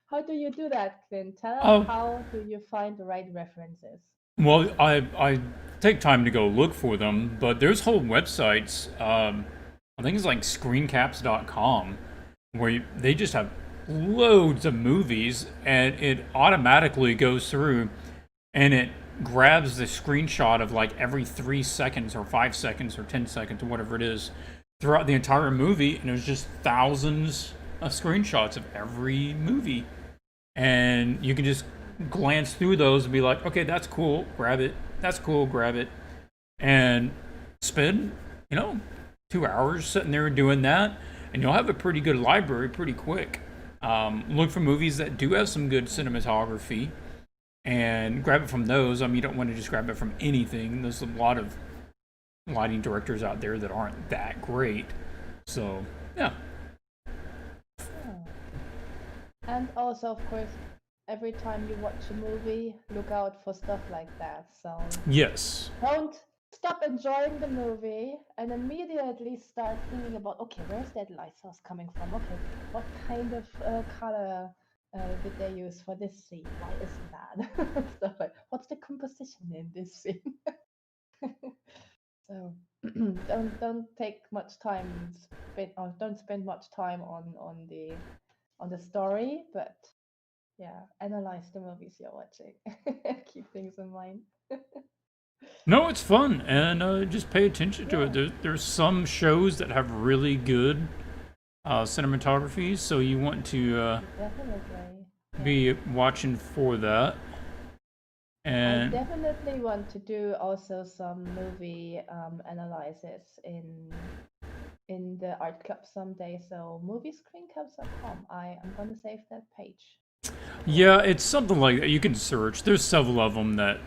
How do you do that, Clint? Tell us, Oh, how do you find the right references? well, I take time to go look for them, but there's whole websites. I think it's like screencaps.com where they just have loads of movies, and it automatically goes through and it grabs the screenshot of like every 3 seconds or 5 seconds or 10 seconds or whatever it is throughout the entire movie, and there's just thousands of screenshots of every movie, and you can just glance through those and be like, okay, that's cool, grab it. That's cool, grab it, and spend, you know, 2 hours sitting there doing that, and you'll have a pretty good library pretty quick. Look for movies that do have some good cinematography and grab it from those. I mean, you don't want to just grab it from anything. There's a lot of lighting directors out there that aren't that great. So, yeah. Oh. And also, of course, every time you watch a movie, look out for stuff like that. So Yes. don't stop enjoying the movie and immediately start thinking about, okay, where's that light source coming from? Okay, what kind of color did they use for this scene? Why is that? Stuff like, what's the composition in this scene? So don't take much time spend, or don't spend much time on the story, but yeah, analyze the movies you're watching. Keep things in mind. No, it's fun, and just pay attention to it. Yeah, There's some shows that have really good cinematography, so you want to definitely. Yeah. be watching for that. I And definitely want to do also some movie analysis in the art club someday. So moviescreenclubs.com. I am gonna save that page. Cool. yeah, it's something like that. You can search. There's several of them that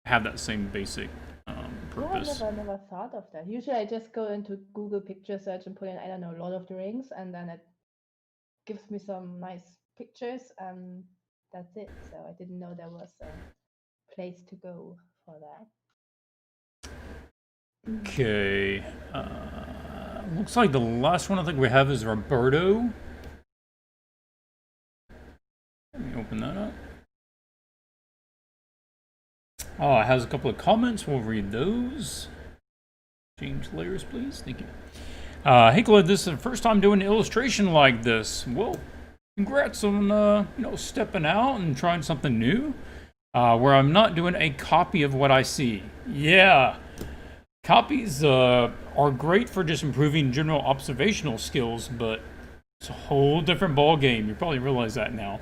have that same basic Yeah, I purpose. never thought of that. Usually I just go into Google picture search and put in, I don't know, Lord of the Rings, and then it gives me some nice pictures, and that's it. So I didn't know there was a place to go for that. Okay. Looks like the last one I think we have is Roberto. Let me open that up. Oh, it has a couple of comments. We'll read those. Change layers, please. Thank you. Hey, Clint, this is the first time doing an illustration like this. Well, congrats on, stepping out and trying something new. Where I'm not doing a copy of what I see. Yeah. Copies are great for just improving general observational skills, but it's a whole different ball game. You probably realize that now.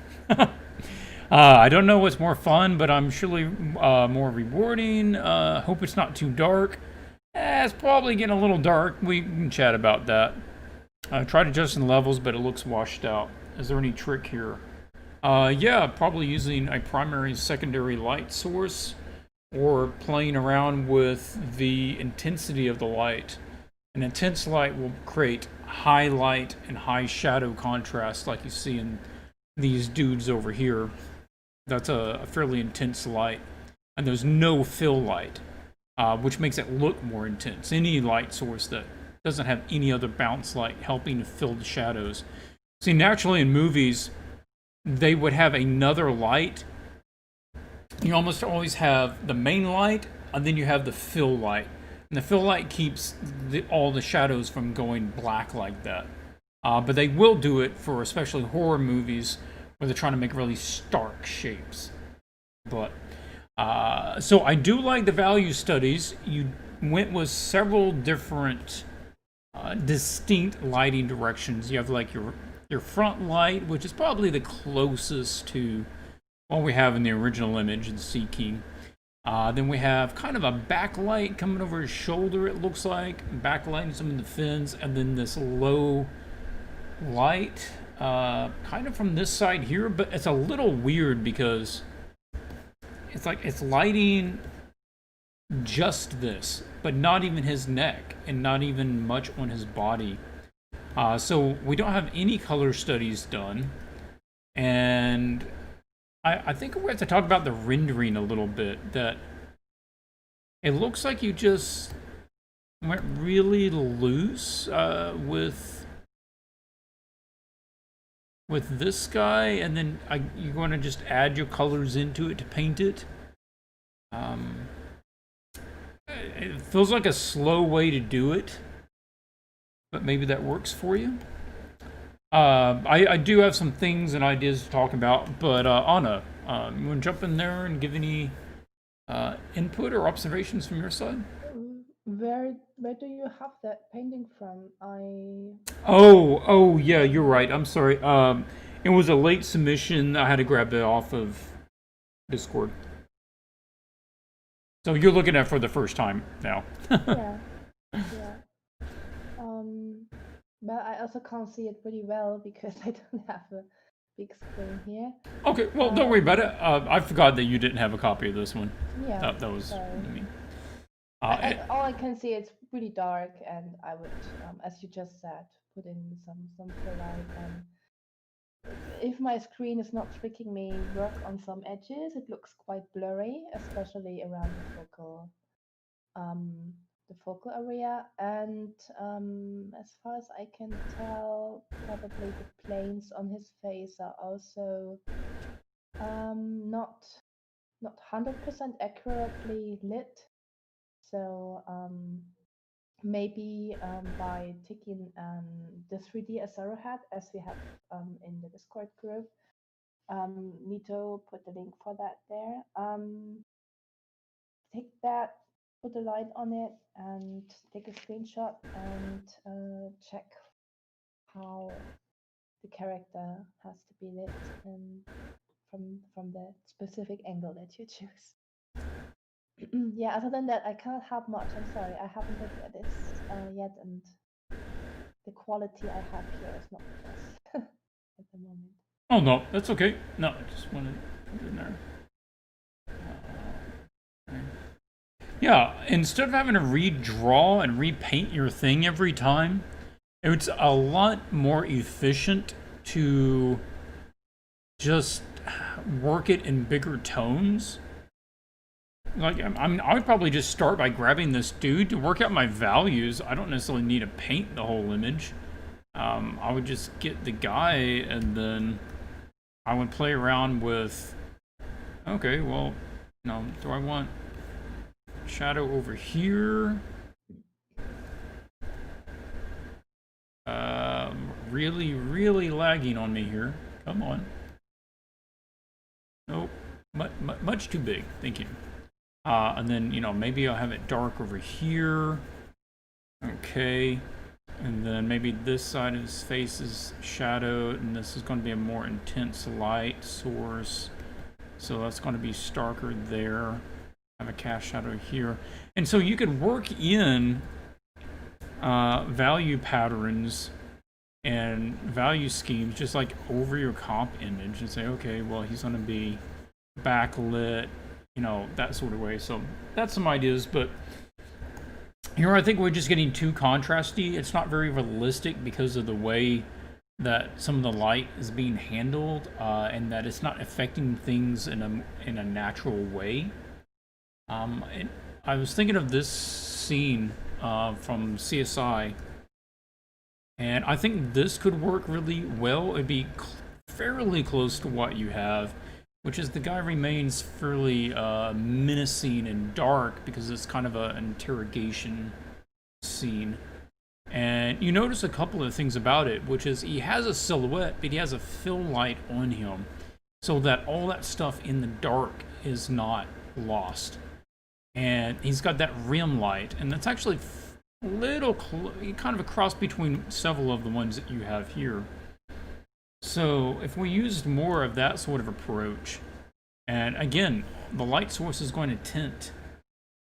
I don't know what's more fun, but I'm surely more rewarding. Hope it's not too dark. It's probably getting a little dark. We can chat about that. I tried adjusting levels, but it looks washed out. Is there any trick here? Yeah, probably using a primary and secondary light source, or playing around with the intensity of the light. An intense light will create high light and high shadow contrast, like you see in these dudes over here. That's a fairly intense light. And there's no fill light, which makes it look more intense. Any light source that doesn't have any other bounce light helping to fill the shadows. See, naturally in movies, they would have another light. You almost always have the main light, and then you have the fill light. And the fill light keeps all the shadows from going black like that. But they will do it for especially horror movies where they're trying to make really stark shapes. But so I do like the value studies. You went with several different distinct lighting directions. You have like your front light, which is probably the closest to what we have in the original image, the C key. Then we have kind of a backlight coming over his shoulder, it looks like. Backlighting some of the fins, and then this low light kind of from this side here, but it's a little weird because it's like it's lighting just this, but not even his neck, and not even much on his body. So we don't have any color studies done, and I think we have to talk about the rendering a little bit. That it looks like you just went really loose with this guy, and then you're going to just add your colors into it to paint it. It feels like a slow way to do it, but maybe that works for you. I do have some things and ideas to talk about, but Anna, you want to jump in there and give any input or observations from your side? Where do you have that painting from? Oh yeah, you're right. I'm sorry. It was a late submission. I had to grab it off of Discord. So you're looking at it for the first time now. Yeah. But I also can't see it pretty well because I don't have a big screen here. Okay, well, don't worry about it. I forgot that you didn't have a copy of this one. Yeah. That was sorry. me. All I can see it's pretty dark, and I would, as you just said, put in some fill light. And if my screen is not tricking me, work on some edges. It looks quite blurry, especially around the focal area. And as far as I can tell, probably the planes on his face are also not 100% accurately lit. So maybe by taking the 3D Asaro hat, as we have in the Discord group, Nito put the link for that there. Take that, put the light on it, and take a screenshot and check how the character has to be lit from the specific angle that you choose. Yeah, other than that, I can't help much. I'm sorry, I haven't looked at this yet, and the quality I have here is not the best at the moment. Oh no, that's okay. No, I just wanted to put it in there. Yeah, instead of having to redraw and repaint your thing every time, it's a lot more efficient to just work it in bigger tones. Like, I mean, I would probably just start by grabbing this dude to work out my values. I don't necessarily need to paint the whole image. I would just get the guy, and then I would play around with, okay, well, you know, do I want shadow over here? Really, really lagging on me here. Come on. Nope. Much too big. Thank you. And then, you know, maybe I'll have it dark over here. Okay. And then maybe this side of his face is shadowed, and this is going to be a more intense light source. So that's going to be starker there. Have a cast shadow here. And so you could work in value patterns and value schemes just like over your comp image and say, okay, well, he's going to be backlit, you know, that sort of way. So that's some ideas, but here I think we're just getting too contrasty. It's not very realistic because of the way that some of the light is being handled, and that it's not affecting things in a natural way. I was thinking of this scene from CSI, and I think this could work really well. It'd be fairly close to what you have, which is the guy remains fairly menacing and dark because it's kind of an interrogation scene. And you notice a couple of things about it, which is he has a silhouette, but he has a fill light on him, so that all that stuff in the dark is not lost. And he's got that rim light, and that's actually a little kind of a cross between several of the ones that you have here. So if we used more of that sort of approach, and again, the light source is going to tint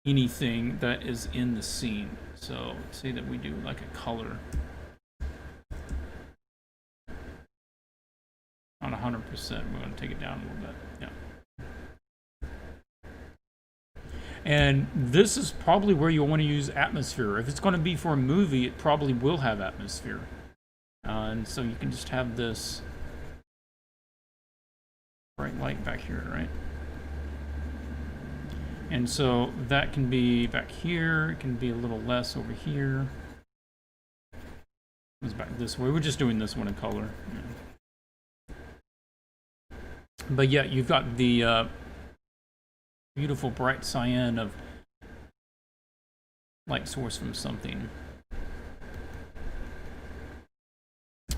anything that is in the scene. So let's say that we do like a color. Not 100%, we're going to take it down a little bit. Yeah. And this is probably where you want to use atmosphere. If it's going to be for a movie, it probably will have atmosphere. And so you can just have this bright light back here, right? And so that can be back here. It can be a little less over here. It's back this way. We're just doing this one in color. Yeah. But yeah, you've got the beautiful bright cyan of light source from something.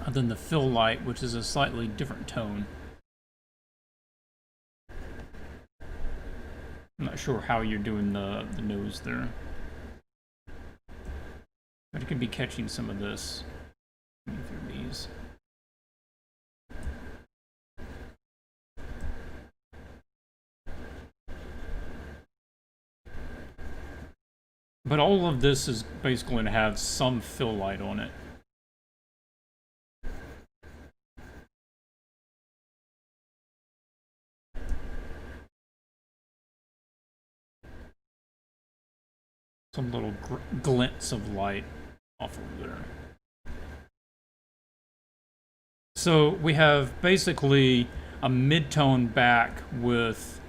And then the fill light, which is a slightly different tone. I'm not sure how you're doing the nose there. But it could be catching some of this through these. But all of this is basically going to have some fill light on it. Some little glints of light off of there. So we have basically a mid-tone back with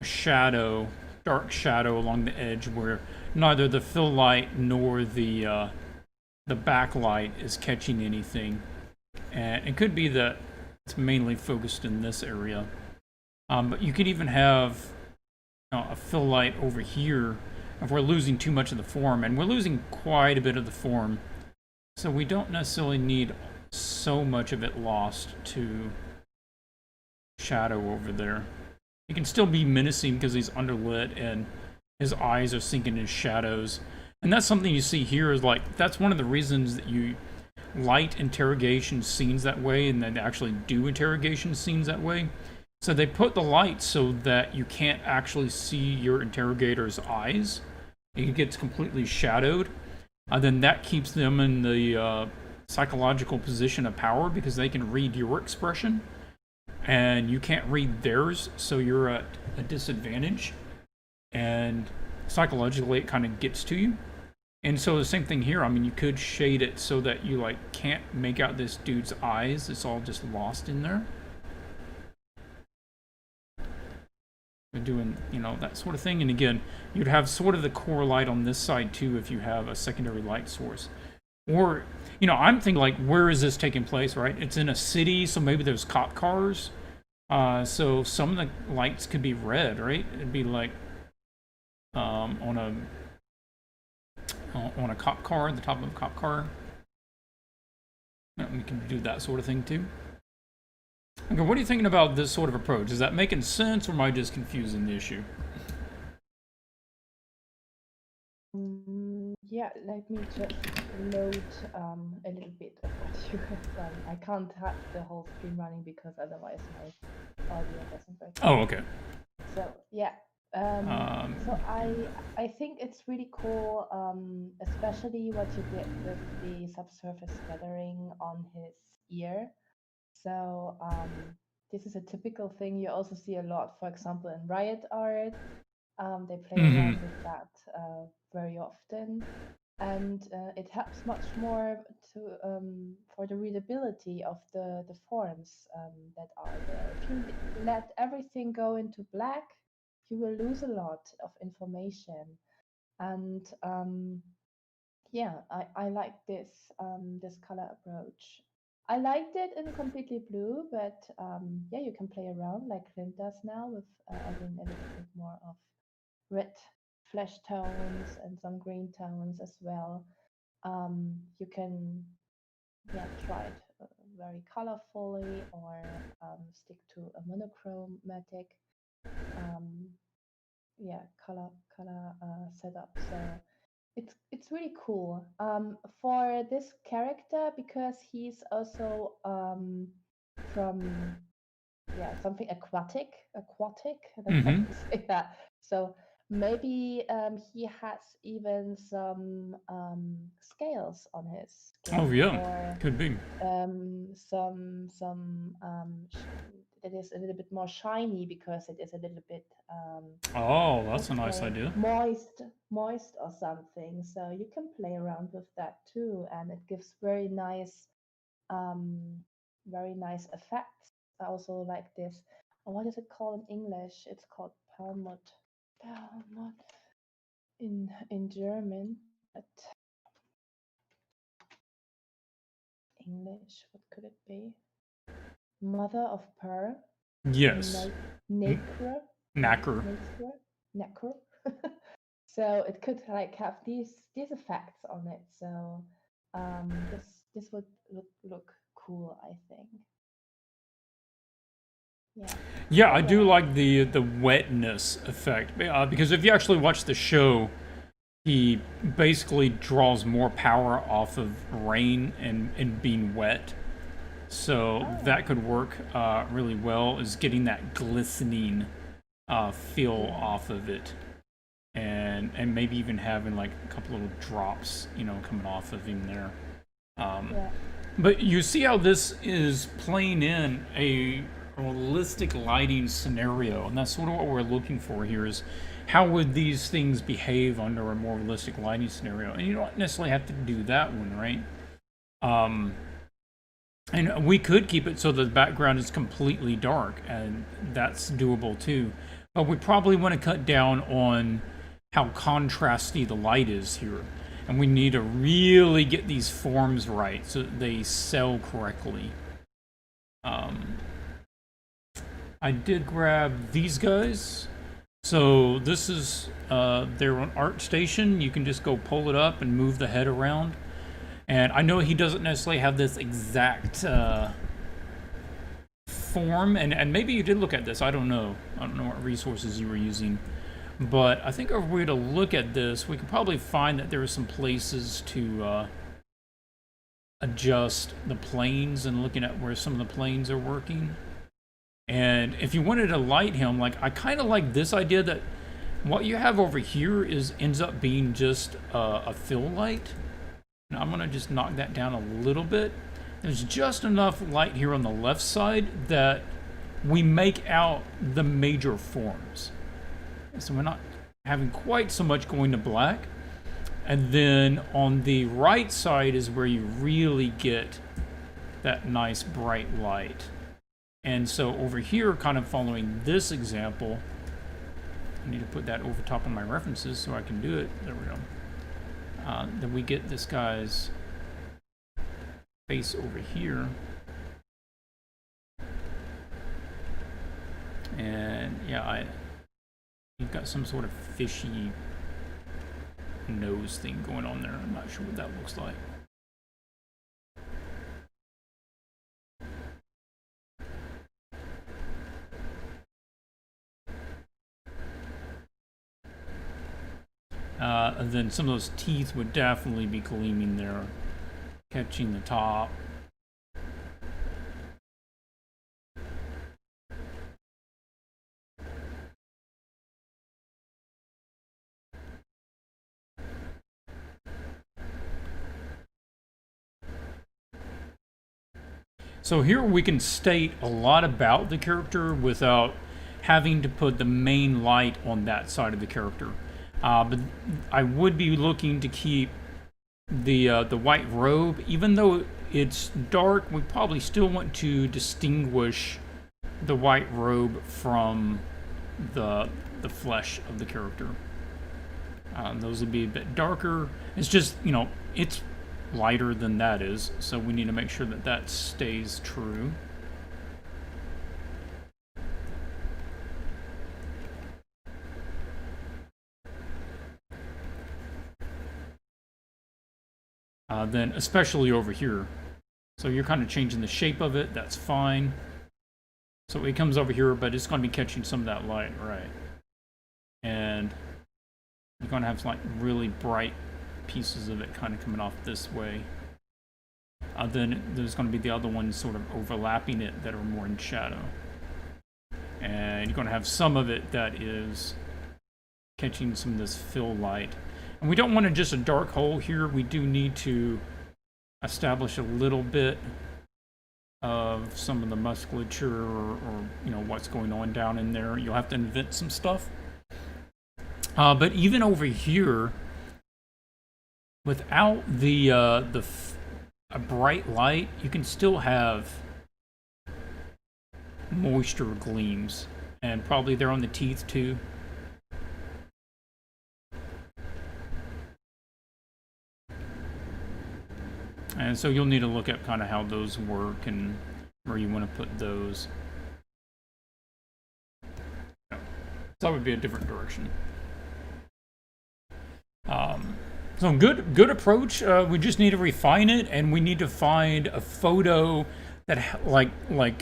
shadow, dark shadow along the edge where neither the fill light nor the backlight is catching anything. And it could be that it's mainly focused in this area. But you could even have a fill light over here if we're losing too much of the form, and we're losing quite a bit of the form, so we don't necessarily need so much of it lost to shadow over there. He can still be menacing because he's underlit and his eyes are sinking in shadows, and that's something you see here is like, that's one of the reasons that you light interrogation scenes that way, and then actually do interrogation scenes that way. So they put the light so that you can't actually see your interrogator's eyes. It gets completely shadowed. Then that keeps them in the psychological position of power because they can read your expression and you can't read theirs, so you're at a disadvantage. And psychologically, it kind of gets to you. And so the same thing here. I mean, you could shade it so that you like can't make out this dude's eyes. It's all just lost in there. We're doing, you know, that sort of thing. And again, you'd have sort of the core light on this side too if you have a secondary light source. Or, you know, I'm thinking like, where is this taking place, right? It's in a city, so maybe there's cop cars. So some of the lights could be red, right? It'd be like on a cop car, the top of a cop car. We can do that sort of thing too. Okay, what are you thinking about this sort of approach? Is that making sense, or am I just confusing the issue? Yeah, let me just load a little bit of what you have done. I can't have the whole screen running because otherwise my audio doesn't work. Oh, okay. So yeah, so I think it's really cool, especially what you did with the subsurface feathering on his ear. So this is a typical thing you also see a lot, for example, in Riot art. They play around with that very often, and it helps much more to for the readability of the forms that are there. If you let everything go into black, you will lose a lot of information. And yeah, I like this color approach. I liked it in completely blue, but yeah, you can play around like Clint does now with adding a little bit more of red flesh tones and some green tones as well. You can, yeah, try it very colorfully or stick to a monochromatic, yeah, color setup. So it's really cool for this character because he's also from, yeah, something aquatic. That's how to say that. So maybe he has even some scales on his skin. Oh yeah, Or could be. some that is a little bit more shiny because it is a little bit Oh, that's a let's nice say idea. moist or something. So you can play around with that too, and it gives um, very nice effects. I also like this. What is it called in English? It's called Perlmutt. Perlmutt in German, but English. What could it be? Mother of pearl. Yes. Nacre. Knacker. Nacre. So it could like have these effects on it. So this would look cool, I think. Yeah. Yeah, I do like the wetness effect because if you actually watch the show, he basically draws more power off of rain and being wet. So that could work really well, is getting that glistening feel off of it. And maybe even having like a couple little drops, you know, coming off of him there. Yeah. But you see how this is playing in a realistic lighting scenario, and that's sort of what we're looking for here is how would these things behave under a more realistic lighting scenario? And you don't necessarily have to do that one, right? And we could keep it so the background is completely dark, and that's doable too. But we probably want to cut down on how contrasty the light is here. And we need to really get these forms right so that they sell correctly. I did grab these guys. So this is their art station. You can just go pull it up and move the head around. And I know he doesn't necessarily have this exact form, and maybe you did look at this. I don't know. I don't know what resources you were using. But I think if we were to look at this, we could probably find that there are some places to adjust the planes and looking at where some of the planes are working. And if you wanted to light him, like I kind of like this idea that what you have over here ends up being just a fill light. Now I'm gonna just knock that down a little bit. There's just enough light here on the left side that we make out the major forms. So we're not having quite so much going to black. And then on the right side is where you really get that nice bright light. And so over here, kind of following this example, I need to put that over top of my references so I can do it. There we go. Then we get this guy's face over here. And yeah, you've got some sort of fishy nose thing going on there. I'm not sure what that looks like. And then some of those teeth would definitely be gleaming there, catching the top. So here we can state a lot about the character without having to put the main light on that side of the character. But I would be looking to keep the white robe, even though it's dark. We probably still want to distinguish the white robe from the flesh of the character. Those would be a bit darker. It's just, you know, it's lighter than that is, so we need to make sure that that stays true. Then especially over here. So you're kind of changing the shape of it, that's fine. So it comes over here, but it's going to be catching some of that light, right? And you're going to have like really bright pieces of it kind of coming off this way. Then there's going to be the other ones sort of overlapping it that are more in shadow. And you're going to have some of it that is catching some of this fill light. And we don't want just a dark hole here. We do need to establish a little bit of some of the musculature or you know, what's going on down in there. You'll have to invent some stuff. But even over here, without a bright light, you can still have moisture gleams, and probably they're on the teeth too. And so you'll need to look at kind of how those work and where you want to put those. So that would be a different direction. So good approach. We just need to refine it, and we need to find a photo that like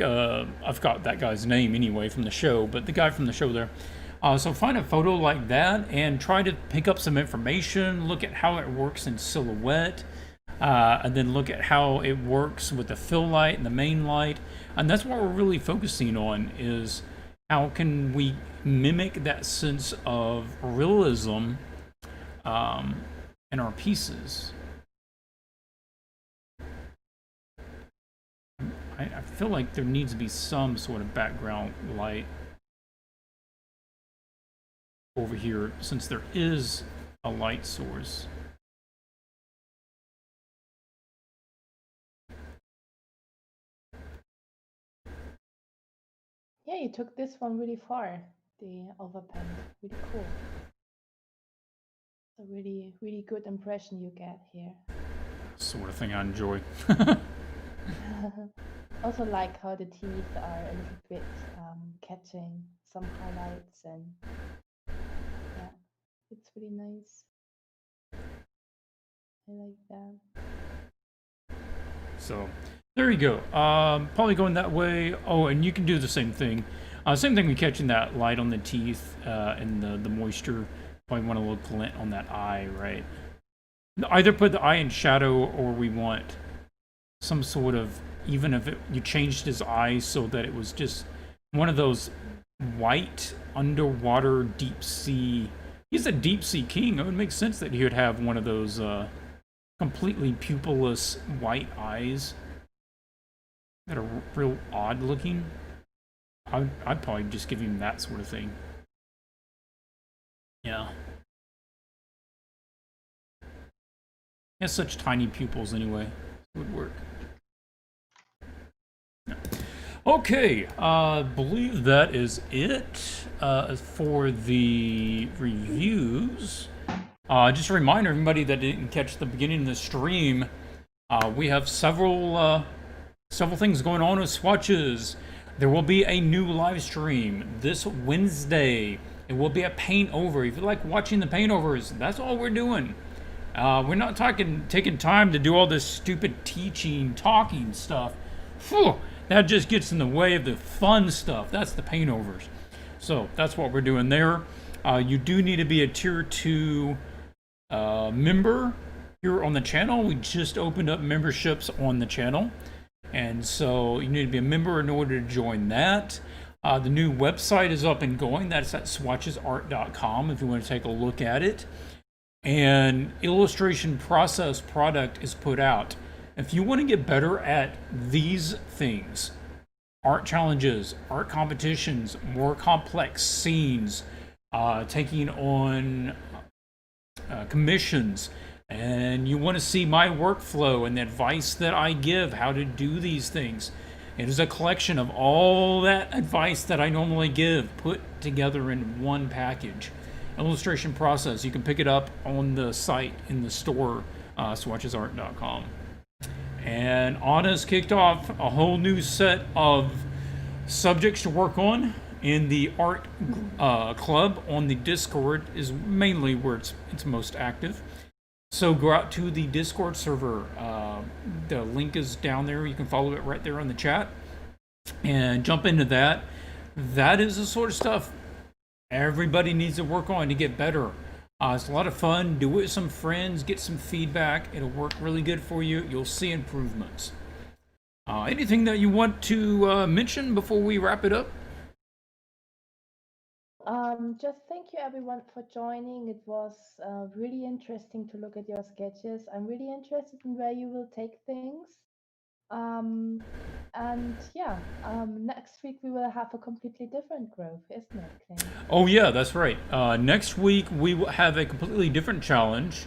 I've got that guy's name anyway from the show, but the guy from the show there. So find a photo like that and try to pick up some information. Look at how it works in silhouette. And then look at how it works with the fill light and the main light. And that's what we're really focusing on, is how can we mimic that sense of realism in our pieces. I feel like there needs to be some sort of background light over here, since there is a light source. Yeah, you took this one really far, the overpen. Really cool. It's a really, really good impression you get here. Sort of thing I enjoy. Also like how the teeth are a little bit catching some highlights, and yeah, it's really nice. I like that. So there you go. Probably going that way. Oh, and you can do the same thing. Same thing with catching that light on the teeth and the moisture. Probably want a little glint on that eye, right? Either put the eye in shadow, or we want some sort of, even if you changed his eyes so that it was just one of those white underwater deep sea. He's a deep sea king. It would make sense that he would have one of those completely pupilless white eyes that are real odd looking. I'd probably just give him that sort of thing. Yeah. He has such tiny pupils anyway. It would work. Okay, believe that is it for the reviews. Just a reminder, everybody that didn't catch the beginning of the stream, we have several things going on with Swatches. There will be a new live stream this Wednesday. It will be a paint over. If you like watching the paint overs, that's all we're doing. We're not taking time to do all this stupid talking stuff. Phew, that just gets in the way of the fun stuff. That's the paint overs. So that's what we're doing there. You do need to be a tier 2 member here on the channel. We just opened up memberships on the channel. And so you need to be a member in order to join that. The new website is up and going. That's at swatchesart.com if you want to take a look at it. And illustration process product is put out. If you want to get better at these things, art challenges, art competitions, more complex scenes, taking on commissions, and you want to see my workflow and the advice that I give how to do these things, it is a collection of all that advice that I normally give put together in one package. Illustration process, you can pick it up on the site in the store, swatchesart.com. And Anna's kicked off a whole new set of subjects to work on in the art club on the Discord, is mainly where it's most active. So go out to the Discord server. The link is down there. You can follow it right there on the chat and jump into that. That is the sort of stuff everybody needs to work on to get better. It's a lot of fun. Do it with some friends. Get some feedback. It'll work really good for you. You'll see improvements. Anything that you want to mention before we wrap it up? Just thank you everyone for joining. It was really interesting to look at your sketches. I'm really interested in where you will take things. And yeah, next week we will have a completely different growth, isn't it, Clint? Oh yeah, that's right. Next week we will have a completely different challenge.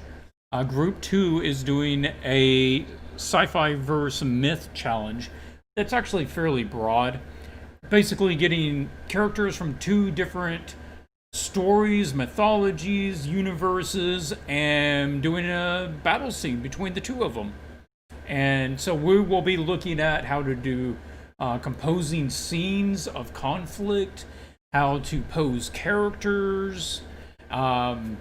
Group 2 is doing a sci-fi verse myth challenge that's actually fairly broad. Basically getting characters from 2 different stories, mythologies, universes, and doing a battle scene between the 2 of them. And so we will be looking at how to do composing scenes of conflict, how to pose characters, and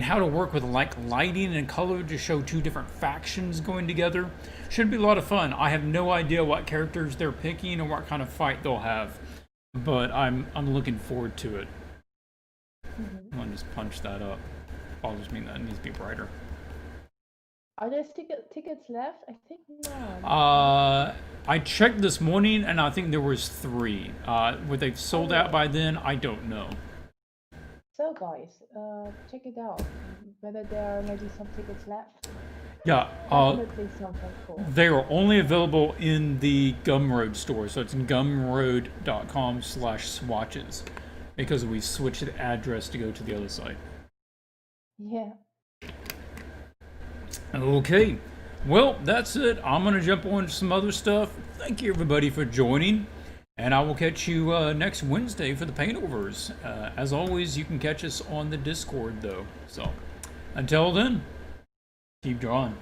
how to work with lighting and color to show 2 different factions going together. Should be a lot of fun. I have no idea what characters they're picking or what kind of fight they'll have, but I'm looking forward to it. I'm gonna just punch that up. I'll just mean that it needs to be brighter. Are there tickets left? I think no. I checked this morning and I think there was 3. Were they sold out by then? I don't know. So guys, check it out. Whether there are maybe some tickets left. Yeah, Definitely something cool. they are only available in the Gumroad store, so it's in gumroad.com/swatches, because we switched the address to go to the other site. Yeah. Okay, well, that's it. I'm going to jump on to some other stuff. Thank you, everybody, for joining, and I will catch you next Wednesday for the paint overs. As always, you can catch us on the Discord, though. So, until then, keep drawing.